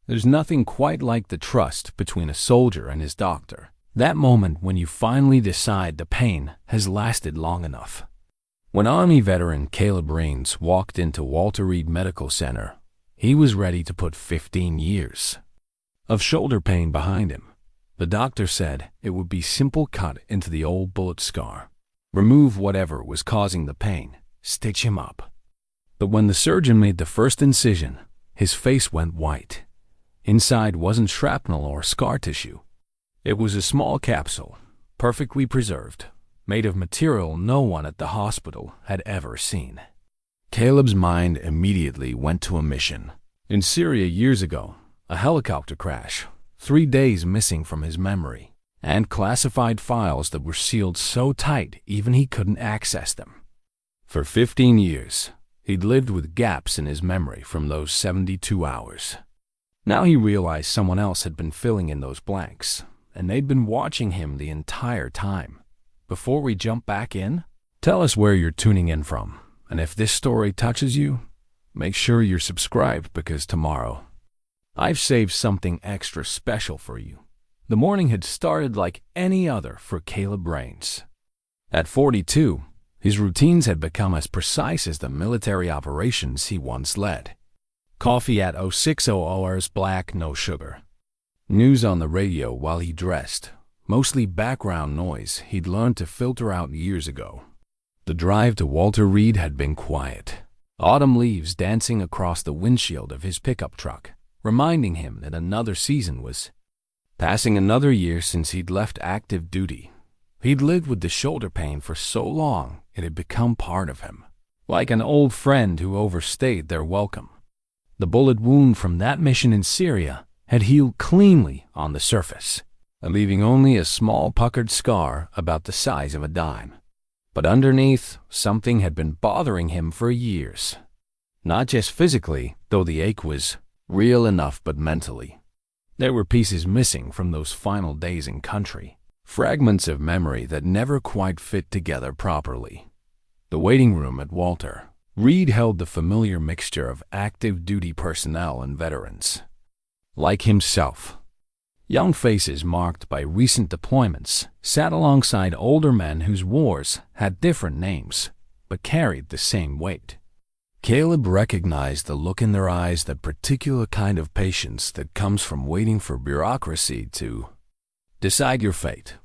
There's nothing quite like the trust between a soldier and his doctor. That moment when you finally decide the pain has lasted long enough. When Army veteran Caleb Rains walked into Walter Reed Medical Center, he was ready to put 15 years of shoulder pain behind him. The doctor said it would be simple: cut into the old bullet scar, remove whatever was causing the pain, stitch him up. But when the surgeon made the first incision, his face went white. Inside wasn't shrapnel or scar tissue. It was a small capsule, perfectly preserved, made of material no one at the hospital had ever seen. Caleb's mind immediately went to a mission. In Syria years ago, a helicopter crash, 3 days missing from his memory, and classified files that were sealed so tight even he couldn't access them. For 15 years, he'd lived with gaps in his memory from those 72 hours. Now he realized someone else had been filling in those blanks, and they'd been watching him the entire time. Before we jump back in, tell us where you're tuning in from, and if this story touches you, make sure you're subscribed, because tomorrow, I've saved something extra special for you. The morning had started like any other for Caleb Rains. At 42, his routines had become as precise as the military operations he once led. Coffee at 0600 hours black, no sugar. News on the radio while he dressed, mostly background noise he'd learned to filter out years ago. The drive to Walter Reed had been quiet. Autumn leaves dancing across the windshield of his pickup truck, reminding him that another season was passing. Another year since he'd left active duty. He'd lived with the shoulder pain for so long it had become part of him, like an old friend who overstayed their welcome. The bullet wound from that mission in Syria had healed cleanly on the surface, leaving only a small puckered scar about the size of a dime. But underneath, something had been bothering him for years. Not just physically, though the ache was real enough, but mentally. There were pieces missing from those final days in country, fragments of memory that never quite fit together properly. The waiting room at Walter Reed held the familiar mixture of active duty personnel and veterans like himself. Young faces marked by recent deployments sat alongside older men whose wars had different names but carried the same weight. Caleb recognized the look in their eyes, that particular kind of patience that comes from waiting for bureaucracy to decide your fate.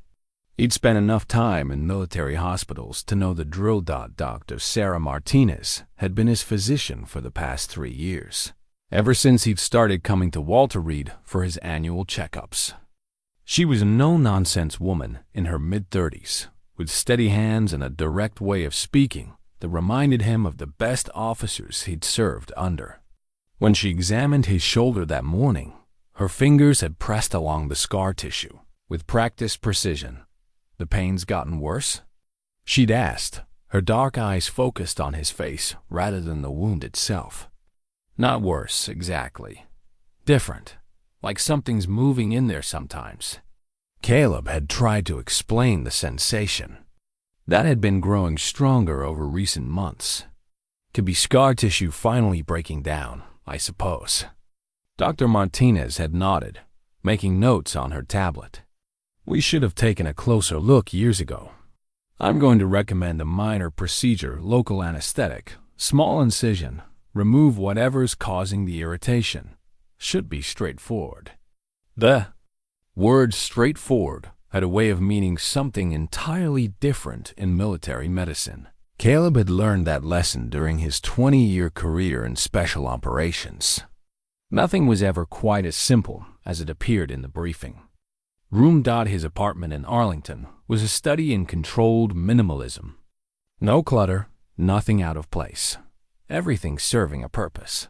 He'd spent enough time in military hospitals to know the drill. Dr. Sarah Martinez had been his physician for the past 3 years, ever since he'd started coming to Walter Reed for his annual checkups. She was a no-nonsense woman in her mid-30s, with steady hands and a direct way of speaking that reminded him of the best officers he'd served under. When she examined his shoulder that morning, her fingers had pressed along the scar tissue with practiced precision. "The pain's gotten worse?" she'd asked, her dark eyes focused on his face rather than the wound itself. "Not worse, exactly. Different, like something's moving in there sometimes." Caleb had tried to explain the sensation. That had been growing stronger over recent months. Could be scar tissue finally breaking down, I suppose. Dr. Martinez had nodded, making notes on her tablet. "We should have taken a closer look years ago. I'm going to recommend a minor procedure, local anesthetic, small incision, remove whatever's causing the irritation. Should be straightforward." The word straightforward had a way of meaning something entirely different in military medicine. Caleb had learned that lesson during his 20-year career in special operations. Nothing was ever quite as simple as it appeared in the briefing. His apartment in Arlington was a study in controlled minimalism. No clutter, nothing out of place. Everything serving a purpose.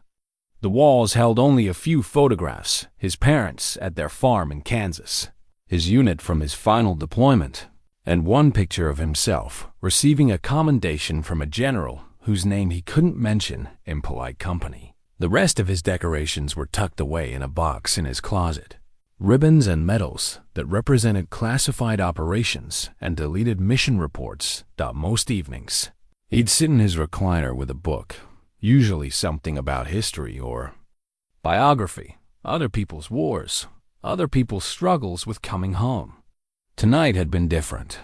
The walls held only a few photographs: his parents at their farm in Kansas, his unit from his final deployment, and one picture of himself receiving a commendation from a general whose name he couldn't mention in polite company. The rest of his decorations were tucked away in a box in his closet. Ribbons and medals that represented classified operations and deleted mission reports. Most evenings, he'd sit in his recliner with a book, usually something about history or biography, other people's wars, other people's struggles with coming home. Tonight had been different.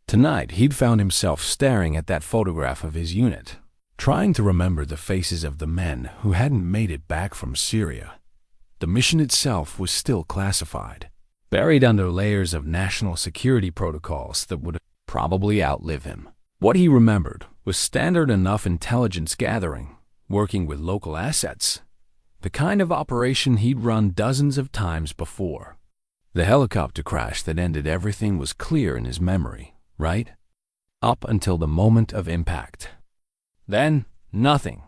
Tonight, he'd found himself staring at that photograph of his unit, trying to remember the faces of the men who hadn't made it back from Syria. The mission itself was still classified, buried under layers of national security protocols that would probably outlive him. What he remembered was standard enough intelligence gathering, working with local assets, the kind of operation he'd run dozens of times before. The helicopter crash that ended everything was clear in his memory, right? Up until the moment of impact. Then, nothing.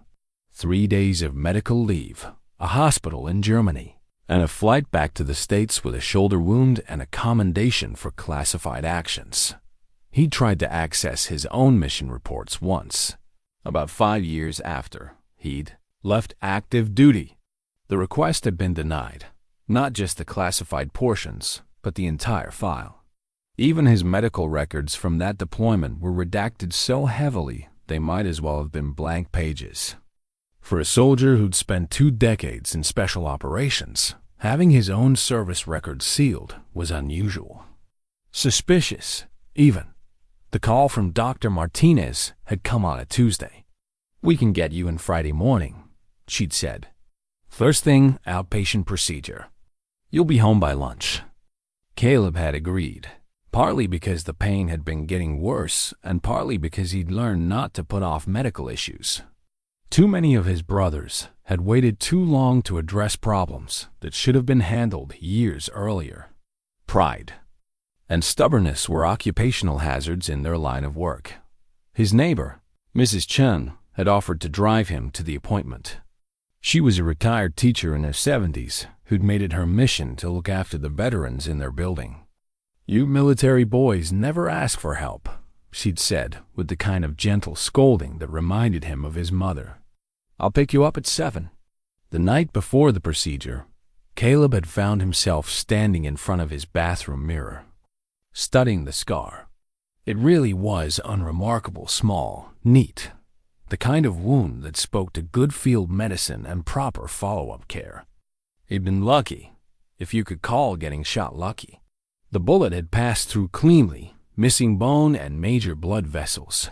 3 days of medical leave, a hospital in Germany, and a flight back to the States with a shoulder wound and a commendation for classified actions. He'd tried to access his own mission reports once, about 5 years after he'd left active duty. The request had been denied, not just the classified portions, but the entire file. Even his medical records from that deployment were redacted so heavily they might as well have been blank pages. For a soldier who'd spent 2 decades in special operations, having his own service record sealed was unusual. Suspicious, even. The call from Dr. Martinez had come on a Tuesday. "We can get you in Friday morning," she'd said. "First thing, outpatient procedure. You'll be home by lunch." Caleb had agreed, partly because the pain had been getting worse and partly because he'd learned not to put off medical issues. Too many of his brothers had waited too long to address problems that should have been handled years earlier. Pride and stubbornness were occupational hazards in their line of work. His neighbor, Mrs. Chen, had offered to drive him to the appointment. She was a retired teacher in her 70s who'd made it her mission to look after the veterans in their building. "You military boys never ask for help," she'd said with the kind of gentle scolding that reminded him of his mother. "I'll pick you up at 7. The night before the procedure, Caleb had found himself standing in front of his bathroom mirror, studying the scar. It really was unremarkable, small, neat, the kind of wound that spoke to good field medicine and proper follow-up care. He'd been lucky, if you could call getting shot lucky. The bullet had passed through cleanly, missing bone and major blood vessels.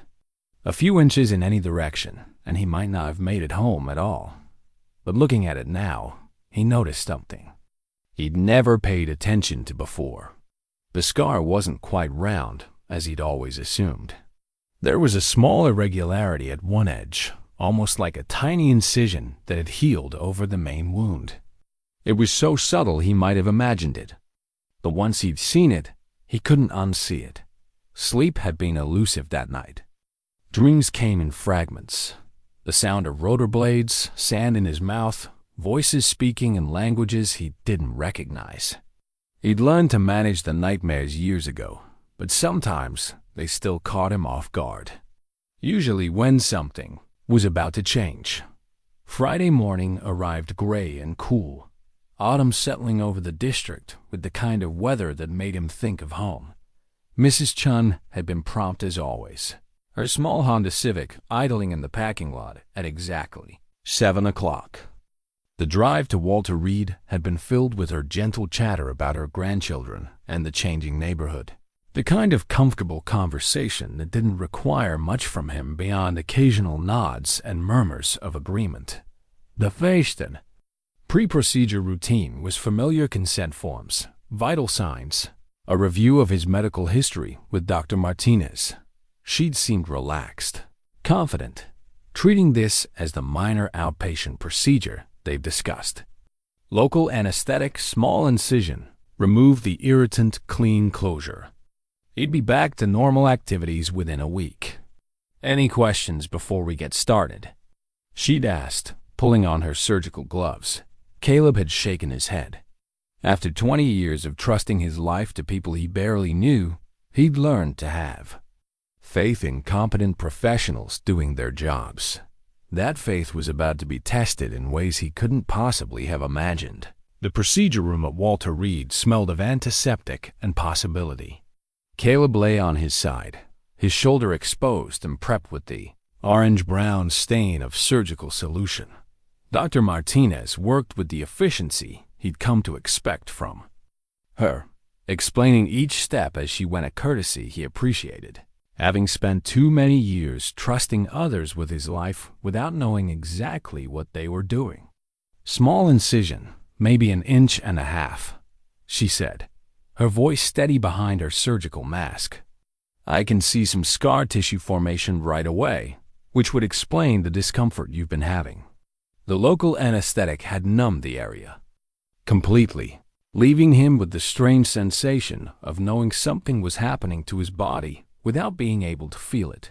A few inches in any direction, and he might not have made it home at all. But looking at it now, he noticed something he'd never paid attention to before. The scar wasn't quite round, as he'd always assumed. There was a small irregularity at one edge, almost like a tiny incision that had healed over the main wound. It was so subtle he might have imagined it. But once he'd seen it, he couldn't unsee it. Sleep had been elusive that night. Dreams came in fragments. The sound of rotor blades, sand in his mouth, voices speaking in languages he didn't recognize. He'd learned to manage the nightmares years ago, but sometimes they still caught him off guard. Usually when something was about to change. Friday morning arrived gray and cool, autumn settling over the district with the kind of weather that made him think of home. Mrs. Chun had been prompt as always, her small Honda Civic idling in the parking lot at exactly 7 o'clock. The drive to Walter Reed had been filled with her gentle chatter about her grandchildren and the changing neighborhood. The kind of comfortable conversation that didn't require much from him beyond occasional nods and murmurs of agreement. The Fechten pre-procedure routine was familiar consent forms, vital signs, a review of his medical history with Dr. Martinez. She'd seemed relaxed, confident, treating this as the minor outpatient procedure they've discussed. Local anesthetic, small incision, remove the irritant, clean closure. He'd be back to normal activities within a week. "Any questions before we get started?" she'd asked, pulling on her surgical gloves. Caleb had shaken his head. After 20 years of trusting his life to people he barely knew, he'd learned to have faith in competent professionals doing their jobs. That faith was about to be tested in ways he couldn't possibly have imagined. The procedure room at Walter Reed smelled of antiseptic and possibility. Caleb lay on his side, his shoulder exposed and prepped with the orange-brown stain of surgical solution. Dr. Martinez worked with the efficiency he'd come to expect from her, explaining each step as she went, a courtesy he appreciated. Having spent too many years trusting others with his life without knowing exactly what they were doing. "Small incision, maybe 1.5 inches," she said, her voice steady behind her surgical mask. "I can see some scar tissue formation right away, which would explain the discomfort you've been having." The local anesthetic had numbed the area completely, leaving him with the strange sensation of knowing something was happening to his body without being able to feel it.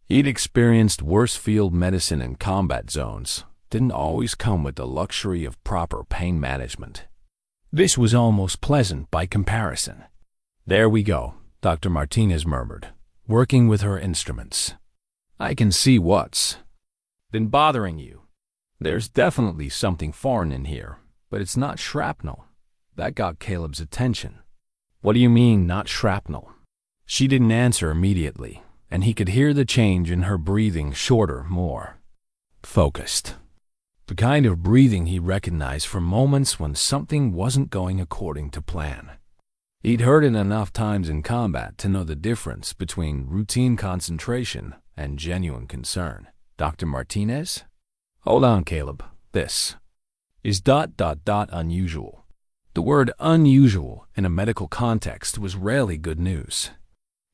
He'd experienced worse field medicine in combat zones, didn't always come with the luxury of proper pain management. This was almost pleasant by comparison. "There we go," Dr. Martinez murmured, working with her instruments. "I can see what's been bothering you. There's definitely something foreign in here, but it's not shrapnel." That got Caleb's attention. "What do you mean, not shrapnel?" She didn't answer immediately, and he could hear the change in her breathing, shorter, more focused. The kind of breathing he recognized from moments when something wasn't going according to plan. He'd heard it enough times in combat to know the difference between routine concentration and genuine concern. "Dr. Martinez?" "Hold on, Caleb. This is ... unusual." The word unusual in a medical context was rarely good news.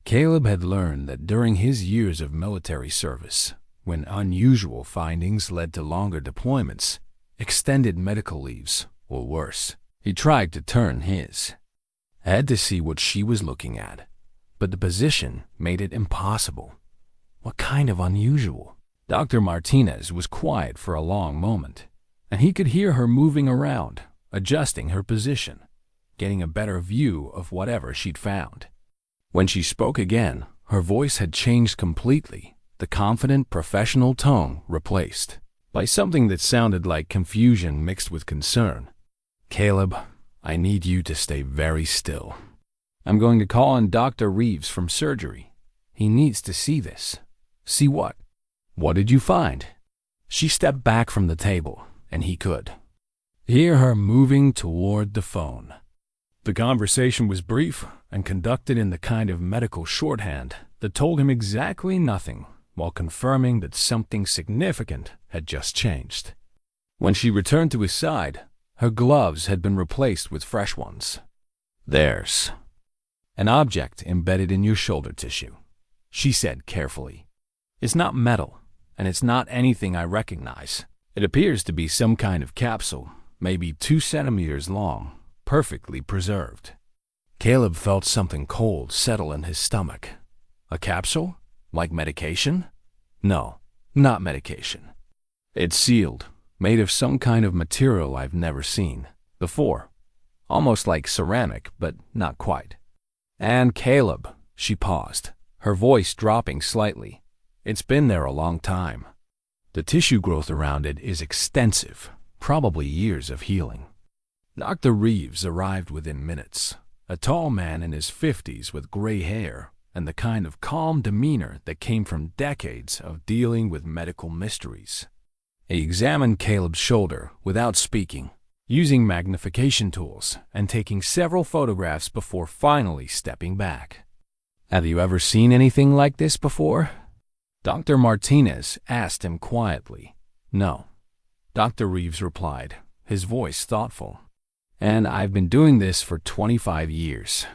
Caleb had learned that during his years of military service, when unusual findings led to longer deployments, extended medical leaves, or worse, he tried to turn his head to see what she was looking at, but the position made it impossible. What kind of unusual? Dr. Martinez was quiet for a long moment, and he could hear her moving around, adjusting her position, getting a better view of whatever she'd found. When she spoke again, her voice had changed completely, the confident professional tone replaced by something that sounded like confusion mixed with concern. "Caleb, I need you to stay very still. I'm going to call on Dr. Reeves from surgery. He needs to see this." "See what?" "What did you find?" She stepped back from the table, and he could hear her moving toward the phone. The conversation was brief and conducted in the kind of medical shorthand that told him exactly nothing, while confirming that something significant had just changed. When she returned to his side, her gloves had been replaced with fresh ones. "There's an object embedded in your shoulder tissue," she said carefully. "It's not metal, and it's not anything I recognize. It appears to be some kind of capsule, maybe 2 centimeters long, perfectly preserved." Caleb felt something cold settle in his stomach. A capsule? Like medication? No, not medication. It's sealed, made of some kind of material I've never seen before. Almost like ceramic, but not quite. "And Caleb," she paused, her voice dropping slightly. "It's been there a long time. The tissue growth around it is extensive, probably years of healing." Dr. Reeves arrived within minutes, a tall man in his 50s with gray hair and the kind of calm demeanor that came from decades of dealing with medical mysteries. He examined Caleb's shoulder without speaking, using magnification tools and taking several photographs before finally stepping back. "Have you ever seen anything like this before?" Dr. Martinez asked him quietly. "No," Dr. Reeves replied, his voice thoughtful. "And I've been doing this for 25 years.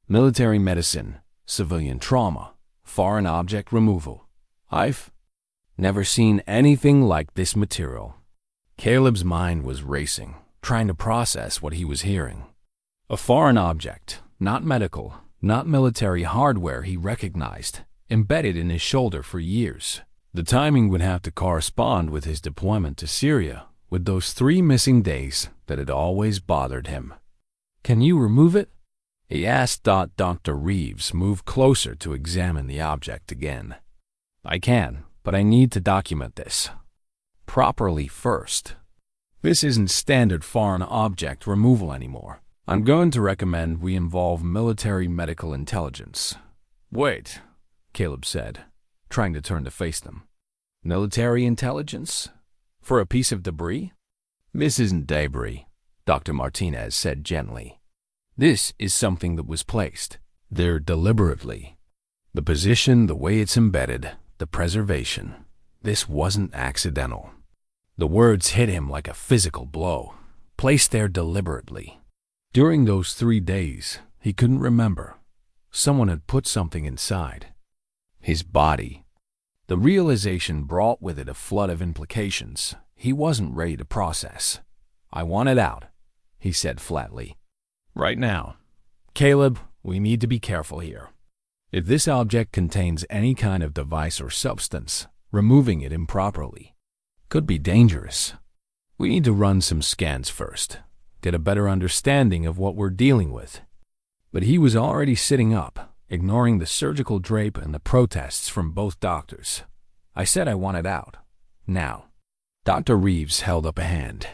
Military medicine, civilian trauma, foreign object removal. I've never seen anything like this material." Caleb's mind was racing, trying to process what he was hearing. A foreign object, not medical, not military hardware he recognized, embedded in his shoulder for years. The timing would have to correspond with his deployment to Syria, with those 3 missing days that had always bothered him. "Can you remove it?" he asked. Dr. Reeves moved closer to examine the object again. "I can, but I need to document this properly first. This isn't standard foreign object removal anymore. I'm going to recommend we involve military medical intelligence." "Wait," Caleb said, trying to turn to face them. "Military intelligence? For a piece of debris?" "This isn't debris," Dr. Martinez said gently. This is something that was placed there deliberately. The position, the way it's embedded, the preservation. This wasn't accidental. The words hit him like a physical blow. Placed there deliberately. During those 3 days, he couldn't remember. Someone had put something inside. His body. The realization brought with it a flood of implications he wasn't ready to process. "I want it out," he said flatly. "Right now. Caleb, we need to be careful here. If this object contains any kind of device or substance, removing it improperly could be dangerous. We need to run some scans first, get a better understanding of what we're dealing with." But he was already sitting up, ignoring the surgical drape and the protests from both doctors. "I said I want it out. Now." Dr. Reeves held up a hand.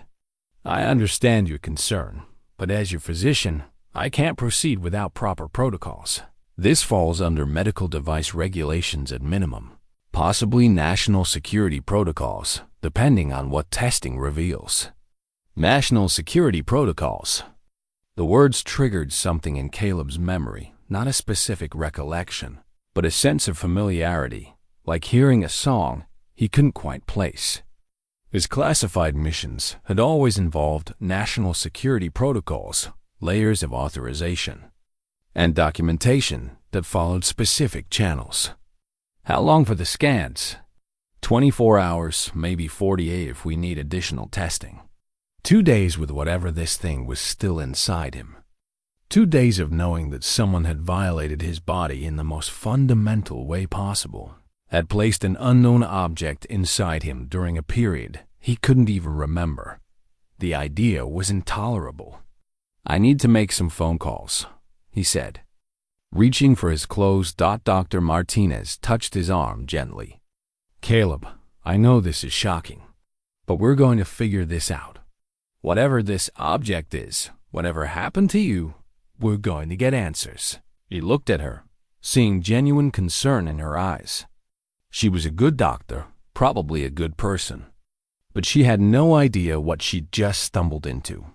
"I understand your concern, but as your physician, I can't proceed without proper protocols. This falls under medical device regulations at minimum, possibly national security protocols, depending on what testing reveals." National security protocols. The words triggered something in Caleb's memory, not a specific recollection, but a sense of familiarity, like hearing a song he couldn't quite place. His classified missions had always involved national security protocols, layers of authorization, and documentation that followed specific channels. "How long for the scans?" 24 hours, maybe 48 if we need additional testing. 2 days with whatever this thing was still inside him. 2 days of knowing that someone had violated his body in the most fundamental way possible, had placed an unknown object inside him during a period he couldn't even remember. The idea was intolerable. "I need to make some phone calls," he said. Reaching for his clothes, Dr. Martinez touched his arm gently. "Caleb, I know this is shocking, but we're going to figure this out. Whatever this object is, whatever happened to you, we're going to get answers." He looked at her, seeing genuine concern in her eyes. She was a good doctor, probably a good person, but she had no idea what she'd just stumbled into.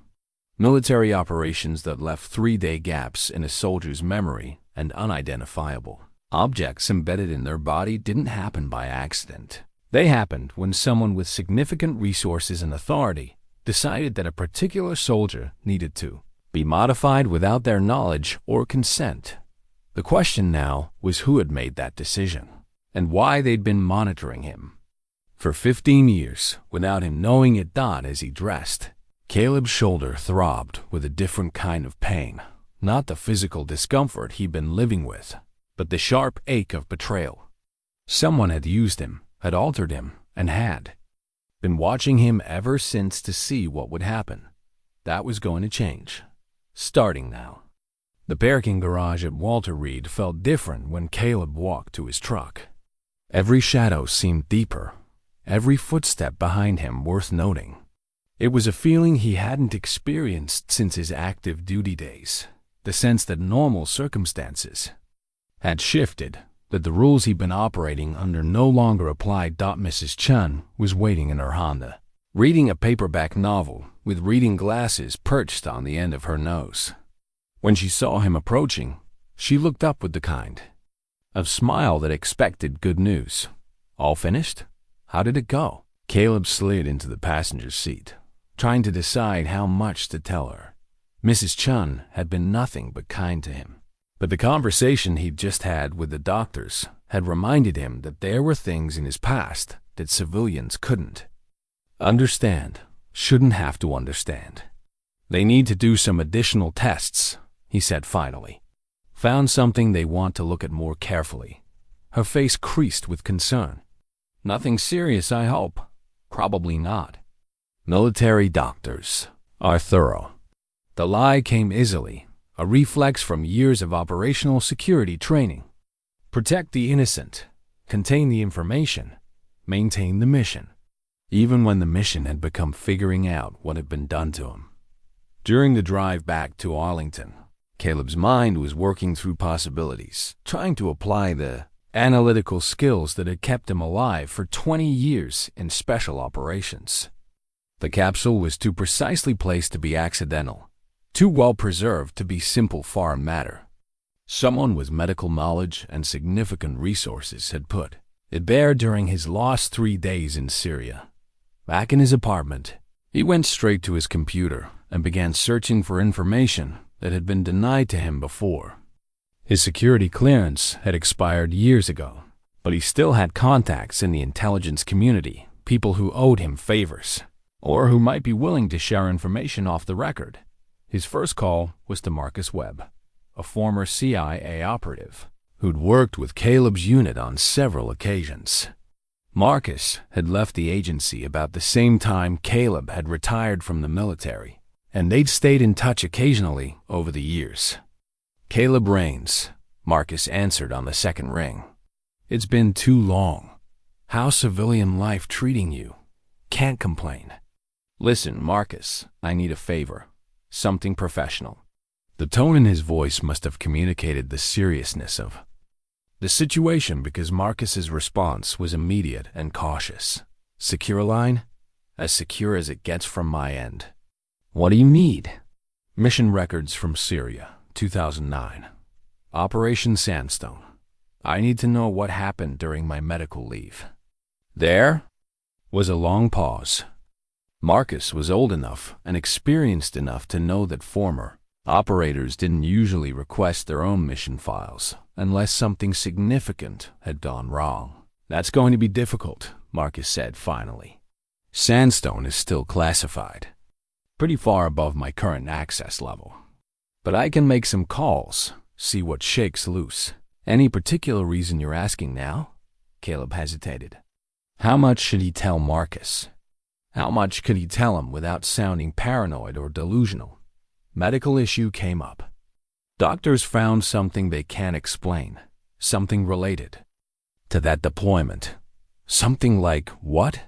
Military operations that left 3-day gaps in a soldier's memory and unidentifiable. Objects embedded in their body didn't happen by accident. They happened when someone with significant resources and authority decided that a particular soldier needed to be modified without their knowledge or consent. The question now was who had made that decision, and why they'd been monitoring him. For 15 years, without him knowing it, as he dressed, Caleb's shoulder throbbed with a different kind of pain, not the physical discomfort he'd been living with, but the sharp ache of betrayal. Someone had used him, had altered him, and had been watching him ever since to see what would happen. That was going to change, starting now. The parking garage at Walter Reed felt different when Caleb walked to his truck. Every shadow seemed deeper, every footstep behind him worth noting. It was a feeling he hadn't experienced since his active duty days, the sense that normal circumstances had shifted, that the rules he'd been operating under no longer applied. Mrs. Chun was waiting in her Honda, reading a paperback novel with reading glasses perched on the end of her nose. When she saw him approaching, she looked up with the kind of smile that expected good news. "All finished? How did it go?" Caleb slid into the passenger seat, trying to decide how much to tell her. Mrs. Chun had been nothing but kind to him, but the conversation he'd just had with the doctors had reminded him that there were things in his past that civilians couldn't understand, shouldn't have to understand. "They need to do some additional tests," he said finally. "Found something they want to look at more carefully." Her face creased with concern. "Nothing serious, I hope." "Probably not. Military doctors are thorough." The lie came easily, a reflex from years of operational security training. Protect the innocent, contain the information, maintain the mission. Even when the mission had become figuring out what had been done to him. During the drive back to Arlington, Caleb's mind was working through possibilities, trying to apply the analytical skills that had kept him alive for 20 years in special operations. The capsule was too precisely placed to be accidental, too well preserved to be simple foreign matter. Someone with medical knowledge and significant resources had put it bare during his last 3 days in Syria. Back in his apartment, he went straight to his computer and began searching for information that had been denied to him before. His security clearance had expired years ago, but he still had contacts in the intelligence community, people who owed him favors, or who might be willing to share information off the record. His first call was to Marcus Webb, a former CIA operative who'd worked with Caleb's unit on several occasions. Marcus had left the agency about the same time Caleb had retired from the military, and they'd stayed in touch occasionally over the years. "Caleb Rains," Marcus answered on the second ring. "It's been too long. How's civilian life treating you? Can't complain." "Listen, Marcus, I need a favor. Something professional." The tone in his voice must have communicated the seriousness of the situation, because Marcus's response was immediate and cautious. "Secure line? As secure as it gets from my end." "What do you need?" "Mission records from Syria, 2009. Operation Sandstone. I need to know what happened during my medical leave." There was a long pause. Marcus was old enough and experienced enough to know that former operators didn't usually request their own mission files unless something significant had gone wrong. "That's going to be difficult," Marcus said finally. "Sandstone is still classified, pretty far above my current access level. But I can make some calls, see what shakes loose." "Any particular reason you're asking now?" Caleb hesitated. How much should he tell Marcus? How much could he tell him without sounding paranoid or delusional? Medical issue came up. Doctors found something they can't explain, something related to that deployment. Something like what?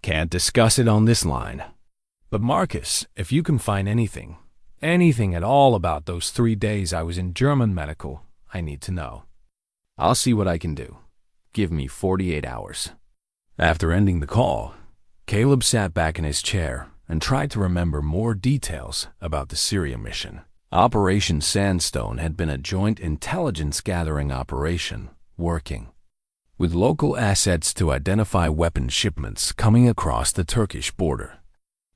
Can't discuss it on this line. But Marcus, if you can find anything at all about those 3 days I was in German medical, I need to know. I'll see what I can do. Give me 48 hours. After ending the call, Caleb sat back in his chair and tried to remember more details about the Syria mission. Operation Sandstone had been a joint intelligence-gathering operation working with local assets to identify weapon shipments coming across the Turkish border.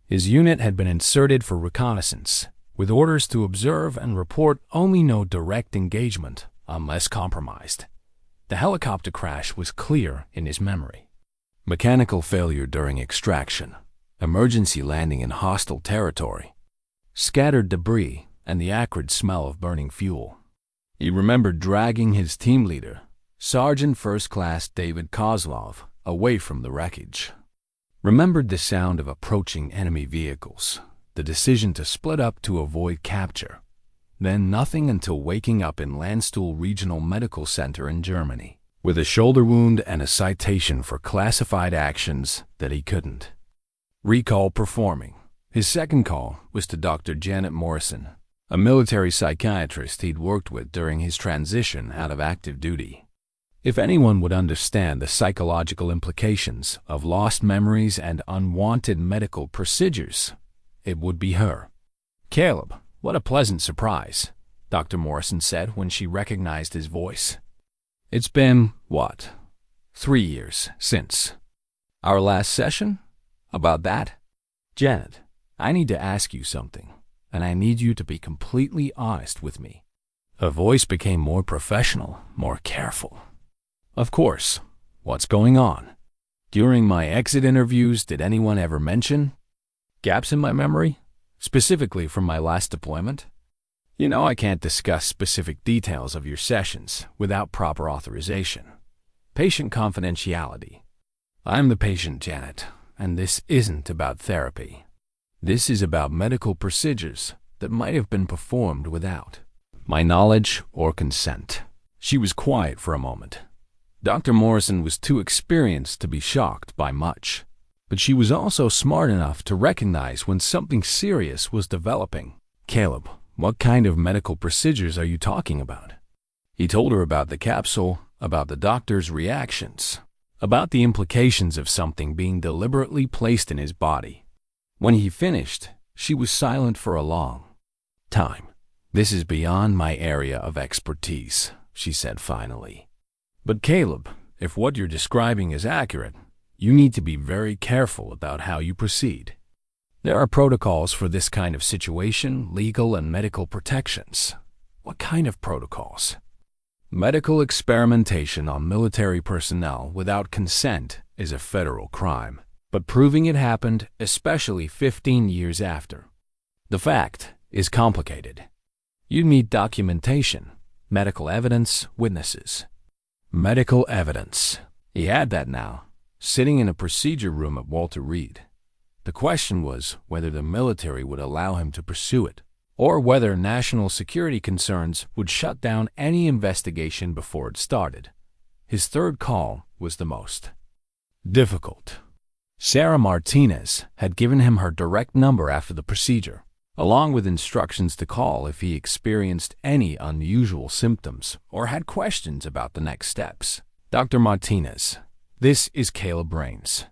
His unit had been inserted for reconnaissance, with orders to observe and report only, no direct engagement unless compromised. The helicopter crash was clear in his memory. Mechanical failure during extraction, emergency landing in hostile territory, scattered debris, and the acrid smell of burning fuel. He remembered dragging his team leader, Sergeant First Class David Kozlov, away from the wreckage. Remembered the sound of approaching enemy vehicles, the decision to split up to avoid capture. Then nothing until waking up in Landstuhl Regional Medical Center in Germany, with a shoulder wound and a citation for classified actions that he couldn't recall performing. His second call was to Dr. Janet Morrison, a military psychiatrist he'd worked with during his transition out of active duty. If anyone would understand the psychological implications of lost memories and unwanted medical procedures, it would be her. "Caleb, what a pleasant surprise," Dr. Morrison said when she recognized his voice. "It's been, 3 years since our last session? About that? Janet, I need to ask you something, and I need you to be completely honest with me." Her voice became more professional, more careful. "Of course. What's going on? During my exit interviews, did anyone ever mention gaps in my memory, specifically from my last deployment? You know I can't discuss specific details of your sessions without proper authorization. Patient confidentiality. I'm the patient, Janet, and this isn't about therapy. This is about medical procedures that might have been performed without my knowledge or consent." She was quiet for a moment. Dr. Morrison was too experienced to be shocked by much, but she was also smart enough to recognize when something serious was developing. "Caleb, what kind of medical procedures are you talking about?" He told her about the capsule, about the doctor's reactions, about the implications of something being deliberately placed in his body. When he finished, she was silent for a long time. "This is beyond my area of expertise," she said finally. "But Caleb, if what you're describing is accurate, you need to be very careful about how you proceed. There are protocols for this kind of situation, legal and medical protections." "What kind of protocols?" "Medical experimentation on military personnel without consent is a federal crime, but proving it happened, especially 15 years after, the fact is complicated. You need documentation, medical evidence, witnesses." Medical evidence. He had that now, sitting in a procedure room at Walter Reed. The question was whether the military would allow him to pursue it, or whether national security concerns would shut down any investigation before it started. His third call was the most difficult. Sarah Martinez had given him her direct number after the procedure, along with instructions to call if he experienced any unusual symptoms or had questions about the next steps. "Dr. Martinez, this is Caleb Rains.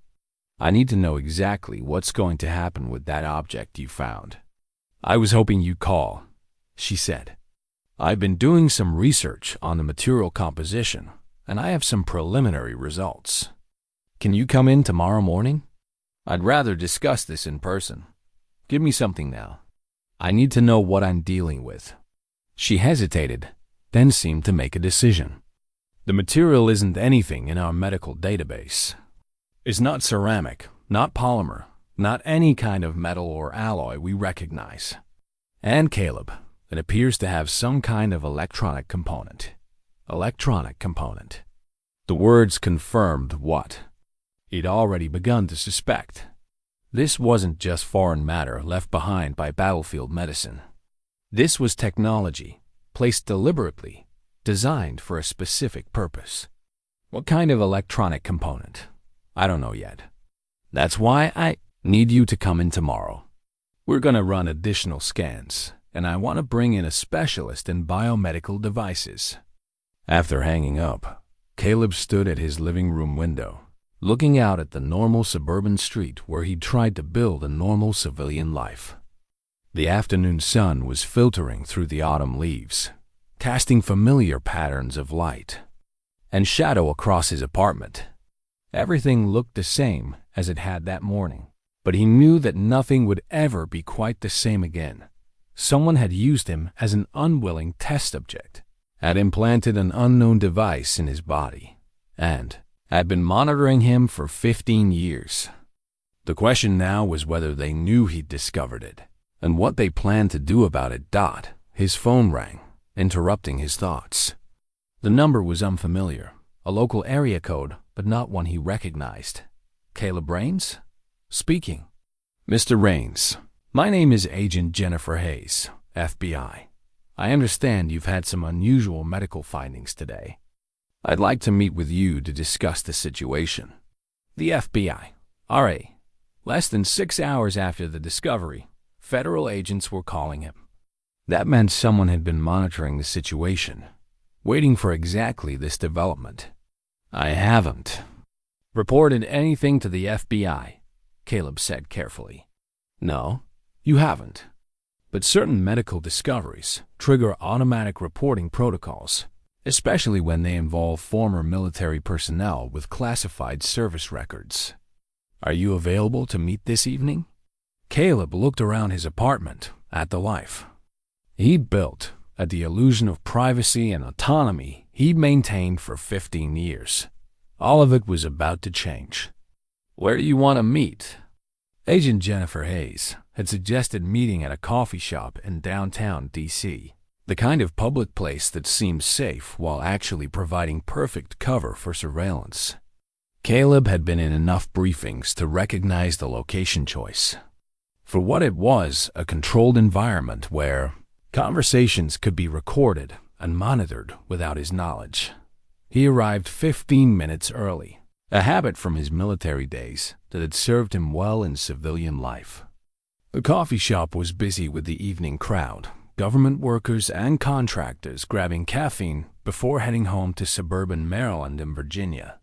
I need to know exactly what's going to happen with that object you found." "I was hoping you'd call," she said. "I've been doing some research on the material composition, and I have some preliminary results. Can you come in tomorrow morning? I'd rather discuss this in person. Give me something now. I need to know what I'm dealing with." She hesitated, then seemed to make a decision. "The material isn't anything in our medical database. It's not ceramic, not polymer, not any kind of metal or alloy we recognize. And Caleb, it appears to have some kind of electronic component." Electronic component. The words confirmed what he'd already begun to suspect. This wasn't just foreign matter left behind by battlefield medicine. This was technology, placed deliberately, designed for a specific purpose. "What kind of electronic component?" "I don't know yet. That's why I need you to come in tomorrow. We're going to run additional scans, and I want to bring in a specialist in biomedical devices." After hanging up, Caleb stood at his living room window, looking out at the normal suburban street where he'd tried to build a normal civilian life. The afternoon sun was filtering through the autumn leaves, casting familiar patterns of light and shadow across his apartment. Everything looked the same as it had that morning, but he knew that nothing would ever be quite the same again. Someone had used him as an unwilling test subject, had implanted an unknown device in his body, and had been monitoring him for 15 years. The question now was whether they knew he'd discovered it, and what they planned to do about it. His phone rang, interrupting his thoughts. The number was unfamiliar, a local area code, but not one he recognized. "Caleb Rains? Speaking." "Mr. Rains, my name is Agent Jennifer Hayes, FBI. I understand you've had some unusual medical findings today. I'd like to meet with you to discuss the situation." The FBI. RA. Less than 6 hours after the discovery, federal agents were calling him. That meant someone had been monitoring the situation, waiting for exactly this development. "I haven't reported anything to the FBI," Caleb said carefully. "No, you haven't. But certain medical discoveries trigger automatic reporting protocols, especially when they involve former military personnel with classified service records. Are you available to meet this evening?" Caleb looked around his apartment at the life he'd built, at the illusion of privacy and autonomy he'd maintained for 15 years. All of it was about to change. "Where do you want to meet?" Agent Jennifer Hayes had suggested meeting at a coffee shop in downtown D.C., the kind of public place that seemed safe while actually providing perfect cover for surveillance. Caleb had been in enough briefings to recognize the location choice for what it was, a controlled environment where conversations could be recorded and monitored without his knowledge. He arrived 15 minutes early, a habit from his military days that had served him well in civilian life. The coffee shop was busy with the evening crowd, government workers and contractors grabbing caffeine before heading home to suburban Maryland and Virginia.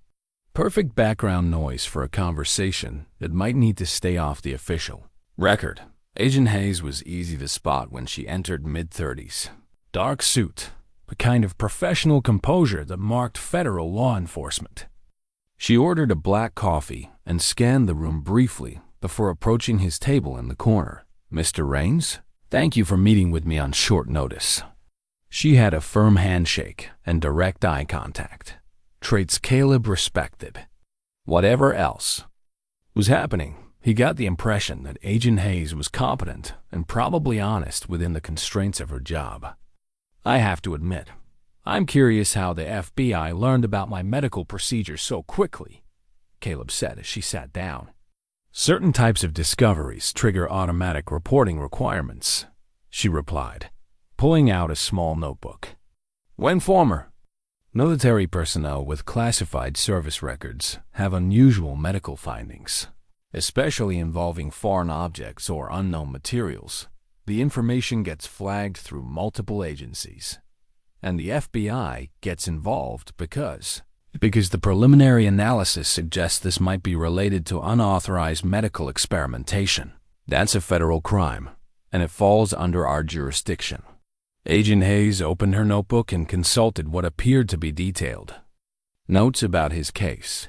Perfect background noise for a conversation that might need to stay off the official Record. Agent Hayes was easy to spot when she entered mid-30s. Dark suit, a kind of professional composure that marked federal law enforcement. She ordered a black coffee and scanned the room briefly before approaching his table in the corner. "Mr. Raines, thank you for meeting with me on short notice." She had a firm handshake and direct eye contact, traits Caleb respected. Whatever else was happening, he got the impression that Agent Hayes was competent and probably honest within the constraints of her job. "I have to admit, I'm curious how the FBI learned about my medical procedure so quickly," Caleb said as she sat down. "Certain types of discoveries trigger automatic reporting requirements," she replied, pulling out a small notebook. "When former military personnel with classified service records have unusual medical findings, especially involving foreign objects or unknown materials, the information gets flagged through multiple agencies, and the FBI gets involved because the preliminary analysis suggests this might be related to unauthorized medical experimentation. That's a federal crime, and it falls under our jurisdiction." Agent Hayes opened her notebook and consulted what appeared to be detailed notes about his case.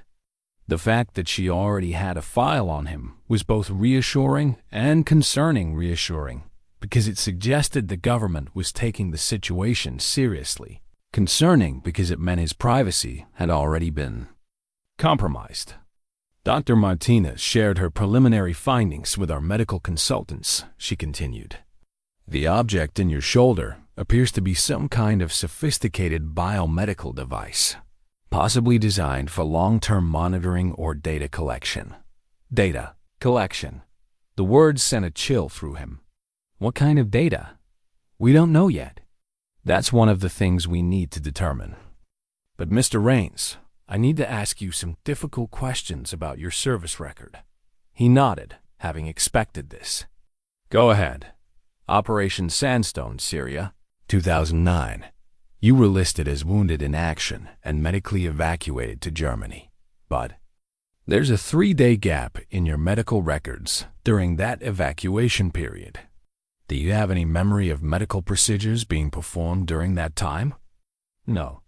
The fact that she already had a file on him was both reassuring and reassuring, because it suggested the government was taking the situation seriously. Concerning because it meant his privacy had already been compromised. "Dr. Martinez shared her preliminary findings with our medical consultants," she continued. "The object in your shoulder appears to be some kind of sophisticated biomedical device, possibly designed for long-term monitoring or data collection." Data collection. The words sent a chill through him. What kind of data? We don't know yet. That's one of the things we need to determine. "But Mr. Raines, I need to ask you some difficult questions about your service record." He nodded, having expected this. "Go ahead." "Operation Sandstone, Syria, 2009. You were listed as wounded in action and medically evacuated to Germany. But there's a 3-day gap in your medical records during that evacuation period. Do you have any memory of medical procedures being performed during that time?" "No.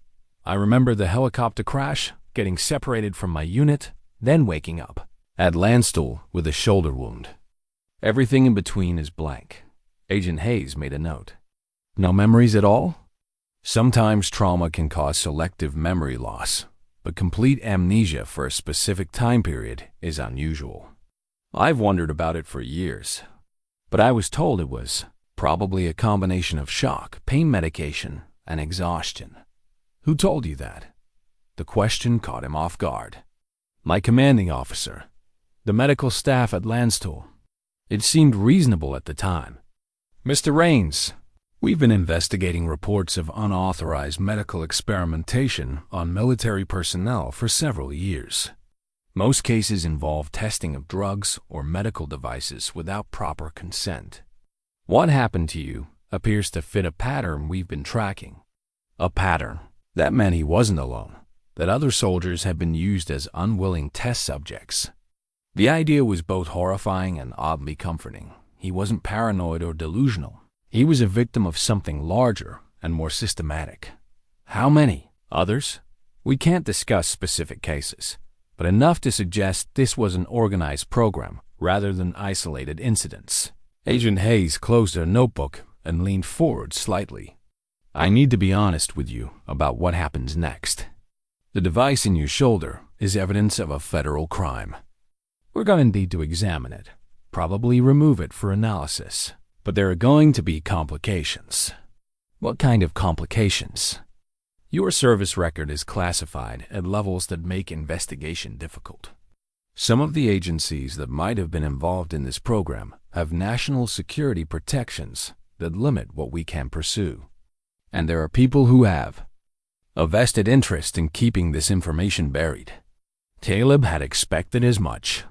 I remember the helicopter crash, getting separated from my unit, then waking up at Landstuhl with a shoulder wound. Everything in between is blank." Agent Hayes made a note. "No memories at all?" "Sometimes trauma can cause selective memory loss, but complete amnesia for a specific time period is unusual. I've wondered about it for years, but I was told it was probably a combination of shock, pain medication, and exhaustion." "Who told you that?" The question caught him off guard. "My commanding officer, the medical staff at Landstuhl. It seemed reasonable at the time." "Mr. Raines, we've been investigating reports of unauthorized medical experimentation on military personnel for several years. Most cases involve testing of drugs or medical devices without proper consent. What happened to you appears to fit a pattern we've been tracking." A pattern. That meant he wasn't alone, that other soldiers had been used as unwilling test subjects. The idea was both horrifying and oddly comforting. He wasn't paranoid or delusional. He was a victim of something larger and more systematic. How many? Others? We can't discuss specific cases, but enough to suggest this was an organized program rather than isolated incidents. Agent Hayes closed her notebook and leaned forward slightly. "I need to be honest with you about what happens next. The device in your shoulder is evidence of a federal crime. We're going to need to examine it, probably remove it for analysis, but there are going to be complications." "What kind of complications?" "Your service record is classified at levels that make investigation difficult. Some of the agencies that might have been involved in this program have national security protections that limit what we can pursue. And there are people who have a vested interest in keeping this information buried." Caleb had expected as much.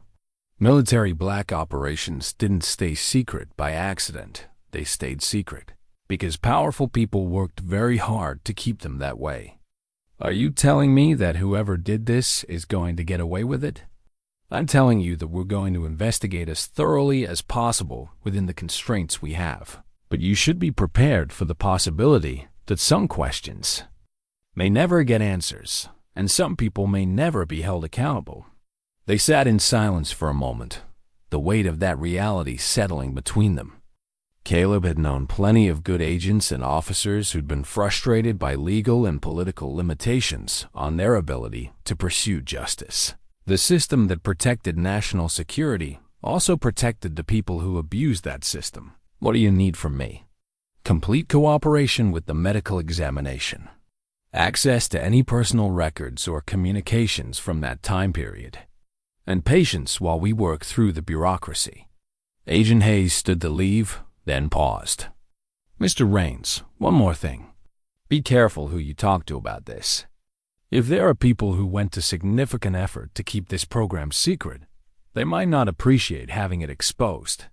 Military black operations didn't stay secret by accident. They stayed secret because powerful people worked very hard to keep them that way. "Are you telling me that whoever did this is going to get away with it?" I'm telling you that we're going to investigate as thoroughly as possible within the constraints we have. But you should be prepared for the possibility that some questions may never get answers, and some people may never be held accountable. They sat in silence for a moment, the weight of that reality settling between them. Caleb had known plenty of good agents and officers who'd been frustrated by legal and political limitations on their ability to pursue justice. The system that protected national security also protected the people who abused that system. What do you need from me? Complete cooperation with the medical examination. Access to any personal records or communications from that time period. And patience while we work through the bureaucracy. Agent Hayes stood to leave, then paused. Mr. Rains, one more thing. Be careful who you talk to about this. If there are people who went to significant effort to keep this program secret, they might not appreciate having it exposed.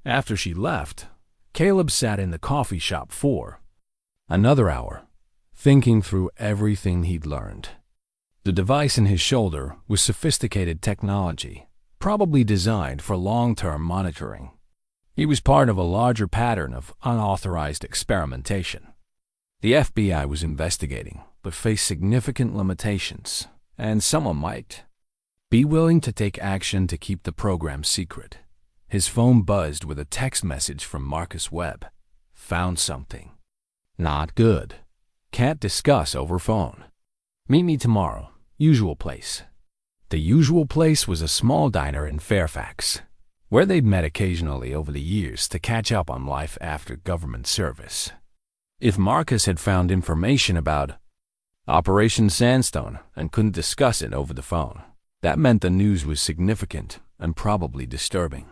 After she left, Caleb sat in the coffee shop for another hour, thinking through everything he'd learned. The device in his shoulder was sophisticated technology, probably designed for long-term monitoring. He was part of a larger pattern of unauthorized experimentation. The FBI was investigating, but faced significant limitations, and someone might be willing to take action to keep the program secret. His phone buzzed with a text message from Marcus Webb. Found something. Not good. Can't discuss over phone. Meet me tomorrow. Usual place. The usual place was a small diner in Fairfax, where they'd met occasionally over the years to catch up on life after government service. If Marcus had found information about Operation Sandstone and couldn't discuss it over the phone, that meant the news was significant and probably disturbing.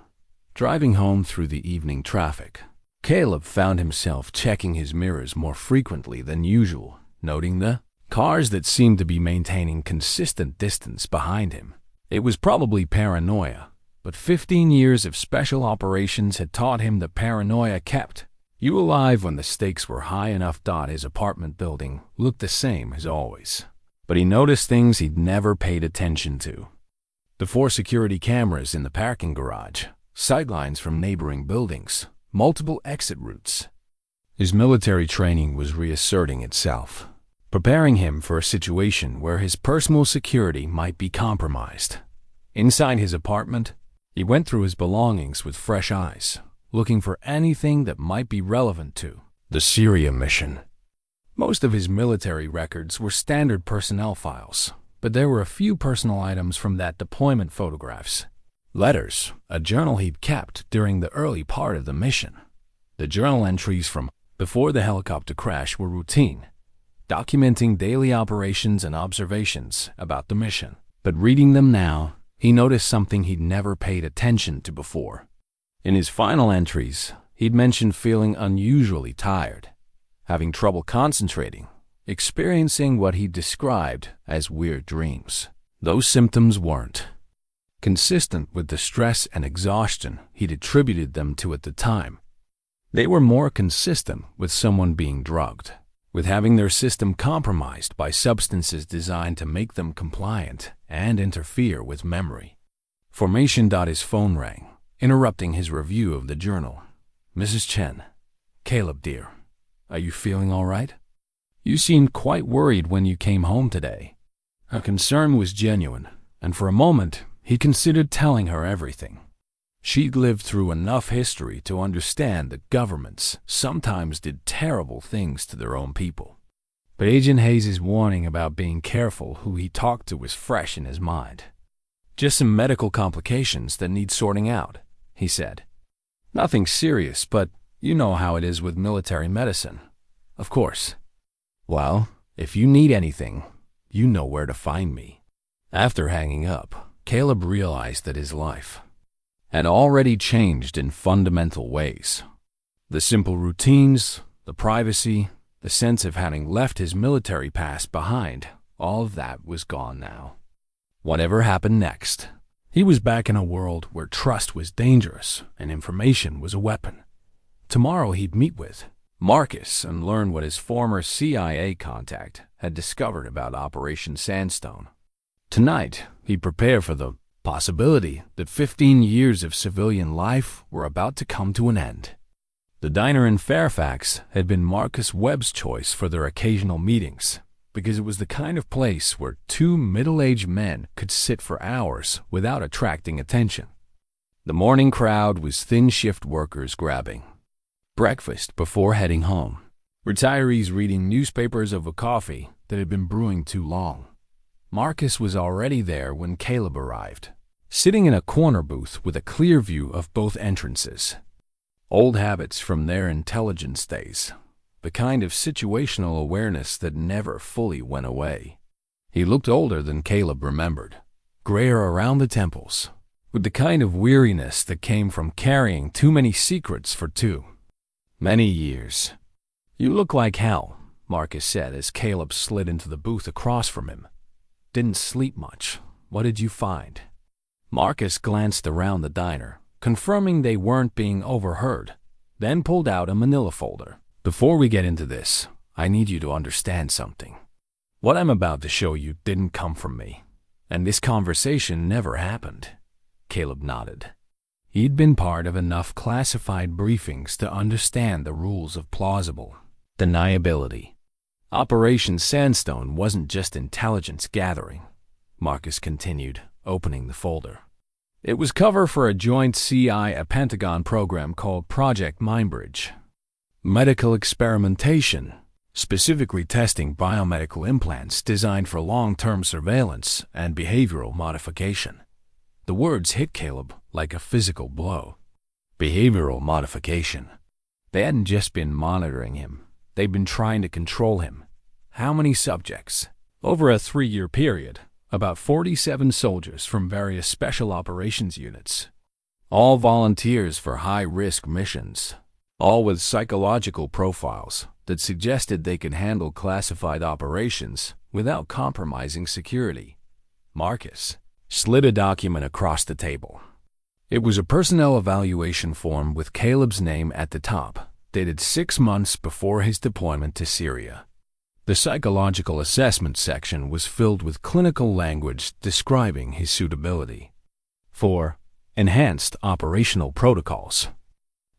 Driving home through the evening traffic, Caleb found himself checking his mirrors more frequently than usual, noting the cars that seemed to be maintaining consistent distance behind him. It was probably paranoia, but 15 years of special operations had taught him that paranoia kept you alive when the stakes were high enough. His apartment building looked the same as always, but he noticed things he'd never paid attention to. The 4 security cameras in the parking garage, sightlines from neighboring buildings, multiple exit routes. His military training was reasserting itself, preparing him for a situation where his personal security might be compromised. Inside his apartment, he went through his belongings with fresh eyes, looking for anything that might be relevant to the Syria mission. Most of his military records were standard personnel files, but there were a few personal items from that deployment: photographs, letters, a journal he'd kept during the early part of the mission. The journal entries from before the helicopter crash were routine, documenting daily operations and observations about the mission. But reading them now, he noticed something he'd never paid attention to before. In his final entries, he'd mentioned feeling unusually tired, having trouble concentrating, experiencing what he described as weird dreams. Those symptoms weren't consistent with the stress and exhaustion he'd attributed them to at the time. They were more consistent with someone being drugged, with having their system compromised by substances designed to make them compliant and interfere with memory. Formation. His phone rang, interrupting his review of the journal. Mrs. Chen. Caleb, dear, are you feeling all right? You seemed quite worried when you came home today. Her concern was genuine, and for a moment he considered telling her everything. She'd lived through enough history to understand that governments sometimes did terrible things to their own people. But Agent Hayes' warning about being careful who he talked to was fresh in his mind. Just some medical complications that need sorting out, he said. Nothing serious, but you know how it is with military medicine. Of course. Well, if you need anything, you know where to find me. After hanging up, Caleb realized that his life had already changed in fundamental ways. The simple routines, the privacy, the sense of having left his military past behind, all of that was gone now. Whatever happened next, he was back in a world where trust was dangerous and information was a weapon. Tomorrow he'd meet with Marcus and learn what his former CIA contact had discovered about Operation Sandstone. Tonight, he'd prepare for the Possibility that 15 years of civilian life were about to come to an end. The diner in Fairfax had been Marcus Webb's choice for their occasional meetings, because it was the kind of place where two middle-aged men could sit for hours without attracting attention. The morning crowd was thin shift workers grabbing breakfast before heading home, retirees reading newspapers over coffee that had been brewing too long. Marcus was already there when Caleb arrived, sitting in a corner booth with a clear view of both entrances. Old habits from their intelligence days, the kind of situational awareness that never fully went away. He looked older than Caleb remembered, grayer around the temples, with the kind of weariness that came from carrying too many secrets for too many years. "You look like hell," Marcus said as Caleb slid into the booth across from him. "Didn't sleep much. What did you find?" Marcus glanced around the diner, confirming they weren't being overheard, then pulled out a manila folder. "Before we get into this, I need you to understand something. What I'm about to show you didn't come from me, and this conversation never happened." Caleb nodded. He'd been part of enough classified briefings to understand the rules of plausible deniability. Operation Sandstone wasn't just intelligence gathering, Marcus continued, opening the folder. It was cover for a joint CIA-Pentagon program called Project Mindbridge. Medical experimentation, specifically testing biomedical implants designed for long-term surveillance and behavioral modification. The words hit Caleb like a physical blow. Behavioral modification. They hadn't just been monitoring him. They'd been trying to control him. How many subjects? Over a 3-year period, about 47 soldiers from various special operations units. All volunteers for high-risk missions. All with psychological profiles that suggested they could handle classified operations without compromising security. Marcus slid a document across the table. It was a personnel evaluation form with Caleb's name at the top, dated 6 months before his deployment to Syria. The psychological assessment section was filled with clinical language describing his suitability for enhanced operational protocols.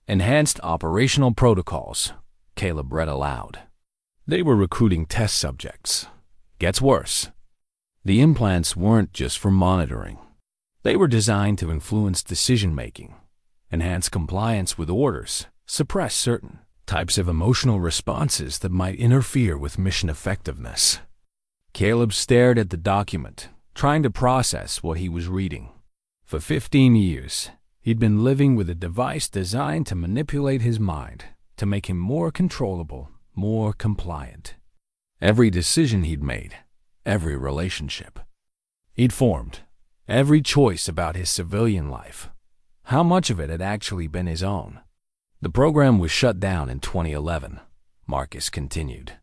Enhanced operational protocols, Caleb read aloud. They were recruiting test subjects. Gets worse. The implants weren't just for monitoring. They were designed to influence decision-making, enhance compliance with orders, suppress certain types of emotional responses that might interfere with mission effectiveness. Caleb stared at the document, trying to process what he was reading. For 15 years, he'd been living with a device designed to manipulate his mind, to make him more controllable, more compliant. Every decision he'd made, every relationship he'd formed, every choice about his civilian life, how much of it had actually been his own. The program was shut down in 2011, Marcus continued.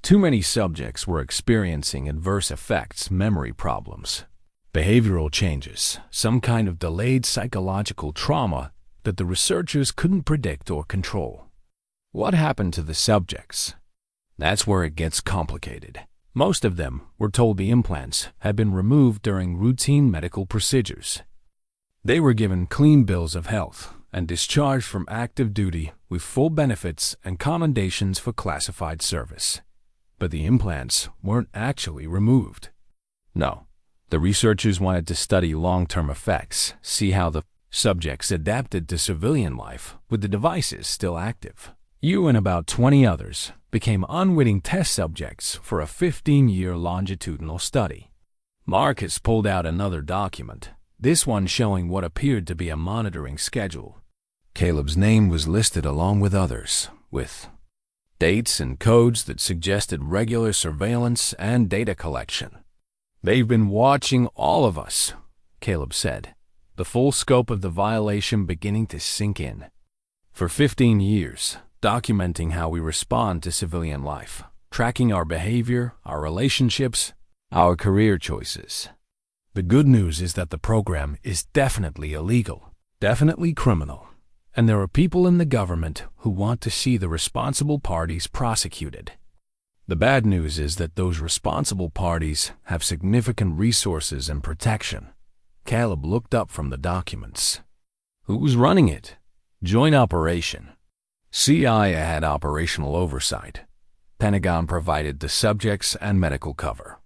Too many subjects were experiencing adverse effects, memory problems, behavioral changes, some kind of delayed psychological trauma that the researchers couldn't predict or control. What happened to the subjects? That's where it gets complicated. Most of them were told the implants had been removed during routine medical procedures. They were given clean bills of health and discharged from active duty with full benefits and commendations for classified service. But the implants weren't actually removed. No, the researchers wanted to study long-term effects, see how the subjects adapted to civilian life with the devices still active. You and about 20 others became unwitting test subjects for a 15-year longitudinal study. Marcus pulled out another document, this one showing what appeared to be a monitoring schedule. Caleb's name was listed along with others, with dates and codes that suggested regular surveillance and data collection. "They've been watching all of us," Caleb said, the full scope of the violation beginning to sink in. "For 15 years, documenting how we respond to civilian life, tracking our behavior, our relationships, our career choices. The good news is that the program is definitely illegal, definitely criminal, and there are people in the government who want to see the responsible parties prosecuted. The bad news is that those responsible parties have significant resources and protection. Caleb looked up from the documents. Who was running it? Joint operation. CIA had operational oversight. Pentagon provided the subjects and medical cover.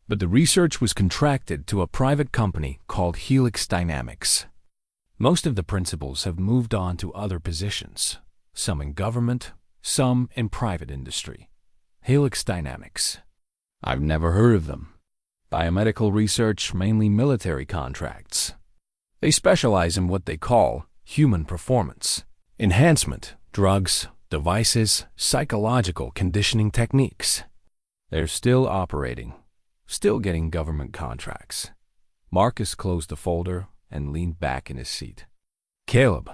But the research was contracted to a private company called Helix Dynamics. Most of the principals have moved on to other positions, some in government, some in private industry. Helix Dynamics. I've never heard of them. Biomedical research, mainly military contracts. They specialize in what they call human performance, enhancement, drugs, devices, psychological conditioning techniques. They're still operating, still getting government contracts. Marcus closed the folder and leaned back in his seat. Caleb,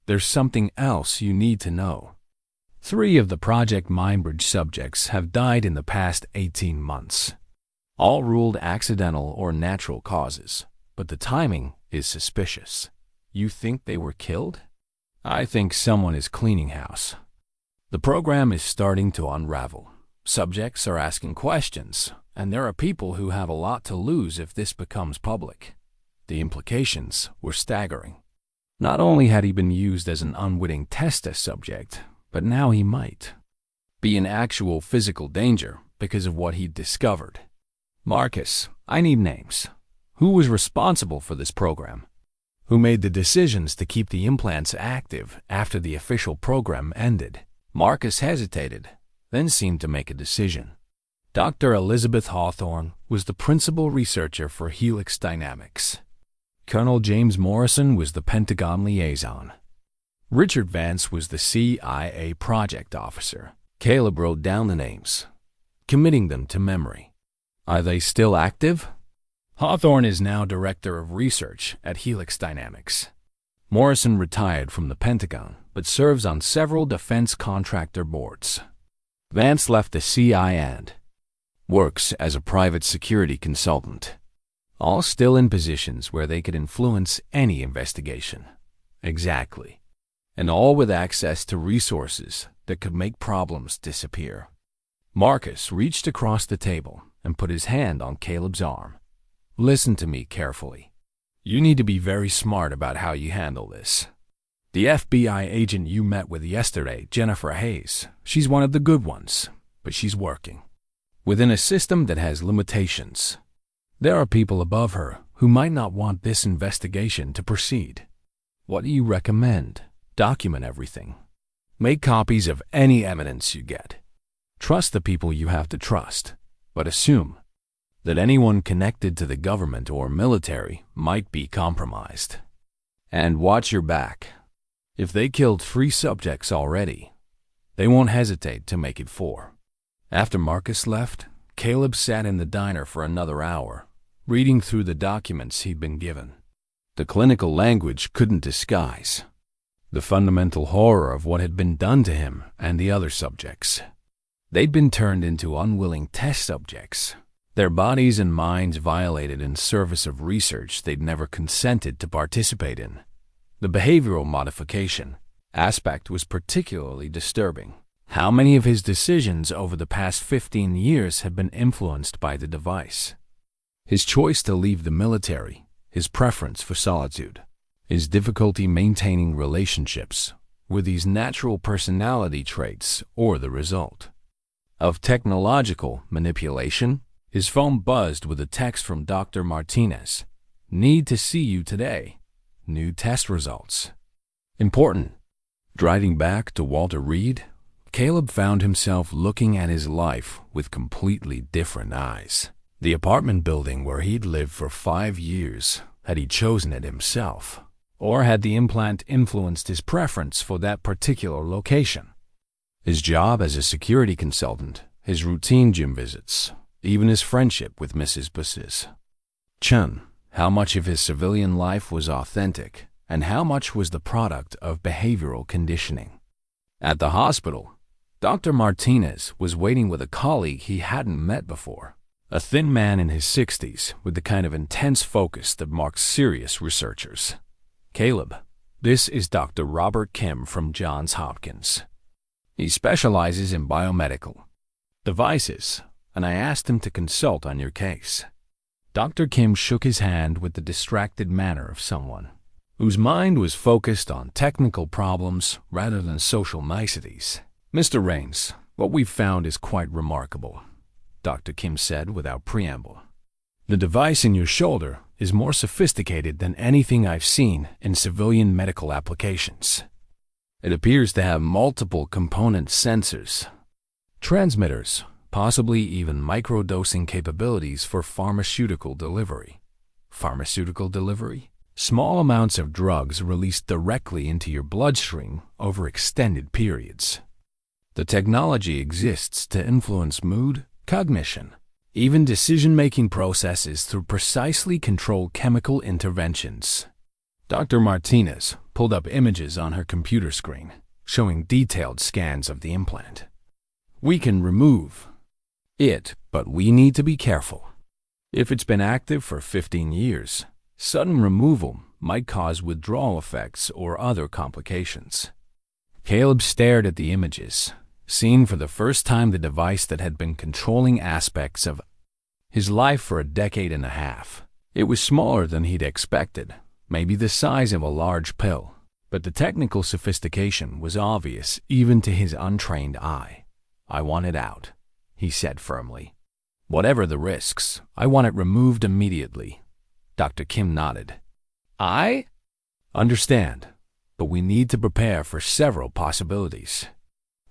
there's something else you need to know. 3 of the Project Mindbridge subjects have died in the past 18 months. All ruled accidental or natural causes, but the timing is suspicious. You think they were killed? I think someone is cleaning house. The program is starting to unravel. Subjects are asking questions, and there are people who have a lot to lose if this becomes public. The implications were staggering. Not only had he been used as an unwitting test subject, but now he might be in actual physical danger because of what he'd discovered. Marcus, I need names. Who was responsible for this program? Who made the decisions to keep the implants active after the official program ended? Marcus hesitated, then seemed to make a decision. Dr. Elizabeth Hawthorne was the principal researcher for Helix Dynamics. Colonel James Morrison was the Pentagon liaison. Richard Vance was the CIA project officer. Caleb wrote down the names, committing them to memory. Are they still active? Hawthorne is now director of research at Helix Dynamics. Morrison retired from the Pentagon, but serves on several defense contractor boards. Vance left the CIA and works as a private security consultant. All still in positions where they could influence any investigation. Exactly. And all with access to resources that could make problems disappear. Marcus reached across the table and put his hand on Caleb's arm. Listen to me carefully. You need to be very smart about how you handle this. The FBI agent you met with yesterday, Jennifer Hayes, she's one of the good ones, but she's working within a system that has limitations. There are people above her who might not want this investigation to proceed. What do you recommend? Document everything. Make copies of any evidence you get. Trust the people you have to trust, but assume that anyone connected to the government or military might be compromised. And watch your back. If they killed 3 subjects already, they won't hesitate to make it 4. After Marcus left, Caleb sat in the diner for another hour, reading through the documents he'd been given. The clinical language couldn't disguise the fundamental horror of what had been done to him and the other subjects. They'd been turned into unwilling test subjects, their bodies and minds violated in service of research they'd never consented to participate in. The behavioral modification aspect was particularly disturbing. How many of his decisions over the past 15 years had been influenced by the device? His choice to leave the military, his preference for solitude, his difficulty maintaining relationships, were these natural personality traits or the result of technological manipulation? His phone buzzed with a text from Dr. Martinez. Need to see you today. New test results. Important. Driving back to Walter Reed, Caleb found himself looking at his life with completely different eyes. The apartment building where he'd lived for 5 years, had he chosen it himself? Or had the implant influenced his preference for that particular location? His job as a security consultant, his routine gym visits, even his friendship with Mrs. Busses. Chun, how much of his civilian life was authentic, and how much was the product of behavioral conditioning? At the hospital, Dr. Martinez was waiting with a colleague he hadn't met before, a thin man in his 60s with the kind of intense focus that marks serious researchers. Caleb, this is Dr. Robert Kim from Johns Hopkins. He specializes in biomedical devices, and I asked him to consult on your case. Dr. Kim shook his hand with the distracted manner of someone whose mind was focused on technical problems rather than social niceties. "Mr. Rains, what we've found is quite remarkable," Dr. Kim said without preamble. "The device in your shoulder is more sophisticated than anything I've seen in civilian medical applications. It appears to have multiple component sensors, transmitters, possibly even microdosing capabilities for pharmaceutical delivery." Pharmaceutical delivery? Small amounts of drugs released directly into your bloodstream over extended periods. The technology exists to influence mood, cognition, even decision-making processes through precisely controlled chemical interventions. Dr. Martinez pulled up images on her computer screen, showing detailed scans of the implant. "We can remove it, but we need to be careful. If it's been active for 15 years, sudden removal might cause withdrawal effects or other complications." Caleb stared at the images, seeing for the first time the device that had been controlling aspects of his life for a decade and a half. It was smaller than he'd expected, maybe the size of a large pill, but the technical sophistication was obvious even to his untrained eye. "I want it out," he said firmly. "Whatever the risks, I want it removed immediately." Dr. Kim nodded. "I understand, but we need to prepare for several possibilities.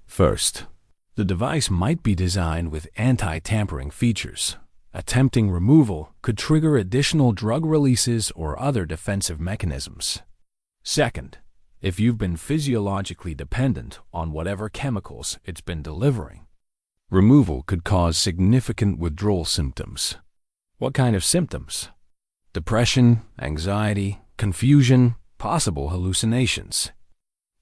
First, the device might be designed with anti-tampering features. Attempting removal could trigger additional drug releases or other defensive mechanisms. Second, if you've been physiologically dependent on whatever chemicals it's been delivering, removal could cause significant withdrawal symptoms." "What kind of symptoms?" "Depression, anxiety, confusion, possible hallucinations.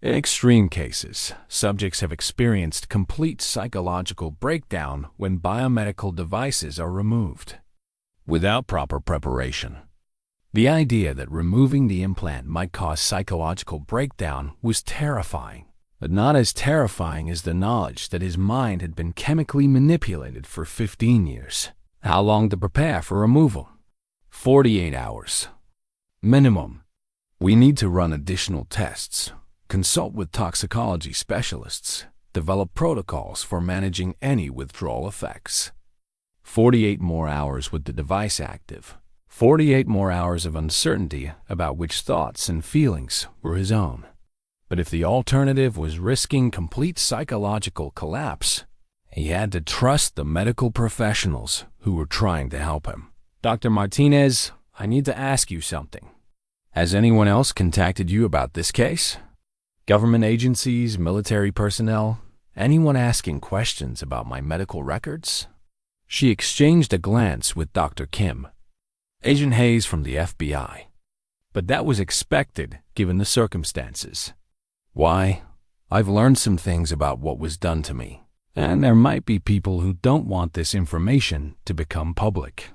In extreme cases, subjects have experienced complete psychological breakdown when biomedical devices are removed without proper preparation." The idea that removing the implant might cause psychological breakdown was terrifying, but not as terrifying as the knowledge that his mind had been chemically manipulated for 15 years. "How long to prepare for removal?" 48 hours. Minimum. We need to run additional tests, consult with toxicology specialists, develop protocols for managing any withdrawal effects. 48 more hours with the device active. 48 more hours of uncertainty about which thoughts and feelings were his own. But if the alternative was risking complete psychological collapse, he had to trust the medical professionals who were trying to help him. "Dr. Martinez, I need to ask you something. Has anyone else contacted you about this case? Government agencies, military personnel, anyone asking questions about my medical records?" She exchanged a glance with Dr. Kim. "Agent Hayes from the FBI. But that was expected given the circumstances. Why, I've learned some things about what was done to me, and there might be people who don't want this information to become public.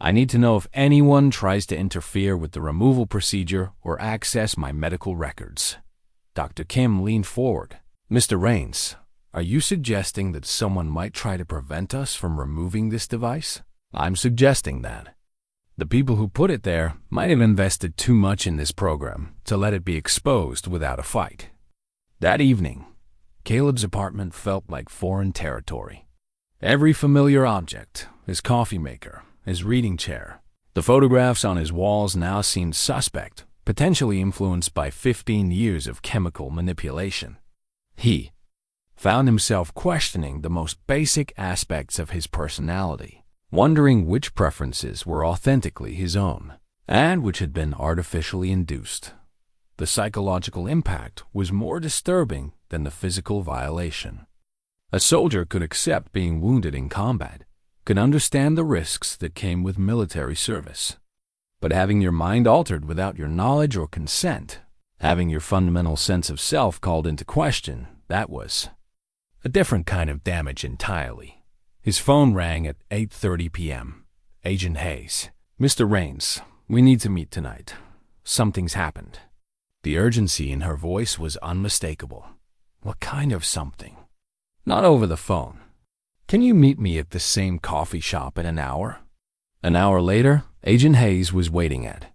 I need to know if anyone tries to interfere with the removal procedure or access my medical records." Dr. Kim leaned forward. "Mr. Rains, are you suggesting that someone might try to prevent us from removing this device?" "I'm suggesting that. The people who put it there might have invested too much in this program to let it be exposed without a fight." That evening, Caleb's apartment felt like foreign territory. Every familiar object, his coffee maker, his reading chair, the photographs on his walls now seemed suspect, potentially influenced by 15 years of chemical manipulation. He found himself questioning the most basic aspects of his personality, wondering which preferences were authentically his own and which had been artificially induced. The psychological impact was more disturbing than the physical violation. A soldier could accept being wounded in combat, could understand the risks that came with military service. But having your mind altered without your knowledge or consent, having your fundamental sense of self called into question, that was a different kind of damage entirely. His phone rang at 8:30 p.m. Agent Hayes. "Mr. Rains, we need to meet tonight. Something's happened." The urgency in her voice was unmistakable. "What kind of something?" "Not over the phone. Can you meet me at the same coffee shop in an hour?" An hour later, Agent Hayes was waiting at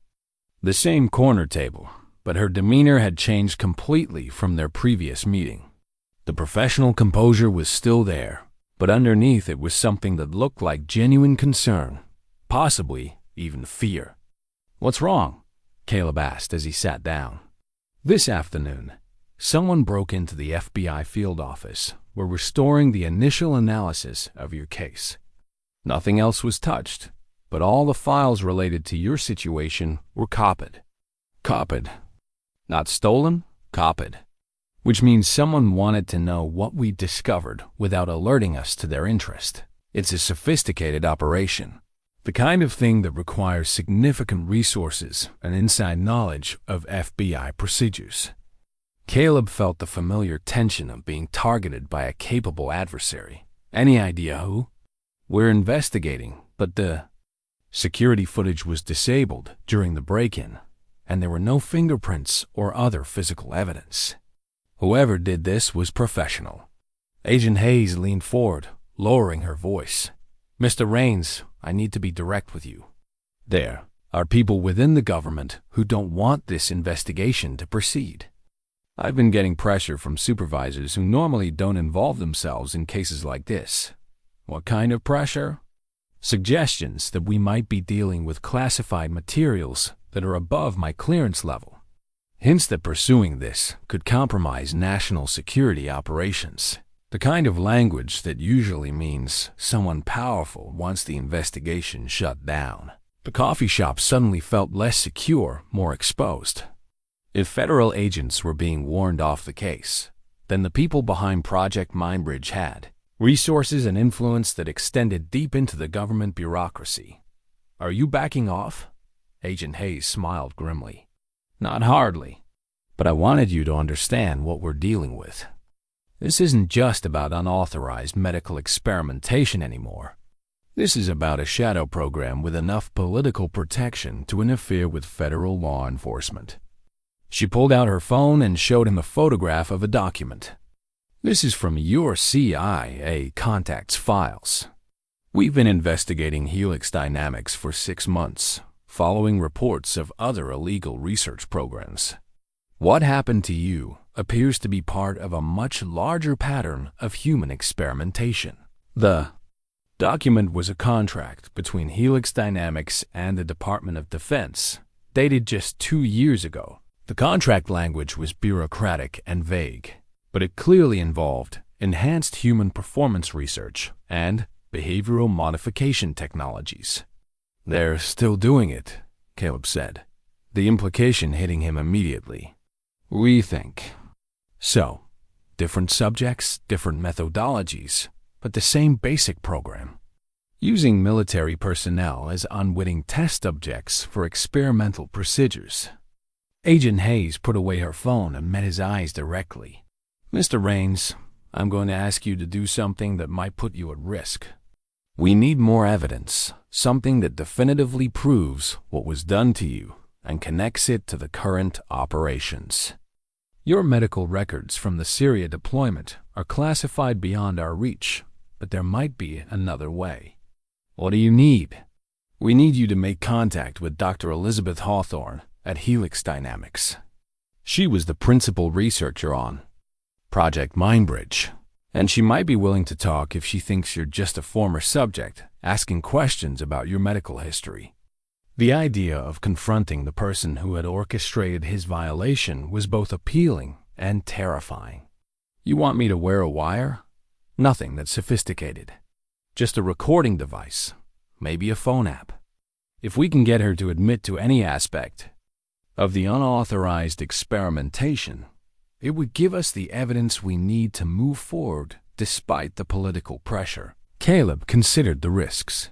the same corner table, but her demeanor had changed completely from their previous meeting. The professional composure was still there, but underneath it was something that looked like genuine concern, possibly even fear. "What's wrong?" Caleb asked as he sat down. "This afternoon, someone broke into the FBI field office. We're restoring the initial analysis of your case. Nothing else was touched, but all the files related to your situation were copied." Copied. Not stolen, copied. Which means someone wanted to know what we discovered without alerting us to their interest. It's a sophisticated operation, the kind of thing that requires significant resources and inside knowledge of FBI procedures. Caleb felt the familiar tension of being targeted by a capable adversary. Any idea who? "We're investigating, but the security footage was disabled during the break-in, and there were no fingerprints or other physical evidence. Whoever did this was professional." Agent Hayes leaned forward, lowering her voice. "Mr. Rains, I need to be direct with you. There are people within the government who don't want this investigation to proceed. I've been getting pressure from supervisors who normally don't involve themselves in cases like this." "What kind of pressure?" "Suggestions that we might be dealing with classified materials that are above my clearance level. Hints that pursuing this could compromise national security operations. The kind of language that usually means someone powerful wants the investigation shut down." The coffee shop suddenly felt less secure, more exposed. If federal agents were being warned off the case, then the people behind Project Mindbridge had resources and influence that extended deep into the government bureaucracy. "Are you backing off?" Agent Hayes smiled grimly. "Not hardly, but I wanted you to understand what we're dealing with. This isn't just about unauthorized medical experimentation anymore. This is about a shadow program with enough political protection to interfere with federal law enforcement." She pulled out her phone and showed him a photograph of a document. "This is from your CIA contacts files. We've been investigating Helix Dynamics for 6 months, following reports of other illegal research programs. What happened to you appears to be part of a much larger pattern of human experimentation." The document was a contract between Helix Dynamics and the Department of Defense, dated just 2 years ago. The contract language was bureaucratic and vague, but it clearly involved enhanced human performance research and behavioral modification technologies. "They're still doing it," Caleb said, the implication hitting him immediately. "We think." So, different subjects, different methodologies, but the same basic program. Using military personnel as unwitting test subjects for experimental procedures. Agent Hayes put away her phone and met his eyes directly. "Mr. Rains, I'm going to ask you to do something that might put you at risk. We need more evidence, something that definitively proves what was done to you and connects it to the current operations. Your medical records from the Syria deployment are classified beyond our reach, but there might be another way." "What do you need?" "We need you to make contact with Dr. Elizabeth Hawthorne at Helix Dynamics. She was the principal researcher on Project Mindbridge, and she might be willing to talk if she thinks you're just a former subject asking questions about your medical history." The idea of confronting the person who had orchestrated his violation was both appealing and terrifying. "You want me to wear a wire?" "Nothing that's sophisticated. Just a recording device, maybe a phone app. If we can get her to admit to any aspect of the unauthorized experimentation, it would give us the evidence we need to move forward despite the political pressure." Caleb considered the risks.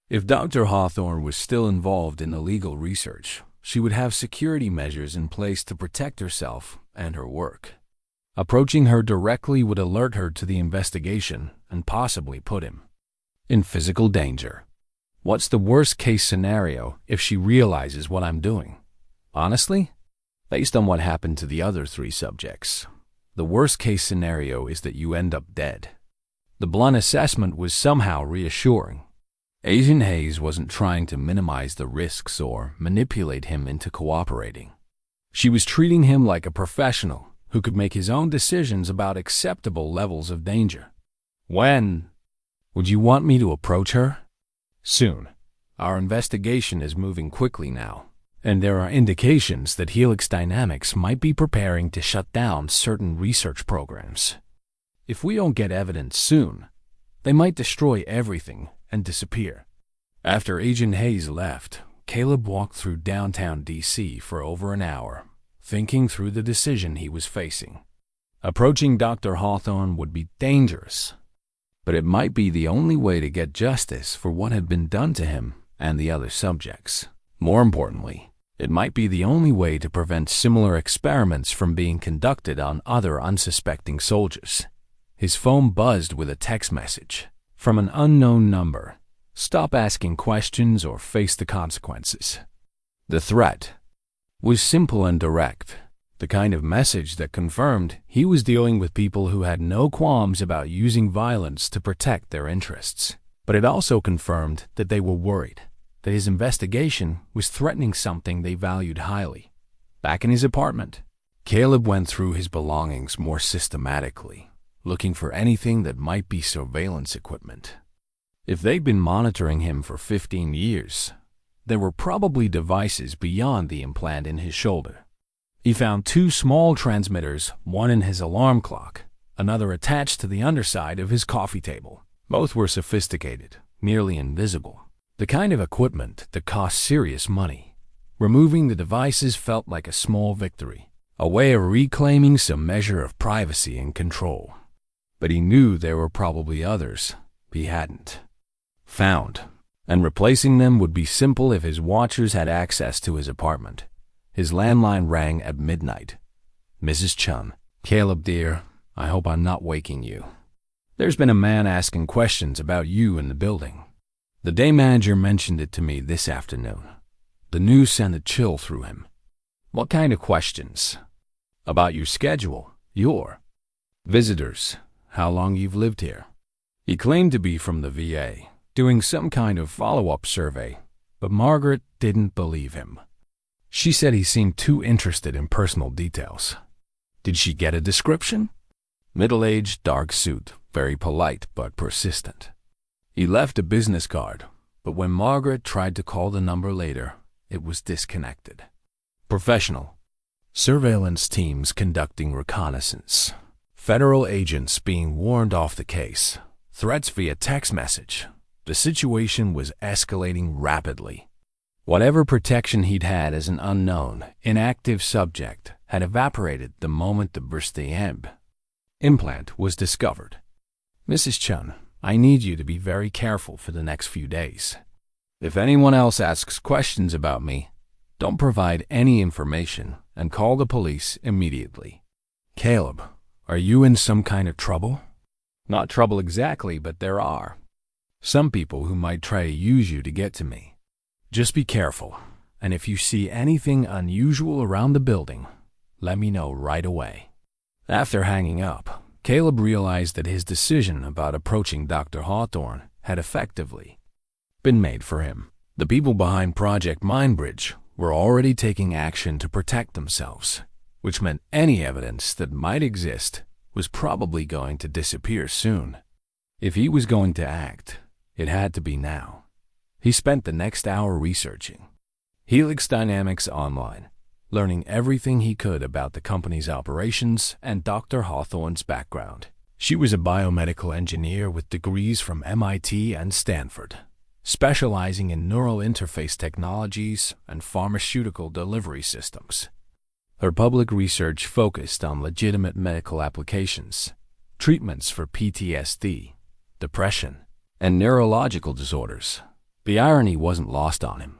If Dr. Hawthorne was still involved in illegal research, she would have security measures in place to protect herself and her work. Approaching her directly would alert her to the investigation and possibly put him in physical danger. What's the worst-case scenario if she realizes what I'm doing? Honestly, based on what happened to the other 3 subjects, the worst-case scenario is that you end up dead. The blunt assessment was somehow reassuring. Agent Hayes wasn't trying to minimize the risks or manipulate him into cooperating. She was treating him like a professional who could make his own decisions about acceptable levels of danger. When would you want me to approach her? Soon. Our investigation is moving quickly now, and there are indications that Helix Dynamics might be preparing to shut down certain research programs. If we don't get evidence soon, they might destroy everything and disappear. After Agent Hayes left, Caleb walked through downtown D.C. for over an hour, thinking through the decision he was facing. Approaching Dr. Hawthorne would be dangerous, but it might be the only way to get justice for what had been done to him and the other subjects. More importantly, it might be the only way to prevent similar experiments from being conducted on other unsuspecting soldiers. His phone buzzed with a text message from an unknown number. Stop asking questions or face the consequences. The threat was simple and direct, the kind of message that confirmed he was dealing with people who had no qualms about using violence to protect their interests. But it also confirmed that they were worried that his investigation was threatening something they valued highly. Back in his apartment, Caleb went through his belongings more systematically, looking for anything that might be surveillance equipment. If they'd been monitoring him for 15 years, there were probably devices beyond the implant in his shoulder. He found 2 small transmitters, one in his alarm clock, another attached to the underside of his coffee table. Both were sophisticated, nearly invisible, the kind of equipment that cost serious money. Removing the devices felt like a small victory, a way of reclaiming some measure of privacy and control. But he knew there were probably others he hadn't found, and replacing them would be simple if his watchers had access to his apartment. His landline rang at midnight. Mrs. Chun. Caleb, dear, I hope I'm not waking you. There's been a man asking questions about you in the building. The day manager mentioned it to me this afternoon. The news sent a chill through him. What kind of questions? About your schedule, your visitors, how long you've lived here. He claimed to be from the VA, doing some kind of follow-up survey, but Margaret didn't believe him. She said he seemed too interested in personal details. Did she get a description? Middle-aged, dark suit, very polite but persistent. He left a business card, but when Margaret tried to call the number later, it was disconnected. Professional. Surveillance teams conducting reconnaissance. Federal agents being warned off the case. Threats via text message. The situation was escalating rapidly. Whatever protection he'd had as an unknown, inactive subject had evaporated the moment the Bristol implant was discovered. Mrs. Chun, I need you to be very careful for the next few days. If anyone else asks questions about me, don't provide any information and call the police immediately. Caleb, are you in some kind of trouble? Not trouble exactly, but there are some people who might try to use you to get to me. Just be careful, and if you see anything unusual around the building, let me know right away. After hanging up, Caleb realized that his decision about approaching Dr. Hawthorne had effectively been made for him. The people behind Project Mindbridge were already taking action to protect themselves, which meant any evidence that might exist was probably going to disappear soon. If he was going to act, it had to be now. He spent the next hour researching Helix Dynamics online, learning everything he could about the company's operations and Dr. Hawthorne's background. She was a biomedical engineer with degrees from MIT and Stanford, specializing in neural interface technologies and pharmaceutical delivery systems. Her public research focused on legitimate medical applications, treatments for PTSD, depression, and neurological disorders. The irony wasn't lost on him.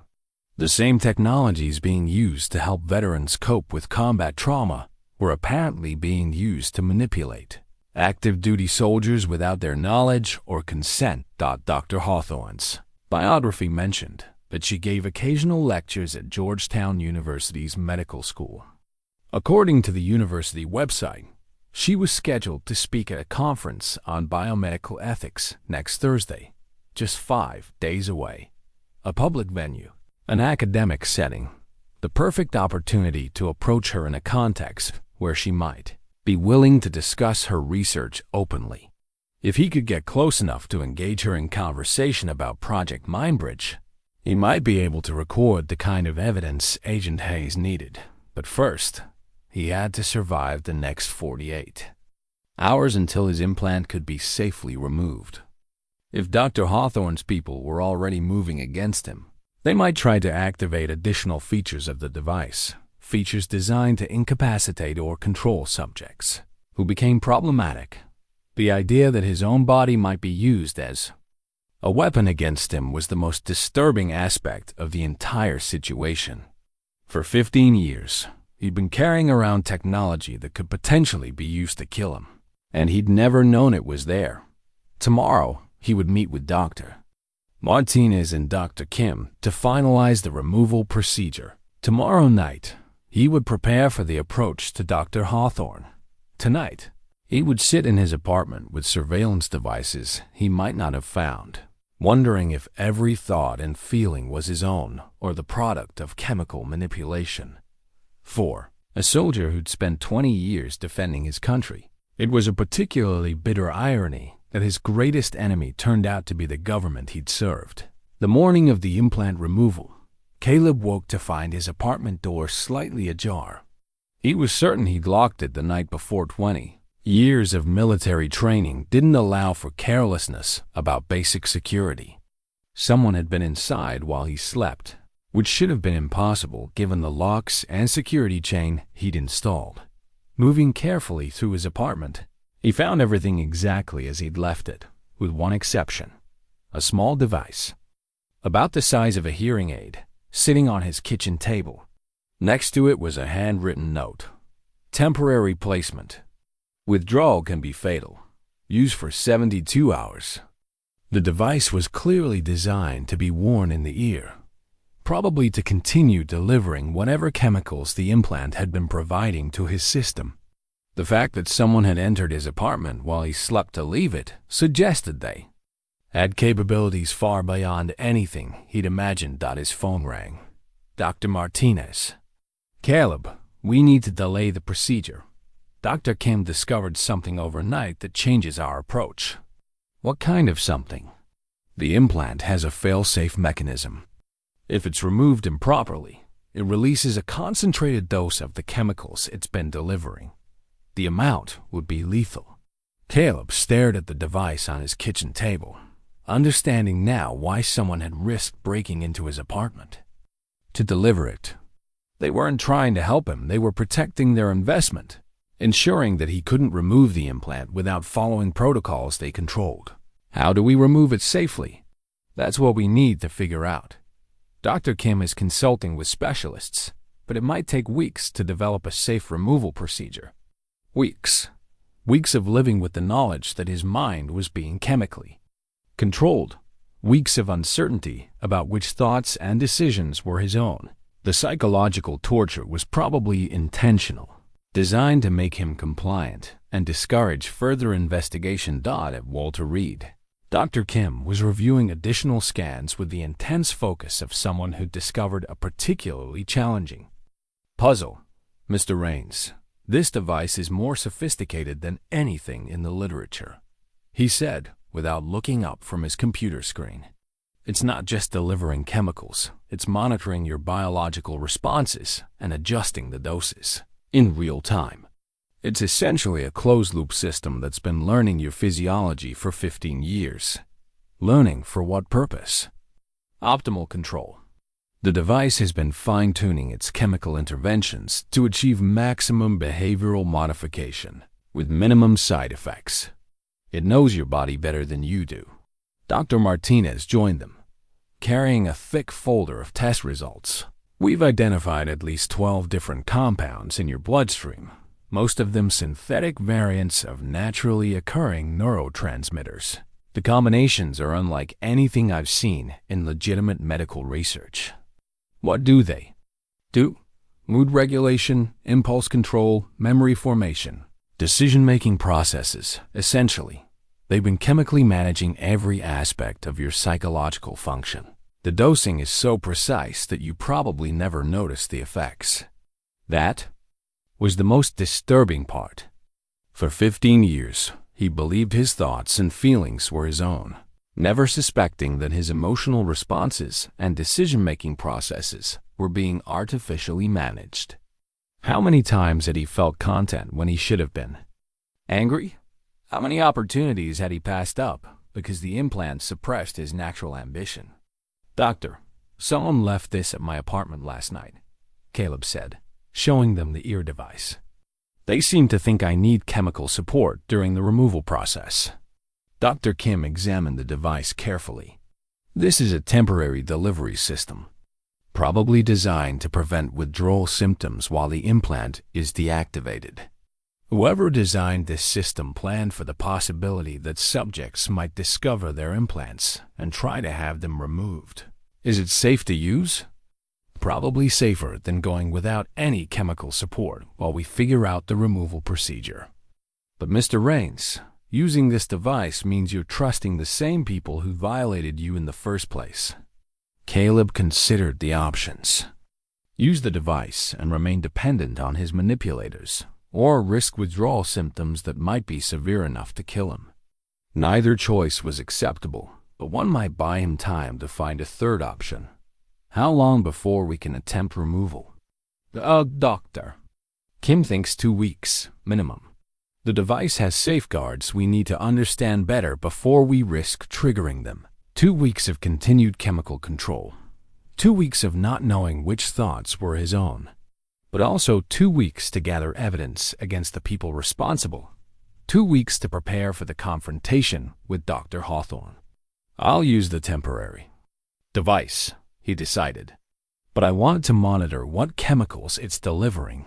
The same technologies being used to help veterans cope with combat trauma were apparently being used to manipulate active duty soldiers without their knowledge or consent. Dr. Hawthorne's biography mentioned that she gave occasional lectures at Georgetown University's medical school. According to the university website, she was scheduled to speak at a conference on biomedical ethics next Thursday, just 5 days away. A public venue, an academic setting, the perfect opportunity to approach her in a context where she might be willing to discuss her research openly. If he could get close enough to engage her in conversation about Project Mindbridge, he might be able to record the kind of evidence Agent Hayes needed. But first, he had to survive the next 48 hours until his implant could be safely removed. If Dr. Hawthorne's people were already moving against him, they might try to activate additional features of the device, features designed to incapacitate or control subjects who became problematic. The idea that his own body might be used as a weapon against him was the most disturbing aspect of the entire situation. For 15 years, he'd been carrying around technology that could potentially be used to kill him, and he'd never known it was there. Tomorrow, he would meet with Dr. Martinez and Dr. Kim to finalize the removal procedure. Tomorrow night, he would prepare for the approach to Dr. Hawthorne. Tonight, he would sit in his apartment with surveillance devices he might not have found, wondering if every thought and feeling was his own or the product of chemical manipulation. 4. A soldier who'd spent 20 years defending his country. It was a particularly bitter irony that his greatest enemy turned out to be the government he'd served. The morning of the implant removal, Caleb woke to find his apartment door slightly ajar. He was certain he'd locked it the night before. 20 years of military training didn't allow for carelessness about basic security. Someone had been inside while he slept, which should have been impossible given the locks and security chain he'd installed. Moving carefully through his apartment, he found everything exactly as he'd left it, with one exception: a small device, about the size of a hearing aid, sitting on his kitchen table. Next to it was a handwritten note. Temporary placement. Withdrawal can be fatal. Use for 72 hours. The device was clearly designed to be worn in the ear, probably to continue delivering whatever chemicals the implant had been providing to his system. The fact that someone had entered his apartment while he slept to leave it suggested they had capabilities far beyond anything he'd imagined. His phone rang. Dr. Martinez. Caleb, we need to delay the procedure. Dr. Kim discovered something overnight that changes our approach. What kind of something? The implant has a fail-safe mechanism. If it's removed improperly, it releases a concentrated dose of the chemicals it's been delivering. The amount would be lethal. Caleb stared at the device on his kitchen table, understanding now why someone had risked breaking into his apartment to deliver it. They weren't trying to help him, they were protecting their investment, ensuring that he couldn't remove the implant without following protocols they controlled. How do we remove it safely? That's what we need to figure out. Dr. Kim is consulting with specialists, but it might take weeks to develop a safe removal procedure. Weeks. Weeks of living with the knowledge that his mind was being chemically controlled. Weeks of uncertainty about which thoughts and decisions were his own. The psychological torture was probably intentional, designed to make him compliant and discourage further investigation. At Walter Reed, Dr. Kim was reviewing additional scans with the intense focus of someone who discovered a particularly challenging puzzle. Mr. Raines, this device is more sophisticated than anything in the literature, he said without looking up from his computer screen. It's not just delivering chemicals, it's monitoring your biological responses and adjusting the doses in real time. It's essentially a closed-loop system that's been learning your physiology for 15 years. Learning for what purpose? Optimal control. The device has been fine-tuning its chemical interventions to achieve maximum behavioral modification with minimum side effects. It knows your body better than you do. Dr. Martinez joined them, carrying a thick folder of test results. We've identified at least 12 different compounds in your bloodstream, most of them synthetic variants of naturally occurring neurotransmitters. The combinations are unlike anything I've seen in legitimate medical research. What do they do? Mood regulation, impulse control, memory formation, decision-making processes, essentially. They've been chemically managing every aspect of your psychological function. The dosing is so precise that you probably never notice the effects. That was the most disturbing part. For 15 years, he believed his thoughts and feelings were his own, never suspecting that his emotional responses and decision-making processes were being artificially managed. How many times had he felt content when he should have been? Angry? How many opportunities had he passed up because the implant suppressed his natural ambition? "Doctor, someone left this at my apartment last night," Caleb said, showing them the ear device. "They seem to think I need chemical support during the removal process." Dr. Kim examined the device carefully. "This is a temporary delivery system, probably designed to prevent withdrawal symptoms while the implant is deactivated. Whoever designed this system planned for the possibility that subjects might discover their implants and try to have them removed. Is it safe to use? Probably safer than going without any chemical support while we figure out the removal procedure. But Mr. Rains, using this device means you're trusting the same people who violated you in the first place." Caleb considered the options. Use the device and remain dependent on his manipulators, or risk withdrawal symptoms that might be severe enough to kill him. Neither choice was acceptable, but one might buy him time to find a third option. "How long before we can attempt removal?" Doctor. Kim thinks 2 weeks, minimum. The device has safeguards we need to understand better before we risk triggering them. 2 weeks of continued chemical control. 2 weeks of not knowing which thoughts were his own. But also 2 weeks to gather evidence against the people responsible. 2 weeks to prepare for the confrontation with Dr. Hawthorne. "I'll use the temporary device," he decided. "But I want to monitor what chemicals it's delivering,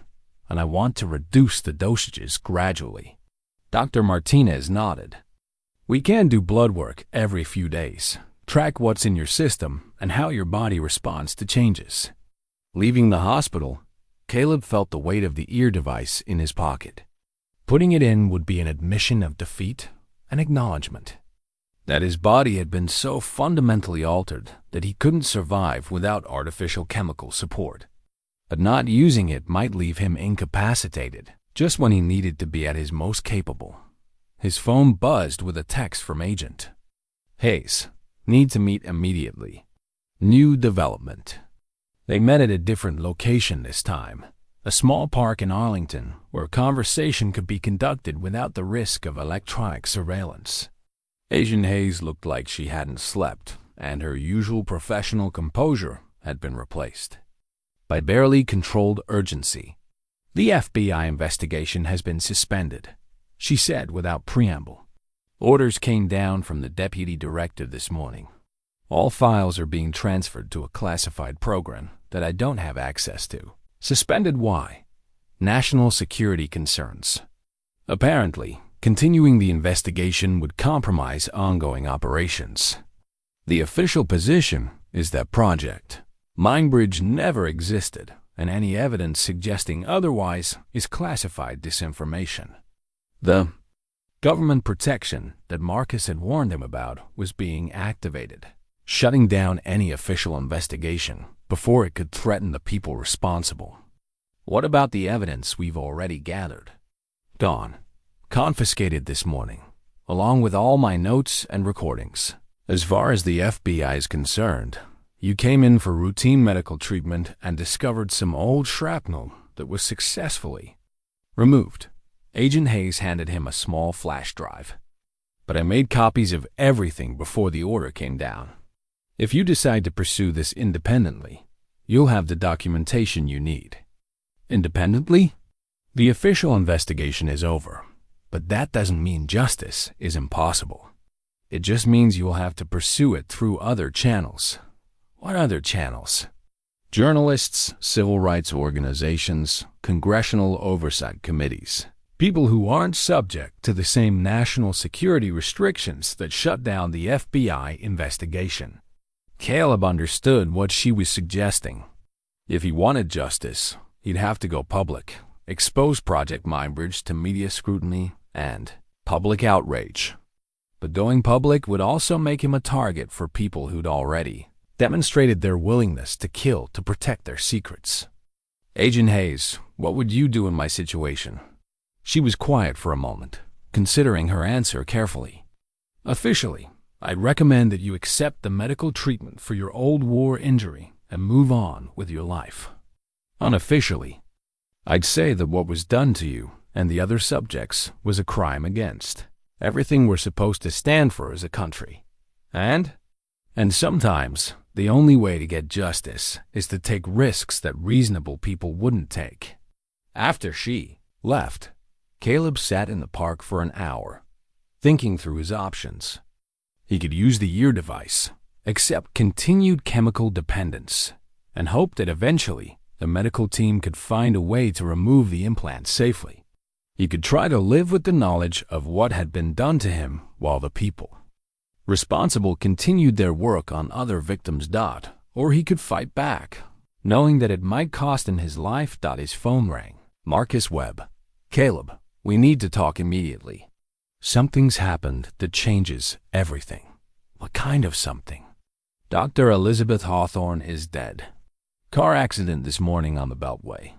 and I want to reduce the dosages gradually." Dr. Martinez nodded. "We can do blood work every few days, track what's in your system and how your body responds to changes." Leaving the hospital, Caleb felt the weight of the ear device in his pocket. Putting it in would be an admission of defeat, an acknowledgement that his body had been so fundamentally altered that he couldn't survive without artificial chemical support. But not using it might leave him incapacitated just when he needed to be at his most capable. His phone buzzed with a text from Agent Hayes. "Need to meet immediately. New development." They met at a different location this time, a small park in Arlington where conversation could be conducted without the risk of electronic surveillance. Agent Hayes looked like she hadn't slept, and her usual professional composure had been replaced by barely controlled urgency. "The FBI investigation has been suspended," she said without preamble. "Orders came down from the deputy director this morning. All files are being transferred to a classified program that I don't have access to." "Suspended why?" "National security concerns. Apparently, continuing the investigation would compromise ongoing operations. The official position is that Project Mindbridge never existed, and any evidence suggesting otherwise is classified disinformation. The government protection that Marcus had warned him about was being activated, shutting down any official investigation before it could threaten the people responsible." "What about the evidence we've already gathered?" "Gone. Confiscated this morning, along with all my notes and recordings. As far as the FBI is concerned, you came in for routine medical treatment and discovered some old shrapnel that was successfully removed." Agent Hayes handed him a small flash drive. "But I made copies of everything before the order came down. If you decide to pursue this independently, you'll have the documentation you need." "Independently?" "The official investigation is over, but that doesn't mean justice is impossible. It just means you will have to pursue it through other channels." "What other channels?" "Journalists, civil rights organizations, congressional oversight committees. People who aren't subject to the same national security restrictions that shut down the FBI investigation." Caleb understood what she was suggesting. If he wanted justice, he'd have to go public, expose Project Mindbridge to media scrutiny and public outrage. But going public would also make him a target for people who'd already demonstrated their willingness to kill to protect their secrets. Agent Hayes, what would you do in my situation? She was quiet for a moment, considering her answer carefully. Officially, I'd recommend that you accept the medical treatment for your old war injury and move on with your life. Unofficially, I'd say that what was done to you and the other subjects was a crime against everything we're supposed to stand for as a country. And sometimes, the only way to get justice is to take risks that reasonable people wouldn't take. After she left, Caleb sat in the park for an hour, thinking through his options. He could use the ear device, accept continued chemical dependence, and hope that eventually the medical team could find a way to remove the implant safely. He could try to live with the knowledge of what had been done to him while the people responsible continued their work on other victims. Or he could fight back, knowing that it might cost him his life. His phone rang. Marcus Webb. Caleb, we need to talk immediately. Something's happened that changes everything. What kind of something? Dr. Elizabeth Hawthorne is dead. Car accident this morning on the Beltway.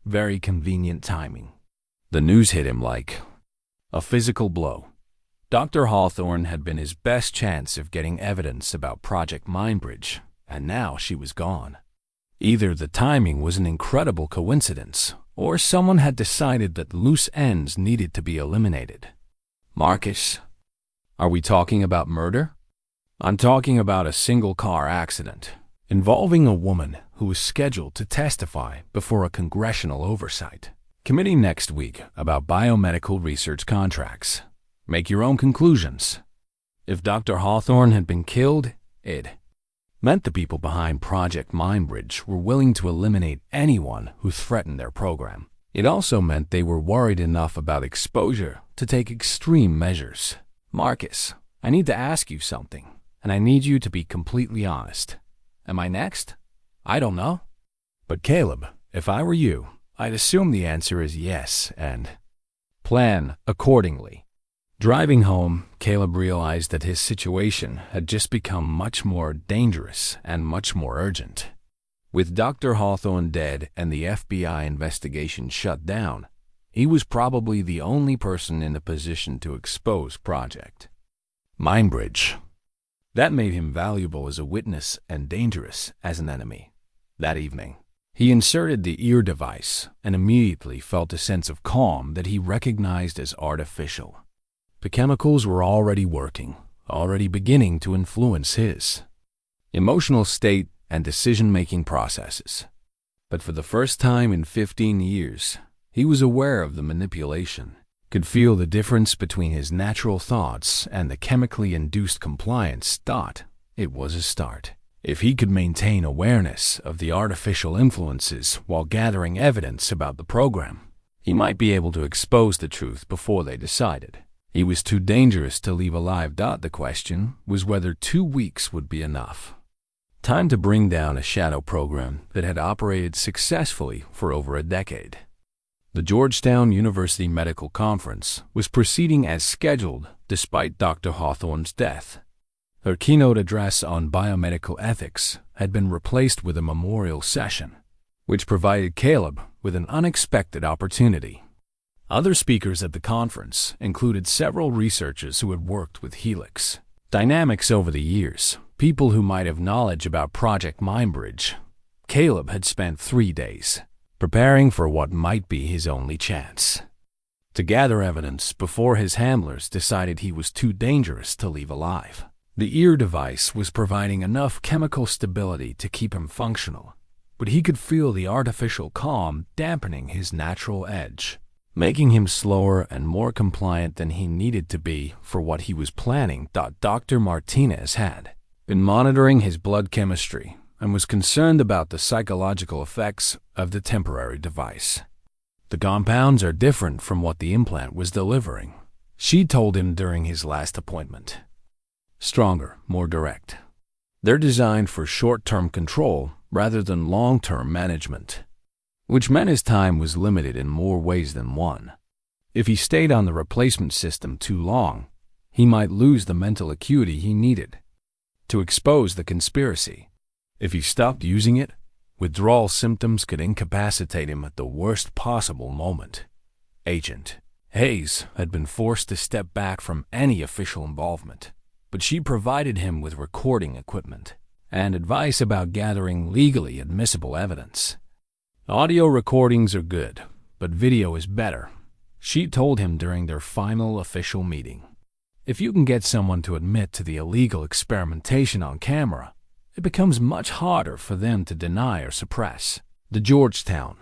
Very convenient timing. The news hit him like a physical blow. Dr. Hawthorne had been his best chance of getting evidence about Project Mindbridge, and now she was gone. Either the timing was an incredible coincidence, or someone had decided that loose ends needed to be eliminated. Marcus, are we talking about murder? I'm talking about a single-car accident involving a woman who was scheduled to testify before a congressional oversight committee next week about biomedical research contracts. Make your own conclusions. If Dr. Hawthorne had been killed, it meant the people behind Project Mindbridge were willing to eliminate anyone who threatened their program. It also meant they were worried enough about exposure to take extreme measures. Marcus, I need to ask you something, and I need you to be completely honest. Am I next? I don't know. But Caleb, if I were you, I'd assume the answer is yes and plan accordingly. Driving home, Caleb realized that his situation had just become much more dangerous and much more urgent. With Dr. Hawthorne dead and the FBI investigation shut down, he was probably the only person in a position to expose Project Mindbridge. That made him valuable as a witness and dangerous as an enemy. That evening, he inserted the ear device and immediately felt a sense of calm that he recognized as artificial. The chemicals were already working, already beginning to influence his emotional state and decision-making processes. But for the first time in 15 years, he was aware of the manipulation, could feel the difference between his natural thoughts and the chemically induced compliance. It was a start. If he could maintain awareness of the artificial influences while gathering evidence about the program, he might be able to expose the truth before they decided. He was too dangerous to leave alive. The question was whether 2 weeks would be enough. Time to bring down a shadow program that had operated successfully for over a decade. The Georgetown University Medical Conference was proceeding as scheduled despite Dr. Hawthorne's death. Her keynote address on biomedical ethics had been replaced with a memorial session, which provided Caleb with an unexpected opportunity. Other speakers at the conference included several researchers who had worked with Helix Dynamics over the years, people who might have knowledge about Project Mindbridge. Caleb had spent 3 days preparing for what might be his only chance to gather evidence before his handlers decided he was too dangerous to leave alive. The ear device was providing enough chemical stability to keep him functional, but he could feel the artificial calm dampening his natural edge, making him slower and more compliant than he needed to be for what he was planning. Dr. Martinez had been monitoring his blood chemistry and was concerned about the psychological effects of the temporary device. The compounds are different from what the implant was delivering, she told him during his last appointment. Stronger, more direct. They're designed for short-term control rather than long-term management, which meant his time was limited in more ways than one. If he stayed on the replacement system too long, he might lose the mental acuity he needed to expose the conspiracy. If he stopped using it, withdrawal symptoms could incapacitate him at the worst possible moment. Agent Hayes had been forced to step back from any official involvement, but she provided him with recording equipment and advice about gathering legally admissible evidence. Audio recordings are good, but video is better, she told him during their final official meeting. If you can get someone to admit to the illegal experimentation on camera, it becomes much harder for them to deny or suppress. The Georgetown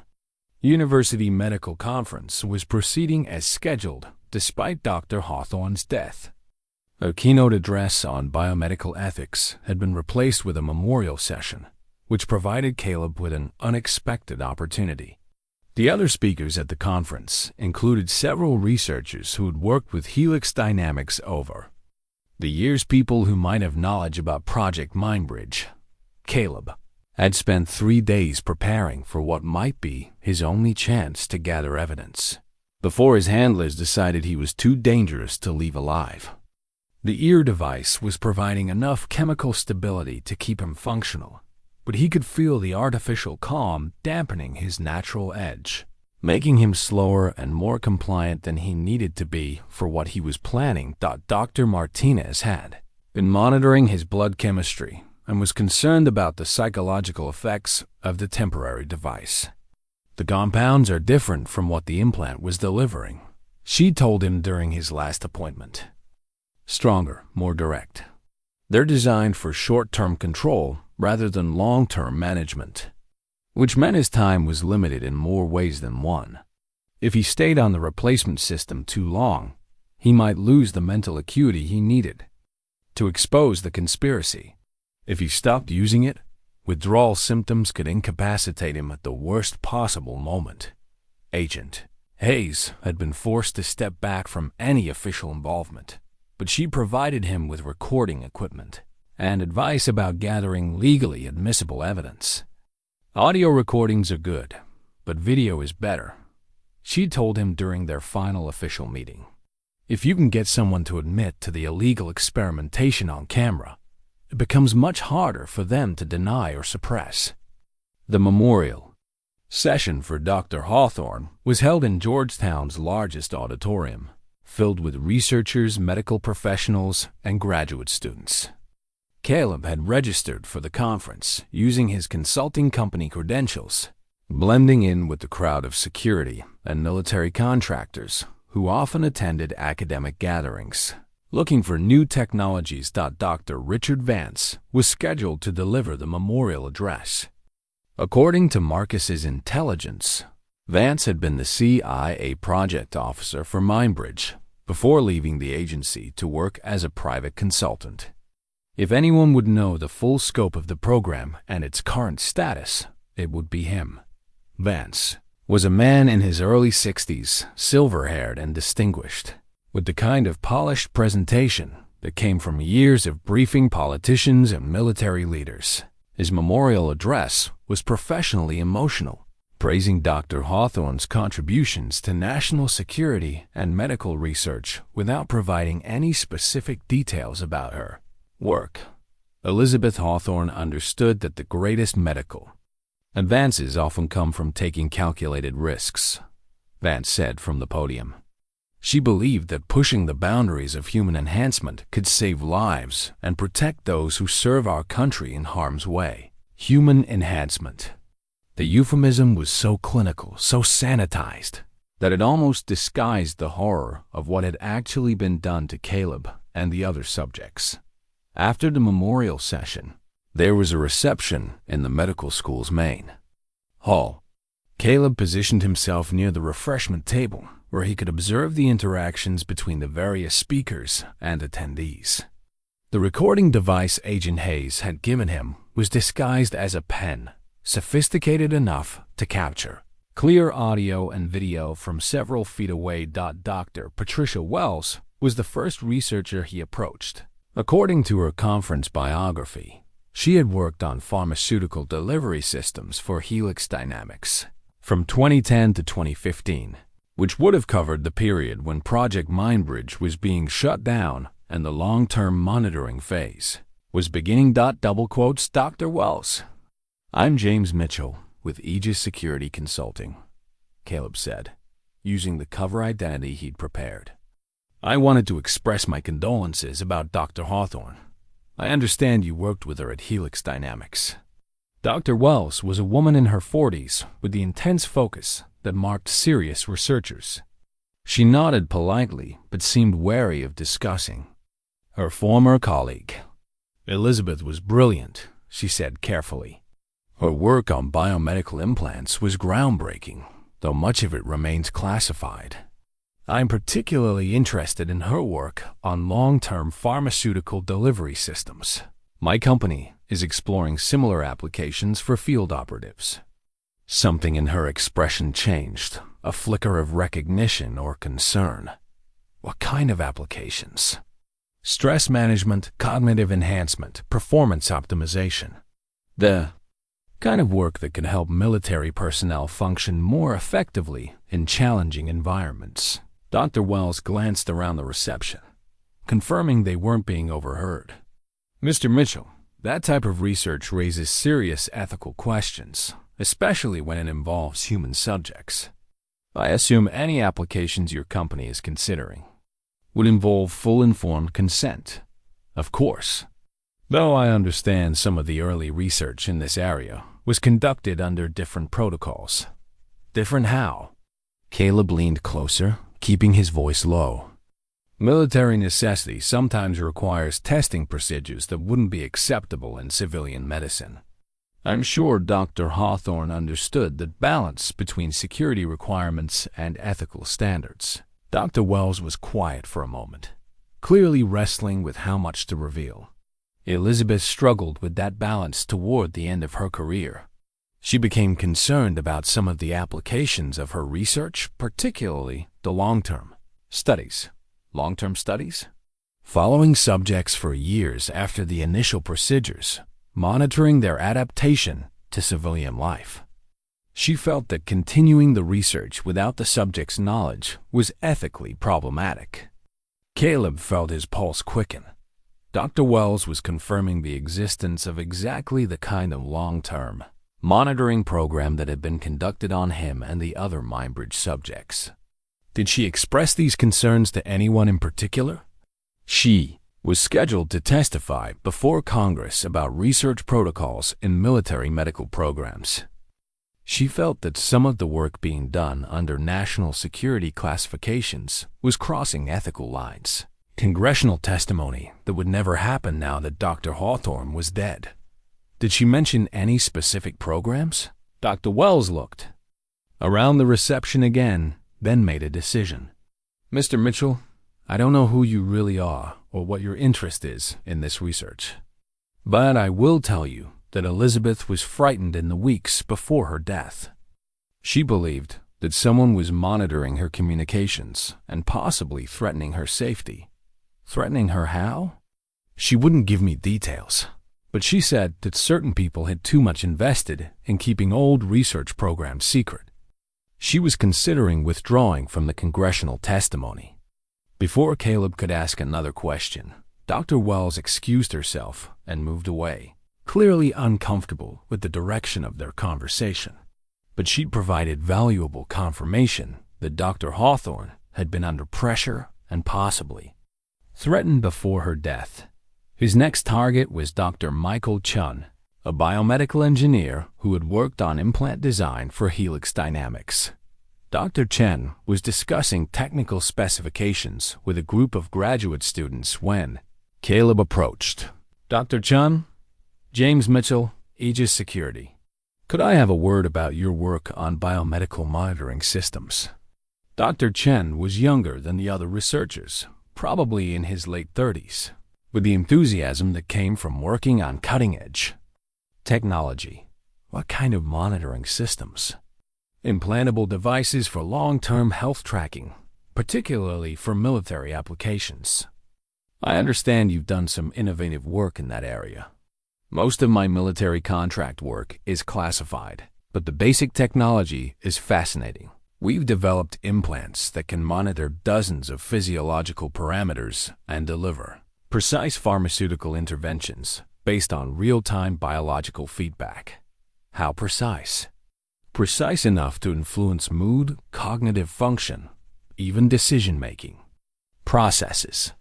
University Medical Conference was proceeding as scheduled despite Dr. Hawthorne's death. A keynote address on biomedical ethics had been replaced with a memorial session, which provided Caleb with an unexpected opportunity. The other speakers at the conference included several researchers who had worked with helix dynamics over the years, people who might have knowledge about Project Mindbridge. Caleb had spent 3 days preparing for what might be his only chance to gather evidence before his handlers decided he was too dangerous to leave alive. The ear device was providing enough chemical stability to keep him functional, but he could feel the artificial calm dampening his natural edge, making him slower and more compliant than he needed to be for what he was planning. Dr. Martinez had been monitoring his blood chemistry and was concerned about the psychological effects of the temporary device. The compounds are different from what the implant was delivering, she told him during his last appointment. Stronger, more direct. They're designed for short-term control rather than long-term management, which meant his time was limited in more ways than one. If he stayed on the replacement system too long, he might lose the mental acuity he needed to expose the conspiracy. If he stopped using it, withdrawal symptoms could incapacitate him at the worst possible moment. Agent Hayes had been forced to step back from any official involvement, but she provided him with recording equipment and advice about gathering legally admissible evidence. Audio recordings are good, but video is better, she told him during their final official meeting. If you can get someone to admit to the illegal experimentation on camera, it becomes much harder for them to deny or suppress. The memorial session for Dr. Hawthorne was held in Georgetown's largest auditorium, filled with researchers, medical professionals, and graduate students. Caleb had registered for the conference using his consulting company credentials, blending in with the crowd of security and military contractors who often attended academic gatherings, looking for new technologies. Dr. Richard Vance was scheduled to deliver the memorial address. According to Marcus's intelligence, Vance had been the CIA project officer for Mindbridge before leaving the agency to work as a private consultant. If anyone would know the full scope of the program and its current status, it would be him. Vance was a man in his early 60s, silver-haired and distinguished, with the kind of polished presentation that came from years of briefing politicians and military leaders. His memorial address was professionally emotional, praising Dr. Hawthorne's contributions to national security and medical research without providing any specific details about her work. Elizabeth Hawthorne understood that the greatest medical advances often come from taking calculated risks, Vance said from the podium. She believed that pushing the boundaries of human enhancement could save lives and protect those who serve our country in harm's way. Human enhancement. The euphemism was so clinical, so sanitized, that it almost disguised the horror of what had actually been done to Caleb and the other subjects. After the memorial session, there was a reception in the medical school's main hall. Caleb positioned himself near the refreshment table, where he could observe the interactions between the various speakers and attendees. The recording device Agent Hayes had given him was disguised as a pen, sophisticated enough to capture clear audio and video from several feet away. Dr. Patricia Wells was the first researcher he approached. According to her conference biography, she had worked on pharmaceutical delivery systems for Helix Dynamics from 2010 to 2015, which would have covered the period when Project Mindbridge was being shut down and the long-term monitoring phase was beginning. Double quotes Dr. Wells. "I'm James Mitchell with Aegis Security Consulting," Caleb said, using the cover identity he'd prepared. "I wanted to express my condolences about Dr. Hawthorne. I understand you worked with her at Helix Dynamics." Dr. Wells was a woman in her 40s with the intense focus that marked serious researchers. She nodded politely but seemed wary of discussing her former colleague. "Elizabeth was brilliant," she said carefully. "Her work on biomedical implants was groundbreaking, though much of it remains classified. I'm particularly interested in her work on long-term pharmaceutical delivery systems. My company is exploring similar applications for field operatives." Something in her expression changed, a flicker of recognition or concern. "What kind of applications?" "Stress management, cognitive enhancement, performance optimization. The kind of work that can help military personnel function more effectively in challenging environments." Dr. Wells glanced around the reception, confirming they weren't being overheard. "Mr. Mitchell, that type of research raises serious ethical questions, especially when it involves human subjects. I assume any applications your company is considering would involve full informed consent." "Of course. Though I understand some of the early research in this area was conducted under different protocols." "Different how?" Caleb leaned closer, keeping his voice low. "Military necessity sometimes requires testing procedures that wouldn't be acceptable in civilian medicine. I'm sure Dr. Hawthorne understood that balance between security requirements and ethical standards." Dr. Wells was quiet for a moment, clearly wrestling with how much to reveal. Elizabeth struggled with that balance toward the end of her career. She became concerned about some of the applications of her research, particularly the long-term studies. Long-term studies? Following subjects for years after the initial procedures, monitoring their adaptation to civilian life. She felt that continuing the research without the subject's knowledge was ethically problematic. Caleb felt his pulse quicken. Dr. Wells was confirming the existence of exactly the kind of long-term monitoring program that had been conducted on him and the other Mindbridge subjects. Did she express these concerns to anyone in particular? She was scheduled to testify before Congress about research protocols in military medical programs. She felt that some of the work being done under national security classifications was crossing ethical lines. Congressional testimony that would never happen now that Dr. Hawthorne was dead. Did she mention any specific programs? Dr. Wells looked around the reception again, then made a decision. "Mr. Mitchell, I don't know who you really are or what your interest is in this research, but I will tell you that Elizabeth was frightened in the weeks before her death. She believed that someone was monitoring her communications and possibly threatening her safety. Threatening her how? She wouldn't give me details, but she said that certain people had too much invested in keeping old research programs secret. She was considering withdrawing from the congressional testimony." Before Caleb could ask another question, Dr. Wells excused herself and moved away, clearly uncomfortable with the direction of their conversation. But she'd provided valuable confirmation that Dr. Hawthorne had been under pressure and possibly threatened before her death. His next target was Dr. Michael Chun, a biomedical engineer who had worked on implant design for Helix Dynamics. Dr. Chen was discussing technical specifications with a group of graduate students when Caleb approached. "Dr. Chun, James Mitchell, Aegis Security. Could I have a word about your work on biomedical monitoring systems?" Dr. Chen was younger than the other researchers, probably in his late 30s, with the enthusiasm that came from working on cutting-edge technology. "What kind of monitoring systems?" "Implantable devices for long-term health tracking, particularly for military applications. I understand you've done some innovative work in that area." "Most of my military contract work is classified, but the basic technology is fascinating," We've developed implants that can monitor dozens of physiological parameters and deliver precise pharmaceutical interventions based on real-time biological feedback. How precise? Precise enough to influence mood, cognitive function, even decision-making processes.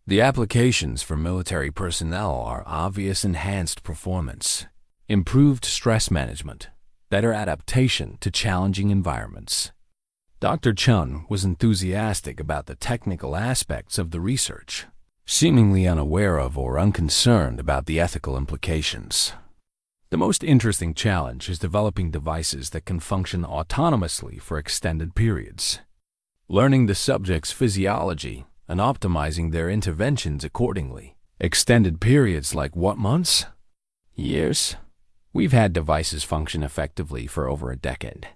The applications for military personnel are obvious: enhanced performance, improved stress management, better adaptation to challenging environments. Dr. Chun was enthusiastic about the technical aspects of the research, seemingly unaware of or unconcerned about the ethical implications. The most interesting challenge is developing devices that can function autonomously for extended periods, learning the subject's physiology and optimizing their interventions accordingly. Extended periods like what, months? Years? We've had devices function effectively for over a decade.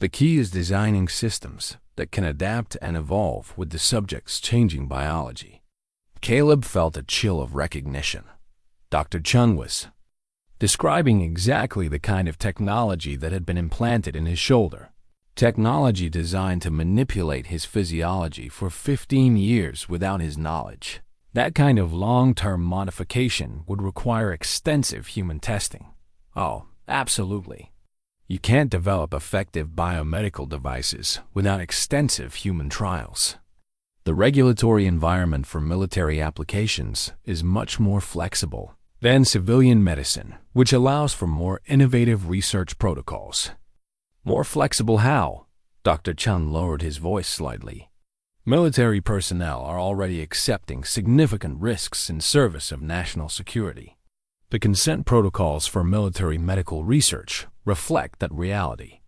The key is designing systems that can adapt and evolve with the subject's changing biology. Caleb felt a chill of recognition. Dr. Chun was describing exactly the kind of technology that had been implanted in his shoulder. Technology designed to manipulate his physiology for 15 years without his knowledge. That kind of long-term modification would require extensive human testing. Oh, absolutely. You can't develop effective biomedical devices without extensive human trials. The regulatory environment for military applications is much more flexible than civilian medicine, which allows for more innovative research protocols. More flexible how? Dr. Chun lowered his voice slightly. Military personnel are already accepting significant risks in service of national security. The consent protocols for military medical research reflect that reality.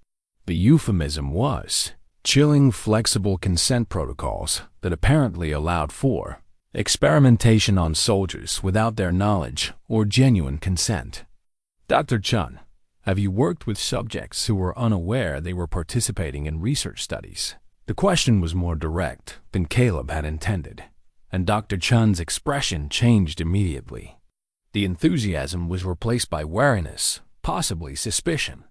The euphemism was chilling flexible consent protocols that apparently allowed for experimentation on soldiers without their knowledge or genuine consent. Dr. Chun, have you worked with subjects who were unaware they were participating in research studies? The question was more direct than Caleb had intended, and Dr. Chun's expression changed immediately. The enthusiasm was replaced by wariness, possibly suspicion.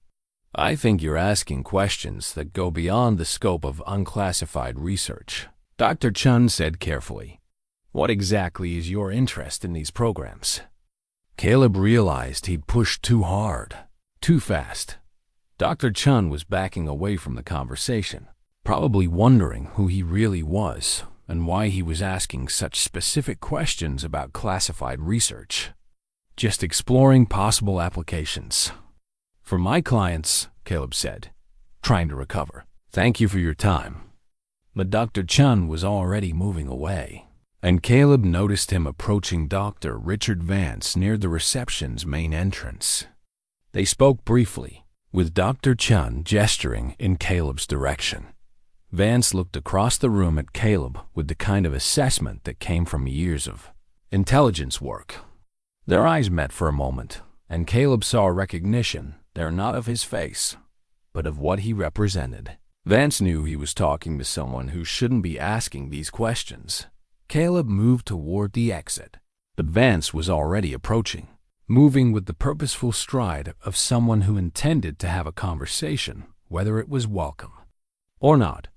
I think you're asking questions that go beyond the scope of unclassified research, Dr. Chun said carefully. What exactly is your interest in these programs? Caleb realized he'd pushed too hard, too fast. Dr. Chun was backing away from the conversation, probably wondering who he really was and why he was asking such specific questions about classified research. Just exploring possible applications. For my clients, Caleb said, trying to recover. Thank you for your time. But Dr. Chun was already moving away, and Caleb noticed him approaching Dr. Richard Vance near the reception's main entrance. They spoke briefly, with Dr. Chun gesturing in Caleb's direction. Vance looked across the room at Caleb with the kind of assessment that came from years of intelligence work. Their eyes met for a moment, and Caleb saw recognition there, not of his face, but of what he represented. Vance knew he was talking to someone who shouldn't be asking these questions. Caleb moved toward the exit, but Vance was already approaching, moving with the purposeful stride of someone who intended to have a conversation, whether it was welcome or not.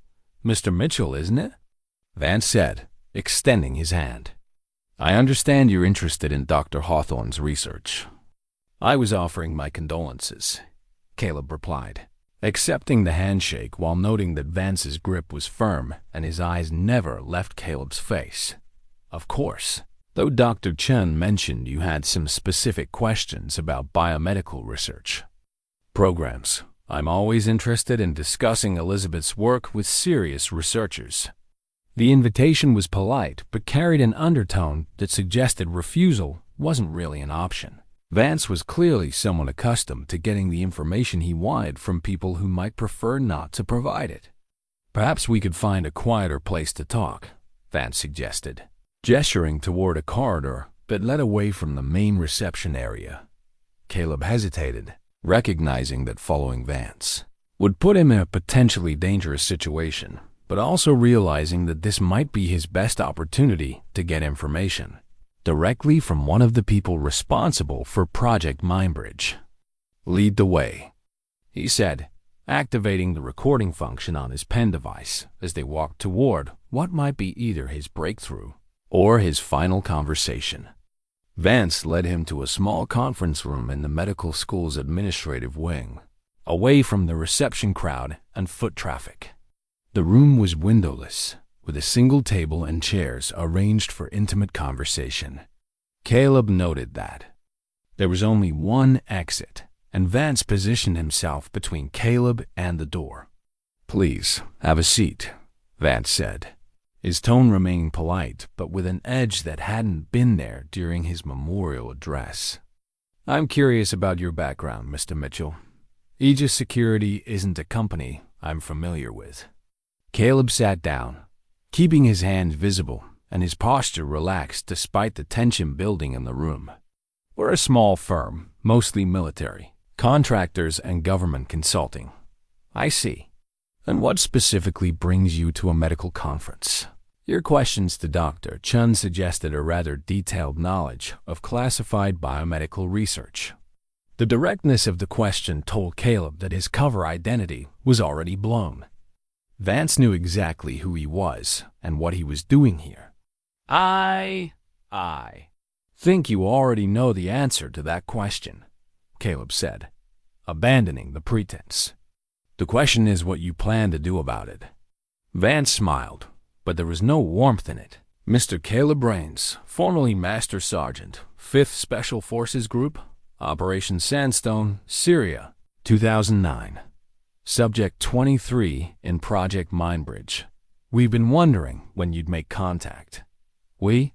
Mr. Mitchell, isn't it? Vance said, extending his hand. I understand you're interested in Dr. Hawthorne's research. I was offering my condolences, Caleb replied, accepting the handshake while noting that Vance's grip was firm and his eyes never left Caleb's face. Of course, though Dr. Chun mentioned you had some specific questions about biomedical research programs. I'm always interested in discussing Elizabeth's work with serious researchers. The invitation was polite, but carried an undertone that suggested refusal wasn't really an option. Vance was clearly someone accustomed to getting the information he wanted from people who might prefer not to provide it. Perhaps we could find a quieter place to talk, Vance suggested, gesturing toward a corridor that led away from the main reception area. Caleb hesitated, recognizing that following Vance would put him in a potentially dangerous situation, but also realizing that this might be his best opportunity to get information directly from one of the people responsible for Project Mindbridge. Lead the way, he said, activating the recording function on his pen device as they walked toward what might be either his breakthrough or his final conversation. Vance led him to a small conference room in the medical school's administrative wing, away from the reception crowd and foot traffic. The room was windowless, with a single table and chairs arranged for intimate conversation. Caleb noted that there was only one exit, and Vance positioned himself between Caleb and the door. "Please, have a seat," Vance said, his tone remaining polite but with an edge that hadn't been there during his memorial address. "I'm curious about your background, Mr. Mitchell. Aegis Security isn't a company I'm familiar with." Caleb sat down, keeping his hands visible and his posture relaxed despite the tension building in the room. "We're a small firm, mostly military, contractors and government consulting." "I see. And what specifically brings you to a medical conference?" Your questions to Dr. Chun suggested a rather detailed knowledge of classified biomedical research. The directness of the question told Caleb that his cover identity was already blown. Vance knew exactly who he was and what he was doing here. I think you already know the answer to that question," Caleb said, abandoning the pretense. "The question is what you plan to do about it." Vance smiled, but there was no warmth in it. "Mr. Caleb Rains, formerly Master Sergeant, 5th Special Forces Group, Operation Sandstone, Syria, 2009. Subject 23 in Project Mindbridge. We've been wondering when you'd make contact." "We?"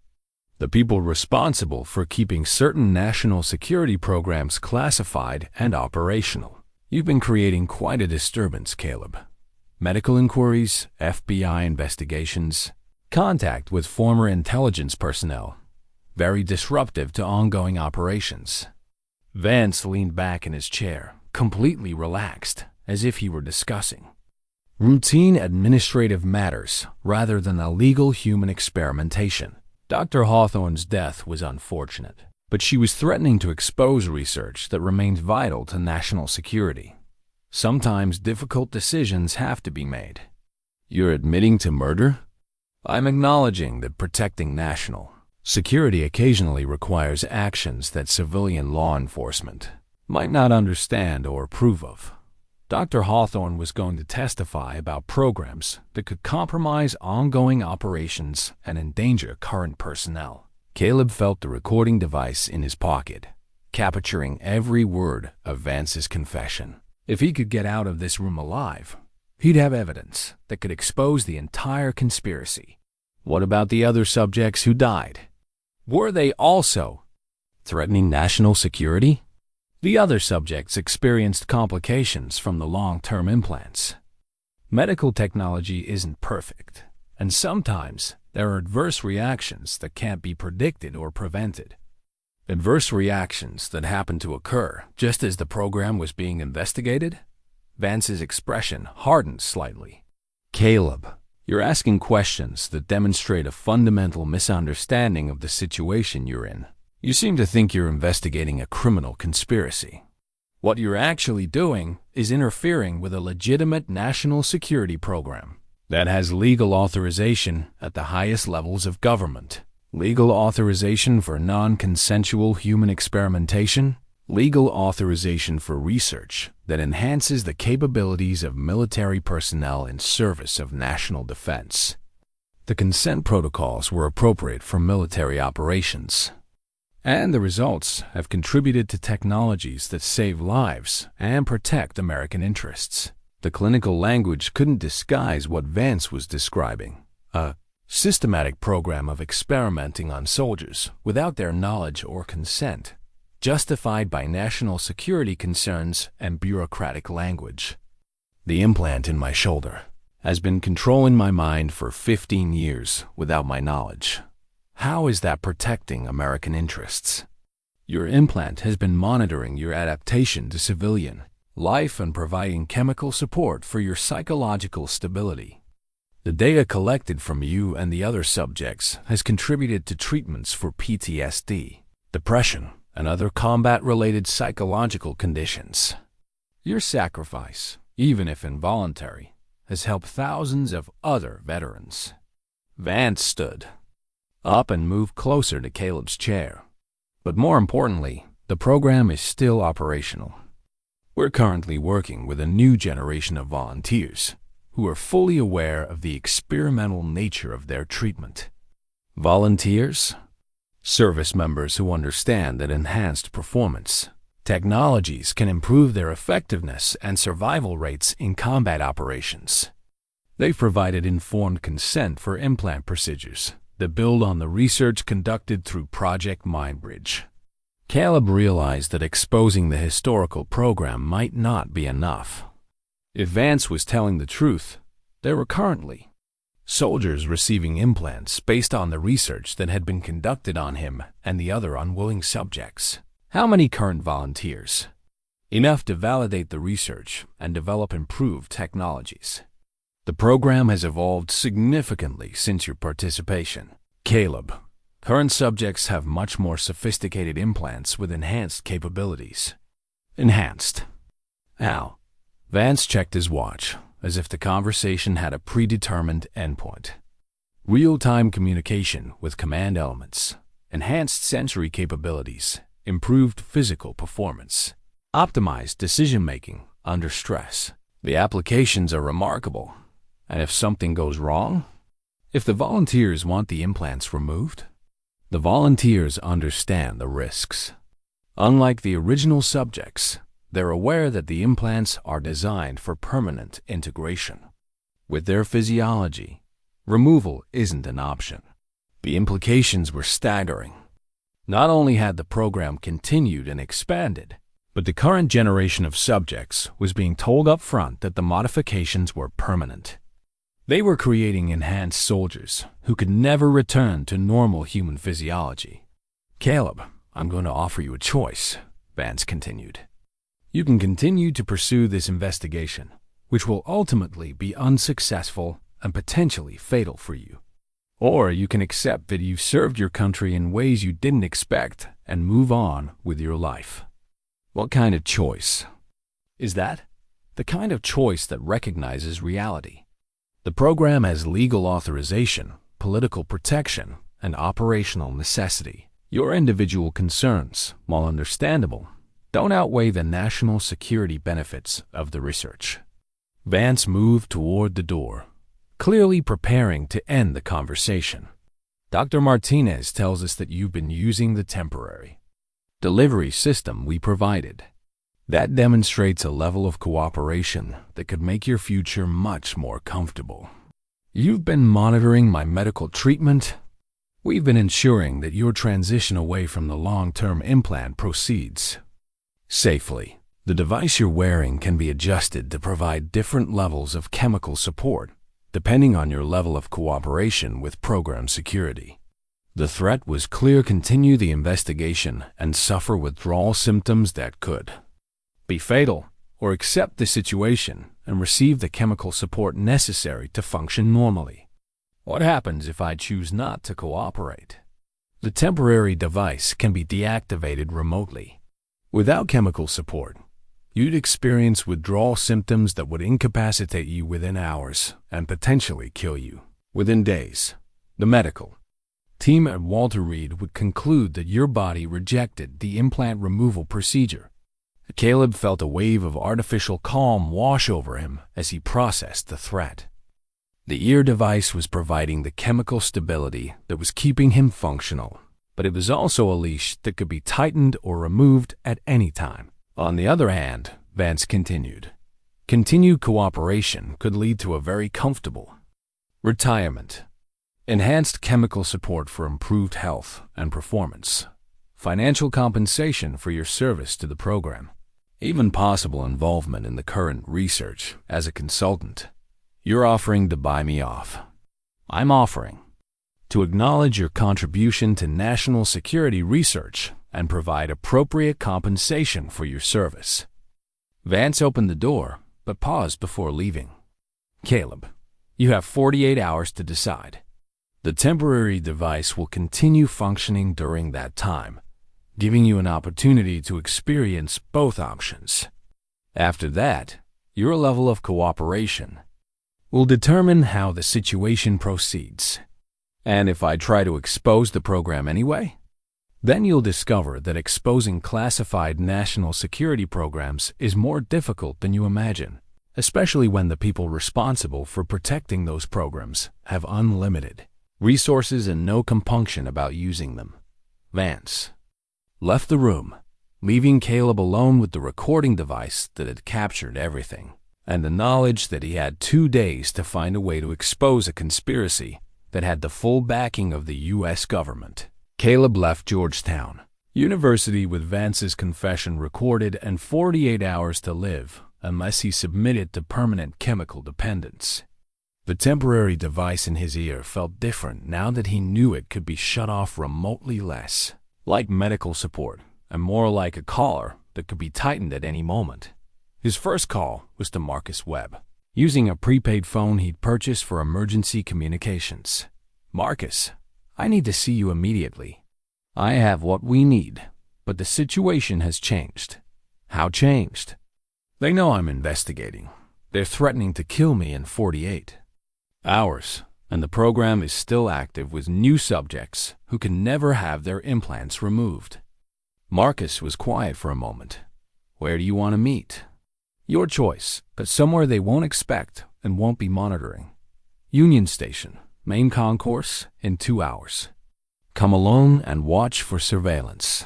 "The people responsible for keeping certain national security programs classified and operational. You've been creating quite a disturbance, Caleb. Medical inquiries, FBI investigations, contact with former intelligence personnel. Very disruptive to ongoing operations." Vance leaned back in his chair, completely relaxed, as if he were discussing routine administrative matters rather than illegal human experimentation. Dr. Hawthorne's death was unfortunate, but she was threatening to expose research that remained vital to national security. Sometimes difficult decisions have to be made. "You're admitting to murder?" "I'm acknowledging that protecting national security occasionally requires actions that civilian law enforcement might not understand or approve of." Dr. Hawthorne was going to testify about programs that could compromise ongoing operations and endanger current personnel. Caleb felt the recording device in his pocket, capturing every word of Vance's confession. If he could get out of this room alive, he'd have evidence that could expose the entire conspiracy. What about the other subjects who died? Were they also threatening national security? The other subjects experienced complications from the long-term implants. Medical technology isn't perfect, and sometimes there are adverse reactions that can't be predicted or prevented. Adverse reactions that happened to occur just as the program was being investigated? Vance's expression hardened slightly. "Caleb, you're asking questions that demonstrate a fundamental misunderstanding of the situation you're in. You seem to think you're investigating a criminal conspiracy. What you're actually doing is interfering with a legitimate national security program that has legal authorization at the highest levels of government. Legal authorization for non-consensual human experimentation, legal authorization for research that enhances the capabilities of military personnel in service of national defense. The consent protocols were appropriate for military operations, and the results have contributed to technologies that save lives and protect American interests. The clinical language couldn't disguise what Vance was describing, a systematic program of experimenting on soldiers without their knowledge or consent, justified by national security concerns and bureaucratic language. The implant in my shoulder has been controlling my mind for 15 years without my knowledge. How is that protecting American interests? Your implant has been monitoring your adaptation to civilian life and providing chemical support for your psychological stability. The data collected from you and the other subjects has contributed to treatments for PTSD, depression, and other combat-related psychological conditions. Your sacrifice even if involuntary, has helped thousands of other veterans. Vance stood up and moved closer to Caleb's chair. But more importantly, the program is still operational. We're currently working with a new generation of volunteers who are fully aware of the experimental nature of their treatment. Volunteers? Service members who understand that enhanced performance technologies can improve their effectiveness and survival rates in combat operations. They've provided informed consent for implant procedures that build on the research conducted through Project Mindbridge. Caleb realized that exposing the historical program might not be enough. If Vance was telling the truth, there were currently soldiers receiving implants based on the research that had been conducted on him and the other unwilling subjects. How many current volunteers? Enough to validate the research and develop improved technologies. The program has evolved significantly since your participation. Caleb, current subjects have much more sophisticated implants with enhanced capabilities. Enhanced. How? Vance checked his watch, as if the conversation had a predetermined endpoint. Real-time communication with command elements, enhanced sensory capabilities, improved physical performance, optimized decision-making under stress. The applications are remarkable. And if something goes wrong? If the volunteers want the implants removed? The volunteers understand the risks. Unlike the original subjects, they're aware that the implants are designed for permanent integration. With their physiology, removal isn't an option. The implications were staggering. Not only had the program continued and expanded, but the current generation of subjects was being told up front that the modifications were permanent. They were creating enhanced soldiers who could never return to normal human physiology. Caleb, I'm going to offer you a choice, Vance continued. You can continue to pursue this investigation, which will ultimately be unsuccessful and potentially fatal for you. Or you can accept that you've served your country in ways you didn't expect and move on with your life. What kind of choice is that? The kind of choice that recognizes reality. The program has legal authorization, political protection, and operational necessity. Your individual concerns, while understandable, don't outweigh the national security benefits of the research. Vance moved toward the door, clearly preparing to end the conversation. Dr. Martinez tells us that you've been using the temporary delivery system we provided. That demonstrates a level of cooperation that could make your future much more comfortable. You've been monitoring my medical treatment. We've been ensuring that your transition away from the long-term implant proceeds safely. The device you're wearing can be adjusted to provide different levels of chemical support, depending on your level of cooperation with program security. The threat was clear: continue the investigation and suffer withdrawal symptoms that could be fatal, or accept the situation and receive the chemical support necessary to function normally. What happens if I choose not to cooperate? The temporary device can be deactivated remotely. Without chemical support, you'd experience withdrawal symptoms that would incapacitate you within hours and potentially kill you within days. The medical team at Walter Reed would conclude that your body rejected the implant removal procedure. Caleb felt a wave of artificial calm wash over him as he processed the threat. The ear device was providing the chemical stability that was keeping him functional, but it was also a leash that could be tightened or removed at any time. On the other hand, Vance continued, continued cooperation could lead to a very comfortable retirement, enhanced chemical support for improved health and performance, financial compensation for your service to the program, even possible involvement in the current research as a consultant. You're offering to buy me off. I'm offering to acknowledge your contribution to national security research and provide appropriate compensation for your service. Vance opened the door, but paused before leaving. Caleb, you have 48 hours to decide. The temporary device will continue functioning during that time, giving you an opportunity to experience both options. After that, Your level of cooperation will determine how the situation proceeds. And if I try to expose the program anyway, then you'll discover that exposing classified national security programs is more difficult than you imagine, especially when the people responsible for protecting those programs have unlimited resources and no compunction about using them. Vance left the room, leaving Caleb alone with the recording device that had captured everything, and the knowledge that he had 2 days to find a way to expose a conspiracy that had the full backing of the U.S. government. Caleb left Georgetown University with Vance's confession recorded and 48 hours to live unless he submitted to permanent chemical dependence. The temporary device in his ear felt different now that he knew it could be shut off remotely, less like medical support and more like a collar that could be tightened at any moment. His first call was to Marcus Webb, using a prepaid phone he'd purchased for emergency communications. "Marcus, I need to see you immediately. I have what we need, but the situation has changed." "How changed?" "They know I'm investigating. They're threatening to kill me in 48 hours, and the program is still active with new subjects who can never have their implants removed." Marcus was quiet for a moment. "Where do you want to meet?" "Your choice, but somewhere they won't expect and won't be monitoring. Union Station, main concourse, in 2 hours. Come alone and watch for surveillance."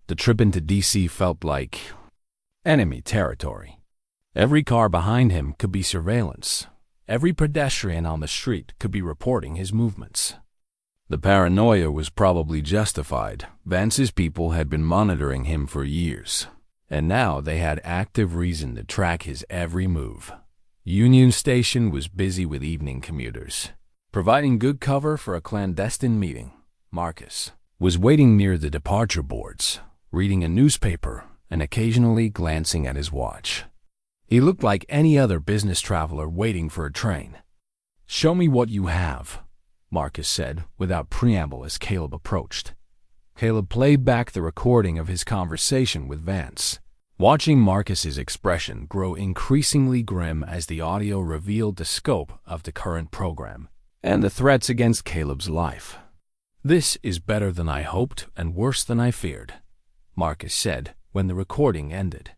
The trip into D.C. felt like enemy territory. Every car behind him could be surveillance. Every pedestrian on the street could be reporting his movements. The paranoia was probably justified. Vance's people had been monitoring him for years, and now they had active reason to track his every move. Union Station was busy with evening commuters, providing good cover for a clandestine meeting. Marcus was waiting near the departure boards, reading a newspaper and occasionally glancing at his watch. He looked like any other business traveler waiting for a train. "Show me what you have," Marcus said without preamble as Caleb approached. Caleb played back the recording of his conversation with Vance, watching Marcus's expression grow increasingly grim as the audio revealed the scope of the current program and the threats against Caleb's life. "This is better than I hoped and worse than I feared," Marcus said when the recording ended.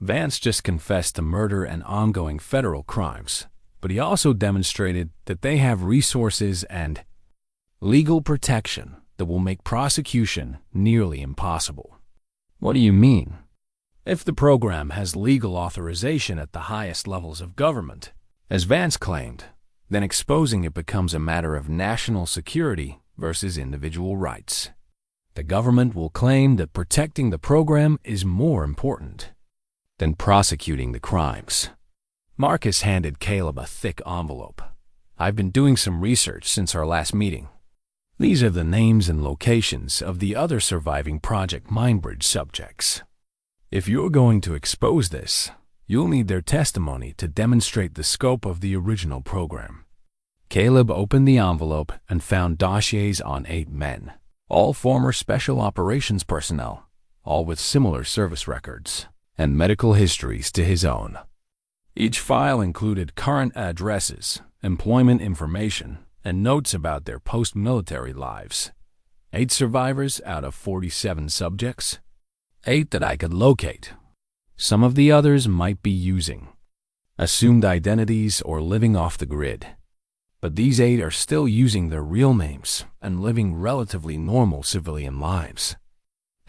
Vance just confessed to murder and ongoing federal crimes, but he also demonstrated that they have resources and legal protection that will make prosecution nearly impossible. "What do you mean?" "If the program has legal authorization at the highest levels of government, as Vance claimed, then exposing it becomes a matter of national security versus individual rights. The government will claim that protecting the program is more important than prosecuting the crimes." Marcus handed Caleb a thick envelope. "I've been doing some research since our last meeting. These are the names and locations of the other surviving Project Mindbridge subjects. If you're going to expose this, you'll need their testimony to demonstrate the scope of the original program." Caleb opened the envelope and found dossiers on 8 men, all former special operations personnel, all with similar service records and medical histories to his own. Each file included current addresses, employment information, and notes about their post-military lives. 8 survivors out of 47 subjects. 8 that I could locate. Some of the others might be using assumed identities or living off the grid. But these 8 are still using their real names and living relatively normal civilian lives.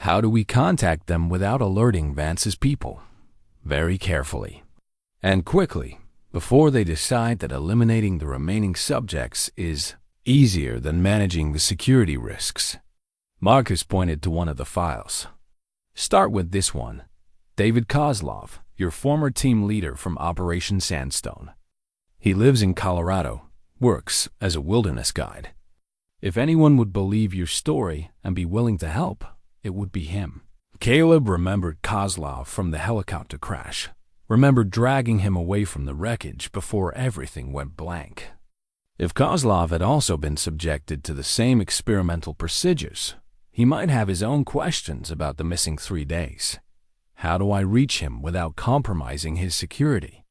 How do we contact them without alerting Vance's people? Very carefully and quickly, before they decide that eliminating the remaining subjects is easier than managing the security risks. Marcus pointed to one of the files. "Start with this one. David Kozlov, your former team leader from Operation Sandstone. He lives in Colorado, works as a wilderness guide. If anyone would believe your story and be willing to help, it would be him." Caleb remembered Kozlov from the helicopter crash, remembered dragging him away from the wreckage before everything went blank. If Kozlov had also been subjected to the same experimental procedures, he might have his own questions about the missing 3 days. How do I reach him without compromising his security?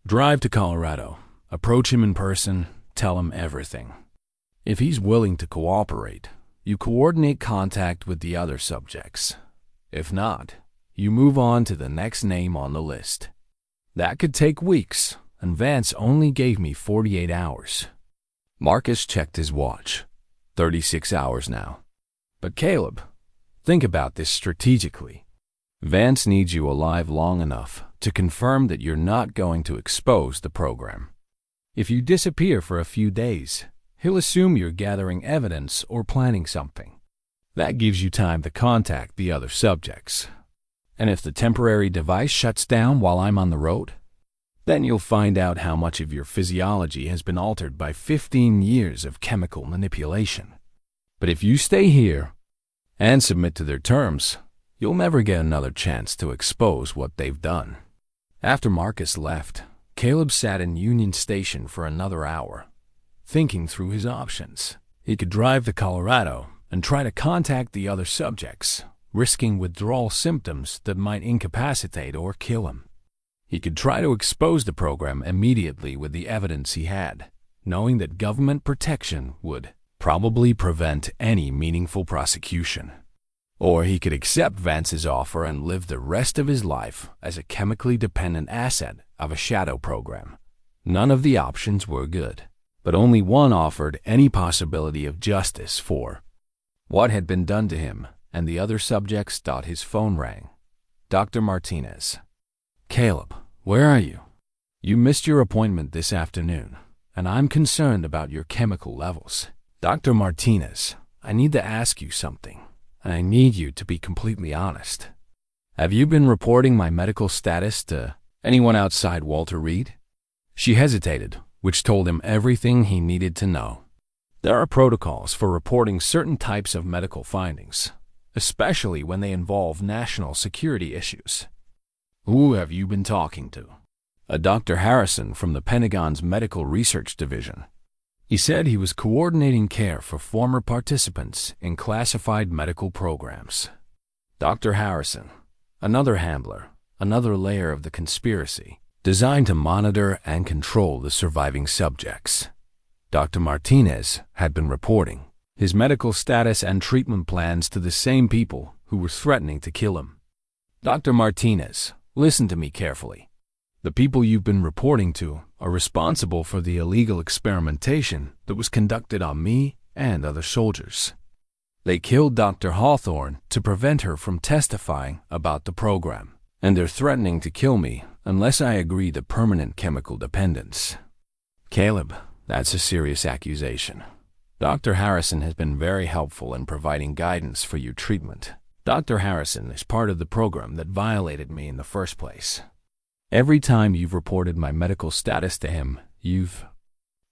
Drive to Colorado, approach him in person, tell him everything. If he's willing to cooperate, you coordinate contact with the other subjects. If not, you move on to the next name on the list. That could take weeks, and Vance only gave me 48 hours. Marcus checked his watch. 36 hours now. But Caleb, think about this strategically. Vance needs you alive long enough to confirm that you're not going to expose the program. If you disappear for a few days, he'll assume you're gathering evidence or planning something. That gives you time to contact the other subjects. And if the temporary device shuts down while I'm on the road, then you'll find out how much of your physiology has been altered by 15 years of chemical manipulation. But if you stay here and submit to their terms, you'll never get another chance to expose what they've done. After Marcus left, Caleb sat in Union Station for another hour, thinking through his options. He could drive to Colorado and try to contact the other subjects, risking withdrawal symptoms that might incapacitate or kill him. He could try to expose the program immediately with the evidence he had, knowing that government protection would probably prevent any meaningful prosecution. Or he could accept Vance's offer and live the rest of his life as a chemically dependent asset of a shadow program. None of the options were good, but only one offered any possibility of justice for what had been done to him, and the other subjects thought his phone rang. Dr. Martinez. Caleb, where are you? You missed your appointment this afternoon, and I'm concerned about your chemical levels. Dr. Martinez, I need to ask you something, and I need you to be completely honest. Have you been reporting my medical status to anyone outside Walter Reed? She hesitated, which told him everything he needed to know. There are protocols for reporting certain types of medical findings, especially when they involve national security issues. Who have you been talking to? A Dr. Harrison from the Pentagon's Medical Research Division. He said he was coordinating care for former participants in classified medical programs. Dr. Harrison, another handler, another layer of the conspiracy, designed to monitor and control the surviving subjects. Dr. Martinez had been reporting his medical status and treatment plans to the same people who were threatening to kill him. Dr. Martinez, listen to me carefully. The people you've been reporting to are responsible for the illegal experimentation that was conducted on me and other soldiers. They killed Dr. Hawthorne to prevent her from testifying about the program, and they're threatening to kill me unless I agree to permanent chemical dependence. Caleb, that's a serious accusation. Dr. Harrison has been very helpful in providing guidance for your treatment. Dr. Harrison is part of the program that violated me in the first place. Every time you've reported my medical status to him, you've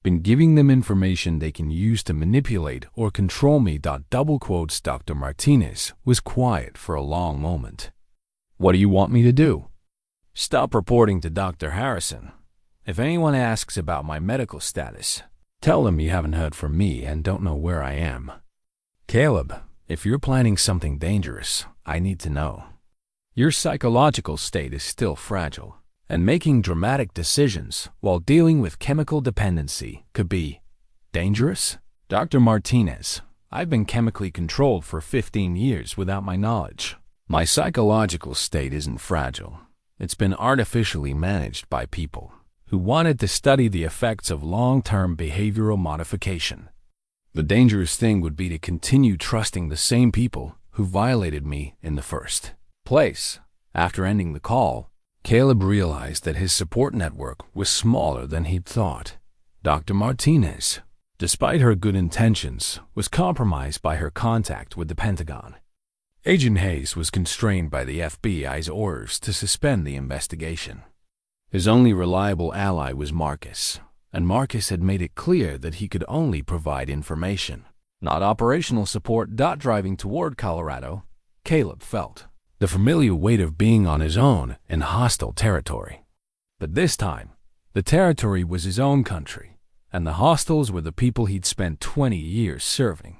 been giving them information they can use to manipulate or control me. Double quotes. Dr. Martinez was quiet for a long moment. What do you want me to do? Stop reporting to Dr. Harrison. If anyone asks about my medical status, tell them you haven't heard from me and don't know where I am. Caleb, if you're planning something dangerous, I need to know. Your psychological state is still fragile, and making dramatic decisions while dealing with chemical dependency could be dangerous. Dr. Martinez, I've been chemically controlled for 15 years without my knowledge. My psychological state isn't fragile. It's been artificially managed by people who wanted to study the effects of long-term behavioral modification. The dangerous thing would be to continue trusting the same people who violated me in the first place. After ending the call, Caleb realized that his support network was smaller than he'd thought. Dr. Martinez, despite her good intentions, was compromised by her contact with the Pentagon. Agent Hayes was constrained by the FBI's orders to suspend the investigation. His only reliable ally was Marcus, and Marcus had made it clear that he could only provide information, not operational support. Driving toward Colorado, Caleb felt the familiar weight of being on his own in hostile territory. But this time, the territory was his own country, and the hostiles were the people he'd spent 20 years serving.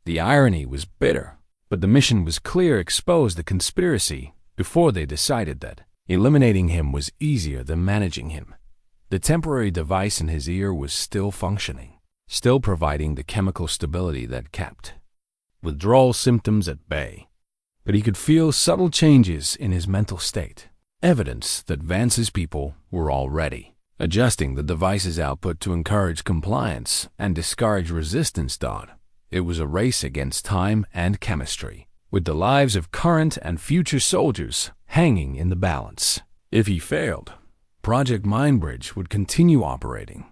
The irony was bitter, but the mission was clear. Expose the conspiracy before they decided that eliminating him was easier than managing him. The temporary device in his ear was still functioning, still providing the chemical stability that kept withdrawal symptoms at bay. But he could feel subtle changes in his mental state, evidence that Vance's people were already adjusting the device's output to encourage compliance and discourage resistance. It was a race against time and chemistry, with the lives of current and future soldiers hanging in the balance. If he failed, Project Mindbridge would continue operating,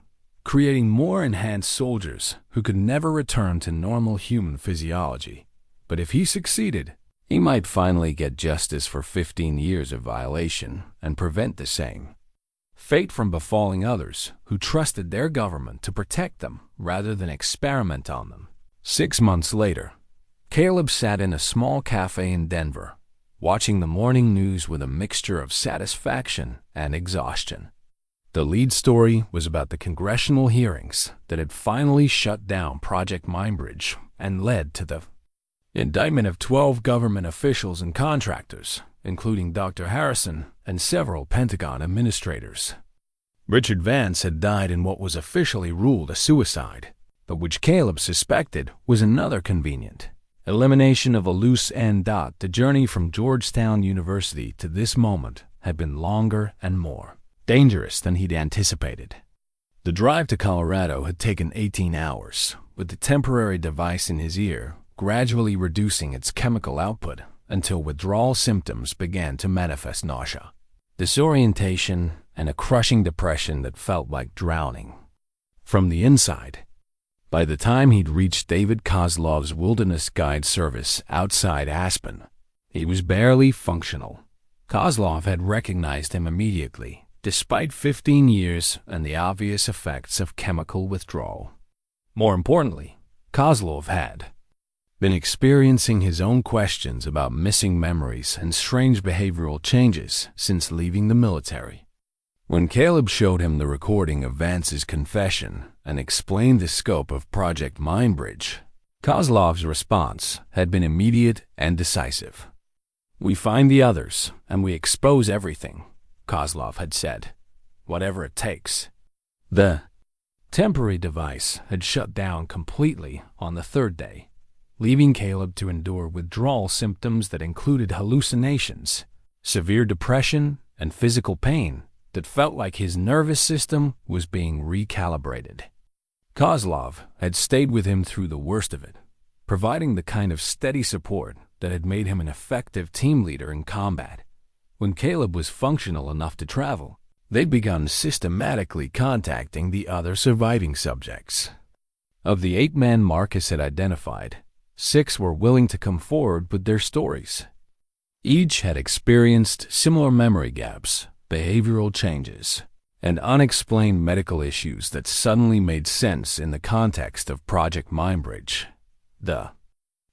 creating more enhanced soldiers who could never return to normal human physiology. But if he succeeded, he might finally get justice for 15 years of violation and prevent the same fate from befalling others who trusted their government to protect them rather than experiment on them. 6 months later, Caleb sat in a small cafe in Denver, watching the morning news with a mixture of satisfaction and exhaustion. The lead story was about the congressional hearings that had finally shut down Project Mindbridge and led to the indictment of 12 government officials and contractors, including Dr. Harrison and several Pentagon administrators. Richard Vance had died in what was officially ruled a suicide, but which Caleb suspected was another convenient elimination of a loose end. The journey from Georgetown University to this moment had been longer and more dangerous than he'd anticipated. The drive to Colorado had taken 18 hours, with the temporary device in his ear gradually reducing its chemical output until withdrawal symptoms began to manifest: nausea, disorientation, and a crushing depression that felt like drowning from the inside. By the time he'd reached David Kozlov's Wilderness Guide service outside Aspen, he was barely functional. Kozlov had recognized him immediately, despite 15 years and the obvious effects of chemical withdrawal. More importantly, Kozlov had been experiencing his own questions about missing memories and strange behavioral changes since leaving the military. When Caleb showed him the recording of Vance's confession and explained the scope of Project Mindbridge, Kozlov's response had been immediate and decisive. "We find the others, and we expose everything," Kozlov had said. "Whatever it takes." The temporary device had shut down completely on the third day, leaving Caleb to endure withdrawal symptoms that included hallucinations, severe depression, and physical pain that felt like his nervous system was being recalibrated. Kozlov had stayed with him through the worst of it, providing the kind of steady support that had made him an effective team leader in combat. When Caleb was functional enough to travel, they'd begun systematically contacting the other surviving subjects. Of the 8 men Marcus had identified, 6 were willing to come forward with their stories. Each had experienced similar memory gaps, behavioral changes, and unexplained medical issues that suddenly made sense in the context of Project Mindbridge. The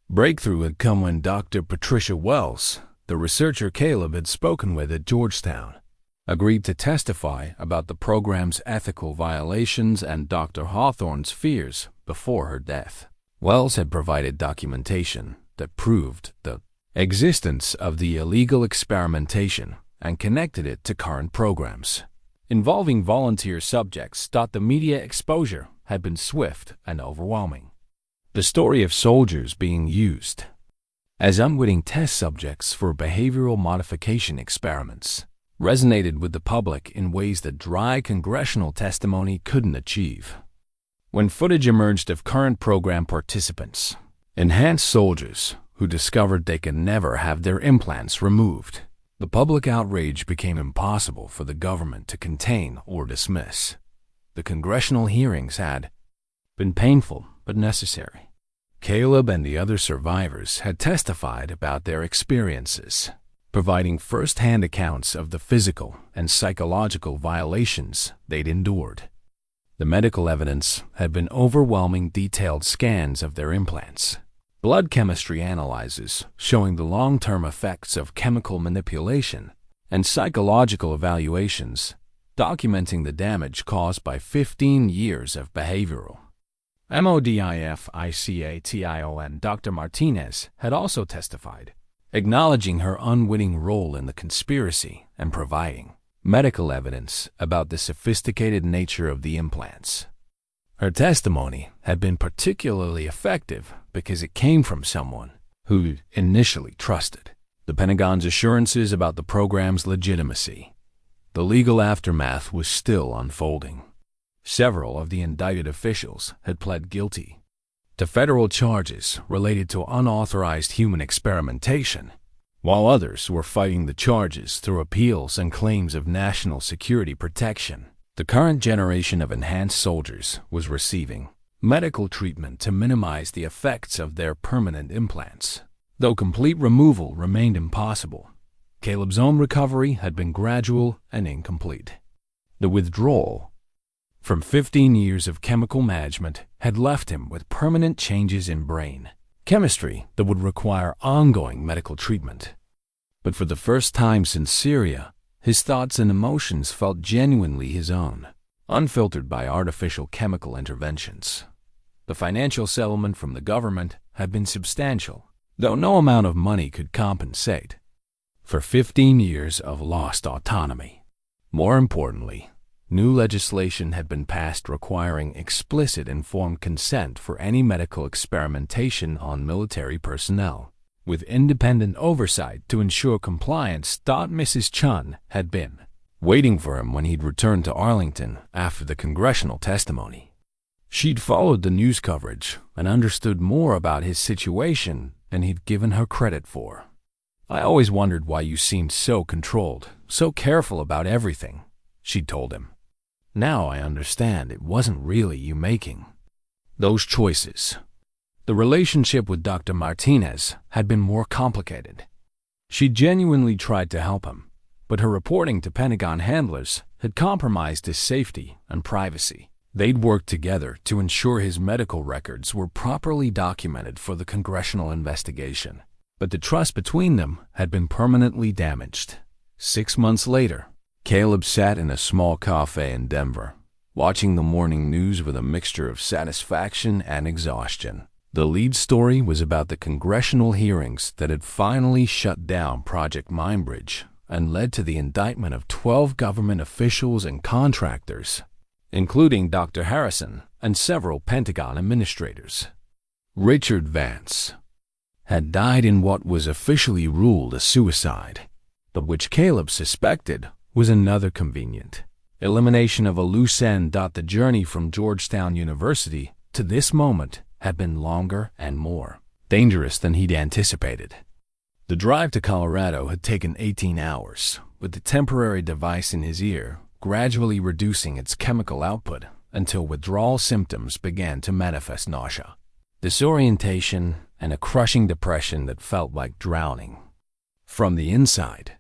breakthrough had come when Dr. Patricia Wells, the researcher Caleb had spoken with at Georgetown, agreed to testify about the program's ethical violations and Dr. Hawthorne's fears before her death. Wells had provided documentation that proved the existence of the illegal experimentation and connected it to current programs involving volunteer subjects. The media exposure had been swift and overwhelming. The story of soldiers being used as unwitting test subjects for behavioral modification experiments resonated with the public in ways that dry congressional testimony couldn't achieve. When footage emerged of current program participants, enhanced soldiers who discovered they could never have their implants removed, the public outrage became impossible for the government to contain or dismiss. The congressional hearings had been painful but necessary. Caleb and the other survivors had testified about their experiences, providing first-hand accounts of the physical and psychological violations they'd endured. The medical evidence had been overwhelming: detailed scans of their implants, blood chemistry analyses showing the long-term effects of chemical manipulation, and psychological evaluations documenting the damage caused by 15 years of behavioral modification. Dr. Martinez had also testified, acknowledging her unwitting role in the conspiracy and providing medical evidence about the sophisticated nature of the implants. Her testimony had been particularly effective because it came from someone who initially trusted the Pentagon's assurances about the program's legitimacy. The legal aftermath was still unfolding. Several of the indicted officials had pled guilty to federal charges related to unauthorized human experimentation, while others were fighting the charges through appeals and claims of national security protection. The current generation of enhanced soldiers was receiving medical treatment to minimize the effects of their permanent implants. Though complete removal remained impossible, Caleb's own recovery had been gradual and incomplete. The withdrawal from 15 years of chemical management had left him with permanent changes in brain chemistry that would require ongoing medical treatment. But for the first time since Syria, his thoughts and emotions felt genuinely his own, unfiltered by artificial chemical interventions. The financial settlement from the government had been substantial, though no amount of money could compensate for 15 years of lost autonomy. More importantly, new legislation had been passed requiring explicit informed consent for any medical experimentation on military personnel, with independent oversight to ensure compliance. Mrs. Chun had been waiting for him when he'd returned to Arlington after the congressional testimony. She'd followed the news coverage and understood more about his situation than he'd given her credit for. "I always wondered why you seemed so controlled, so careful about everything," she'd told him. "Now I understand it wasn't really you making those choices." The relationship with Dr. Martinez had been more complicated. She genuinely tried to help him, but her reporting to Pentagon handlers had compromised his safety and privacy. They'd worked together to ensure his medical records were properly documented for the congressional investigation, but the trust between them had been permanently damaged. 6 months later, Caleb sat in a small cafe in Denver, watching the morning news with a mixture of satisfaction and exhaustion. The lead story was about the congressional hearings that had finally shut down Project Mindbridge and led to the indictment of 12 government officials and contractors, including Dr. Harrison and several Pentagon administrators. Richard Vance had died in what was officially ruled a suicide, but which Caleb suspected was another convenient elimination of a loose end. The journey from Georgetown University to this moment had been longer and more dangerous than he'd anticipated. The drive to Colorado had taken 18 hours, with the temporary device in his ear gradually reducing its chemical output until withdrawal symptoms began to manifest: nausea, disorientation, and a crushing depression that felt like drowning from the inside.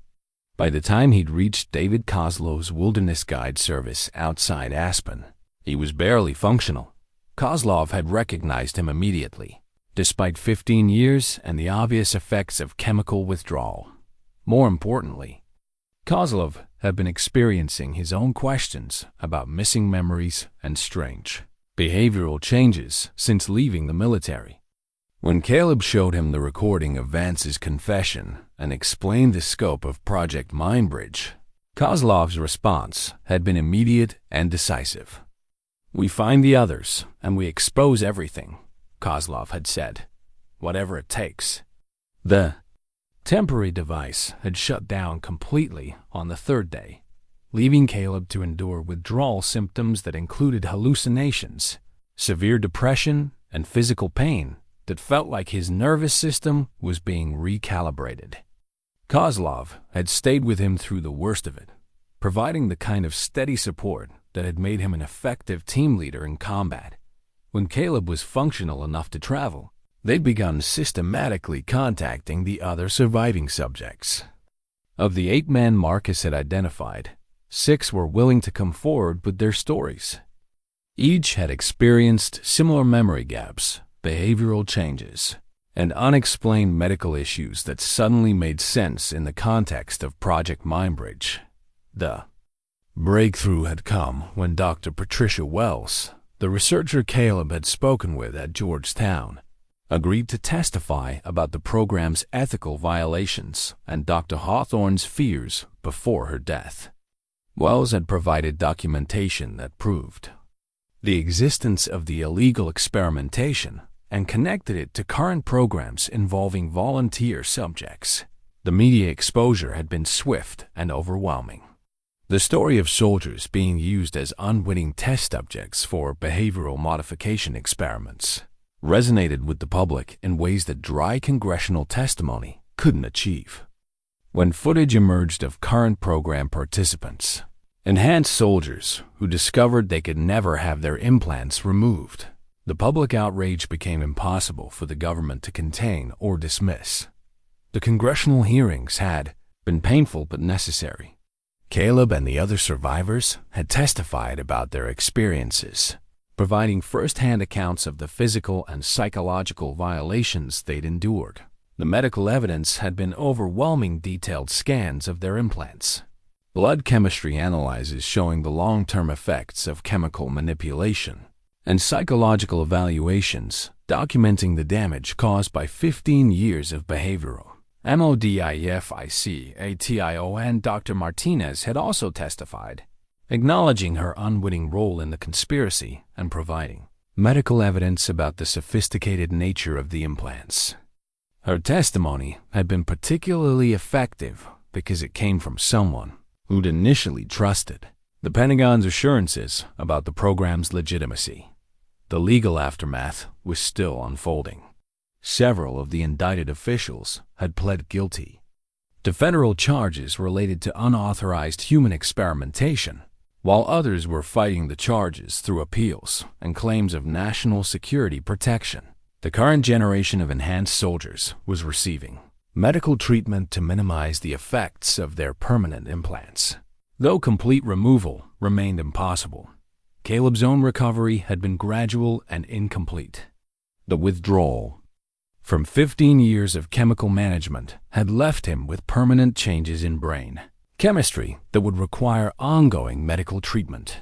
By the time he'd reached David Koslow's Wilderness Guide service outside Aspen, he was barely functional. Kozlov had recognized him immediately, despite 15 years and the obvious effects of chemical withdrawal. More importantly, Koslov had been experiencing his own questions about missing memories and strange behavioral changes since leaving the military. When Caleb showed him the recording of Vance's confession and explained the scope of Project Mindbridge, Kozlov's response had been immediate and decisive. "We find the others, and we expose everything," Koslov had said, "whatever it takes." The temporary device had shut down completely on the third day, leaving Caleb to endure withdrawal symptoms that included hallucinations, severe depression, and physical pain that felt like his nervous system was being recalibrated. Koslov had stayed with him through the worst of it, providing the kind of steady support that had made him an effective team leader in combat. When Caleb was functional enough to travel, they'd begun systematically contacting the other surviving subjects. Of the 8 men Marcus had identified, 6 were willing to come forward with their stories. Each had experienced similar memory gaps, behavioral changes, and unexplained medical issues that suddenly made sense in the context of Project Mindbridge. The breakthrough had come when Dr. Patricia Wells, the researcher Caleb had spoken with at Georgetown, agreed to testify about the program's ethical violations and Dr. Hawthorne's fears before her death. Wells had provided documentation that proved the existence of the illegal experimentation and connected it to current programs involving volunteer subjects. The media exposure had been swift and overwhelming. The story of soldiers being used as unwitting test subjects for behavioral modification experiments resonated with the public in ways that dry congressional testimony couldn't achieve. When footage emerged of current program participants, enhanced soldiers who discovered they could never have their implants removed, the public outrage became impossible for the government to contain or dismiss. The congressional hearings had been painful but necessary. Caleb and the other survivors had testified about their experiences, providing first-hand accounts of the physical and psychological violations they'd endured. The medical evidence had been overwhelming, detailed scans of their implants, blood chemistry analyses showing the long-term effects of chemical manipulation, and psychological evaluations documenting the damage caused by 15 years of behavioral modification. Dr. Martinez had also testified, acknowledging her unwitting role in the conspiracy and providing medical evidence about the sophisticated nature of the implants. Her testimony had been particularly effective because it came from someone who'd initially trusted the Pentagon's assurances about the program's legitimacy. The legal aftermath was still unfolding. Several of the indicted officials had pled guilty to federal charges related to unauthorized human experimentation, while others were fighting the charges through appeals and claims of national security protection. The current generation of enhanced soldiers was receiving medical treatment to minimize the effects of their permanent implants. Though complete removal remained impossible, Caleb's own recovery had been gradual and incomplete. The withdrawal from 15 years of chemical management had left him with permanent changes in brain chemistry that would require ongoing medical treatment.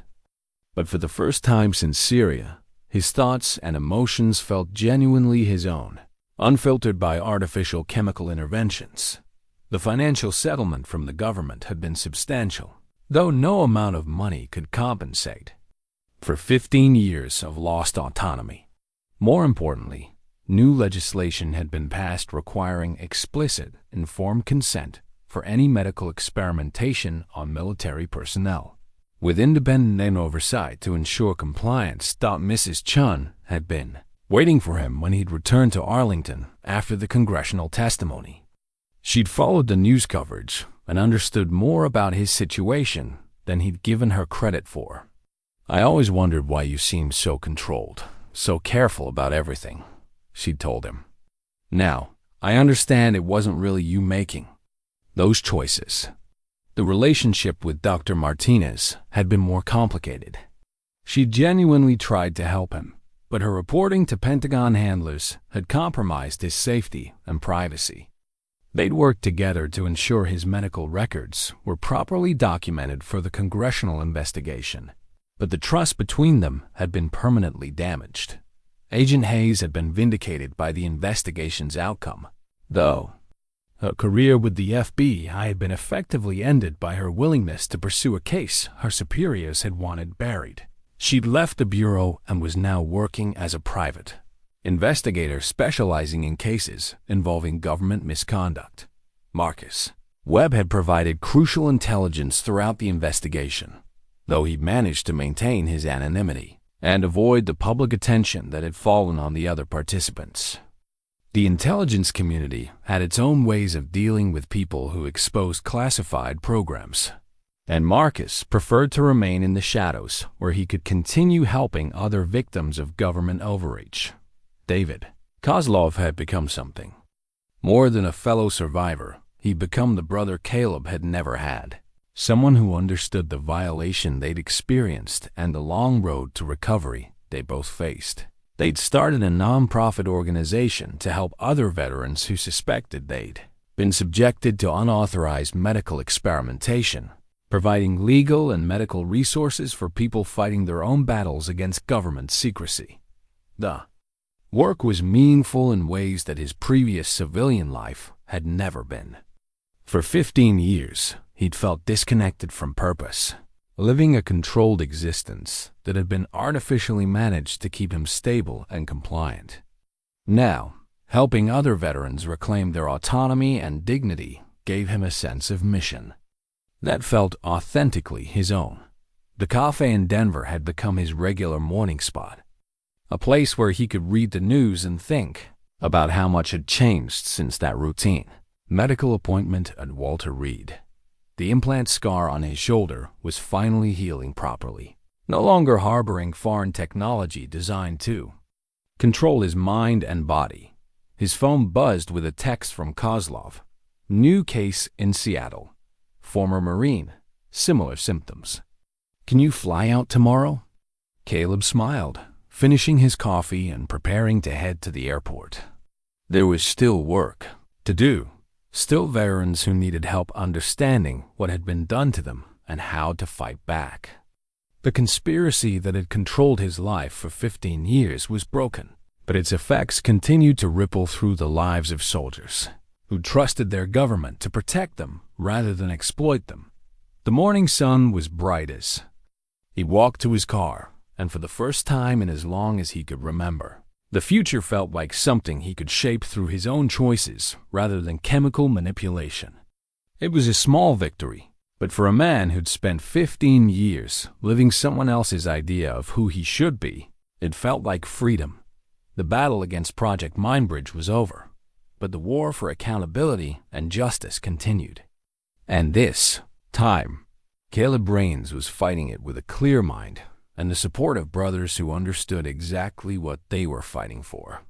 But for the first time since Syria, his thoughts and emotions felt genuinely his own, unfiltered by artificial chemical interventions. The financial settlement from the government had been substantial, though no amount of money could compensate for 15 years of lost autonomy. More importantly, new legislation had been passed requiring explicit, informed consent for any medical experimentation on military personnel, with independent oversight to ensure compliance. Mrs. Chun had been waiting for him when he'd returned to Arlington after the congressional testimony. She'd followed the news coverage and understood more about his situation than he'd given her credit for. "I always wondered why you seemed so controlled, so careful about everything," she'd told him. "Now, I understand it wasn't really you making those choices." The relationship with Dr. Martinez had been more complicated. She genuinely tried to help him, but her reporting to Pentagon handlers had compromised his safety and privacy. They'd worked together to ensure his medical records were properly documented for the congressional investigation, but the trust between them had been permanently damaged. Agent Hayes had been vindicated by the investigation's outcome, though her career with the FBI had been effectively ended by her willingness to pursue a case her superiors had wanted buried. She'd left the bureau and was now working as a private investigator specializing in cases involving government misconduct. Marcus Webb had provided crucial intelligence throughout the investigation, though he managed to maintain his anonymity and avoid the public attention that had fallen on the other participants. The intelligence community had its own ways of dealing with people who exposed classified programs, and Marcus preferred to remain in the shadows where he could continue helping other victims of government overreach. David Kozlov had become something more than a fellow survivor. He'd become the brother Caleb had never had, someone who understood the violation they'd experienced and the long road to recovery they both faced. They'd started a non-profit organization to help other veterans who suspected they'd been subjected to unauthorized medical experimentation, providing legal and medical resources for people fighting their own battles against government secrecy. The work was meaningful in ways that his previous civilian life had never been. For 15 years, he'd felt disconnected from purpose, living a controlled existence that had been artificially managed to keep him stable and compliant. Now, helping other veterans reclaim their autonomy and dignity gave him a sense of mission that felt authentically his own. The cafe in Denver had become his regular morning spot, a place where he could read the news and think about how much had changed since that routine medical appointment at Walter Reed. The implant scar on his shoulder was finally healing properly, no longer harboring foreign technology designed to control his mind and body. His phone buzzed with a text from Kozlov. New case in Seattle. Former Marine. Similar symptoms. Can you fly out tomorrow? Caleb smiled, finishing his coffee and preparing to head to the airport. There was still work to do. Still veterans who needed help understanding what had been done to them and how to fight back. The conspiracy that had controlled his life for 15 years was broken, but its effects continued to ripple through the lives of soldiers who trusted their government to protect them rather than exploit them. The morning sun was bright as he walked to his car, and for the first time in as long as he could remember, the future felt like something he could shape through his own choices rather than chemical manipulation. It was a small victory, but for a man who'd spent 15 years living someone else's idea of who he should be, it felt like freedom. The battle against Project Mindbridge was over, but the war for accountability and justice continued. And this time, Caleb Rains was fighting it with a clear mind and the support of brothers who understood exactly what they were fighting for.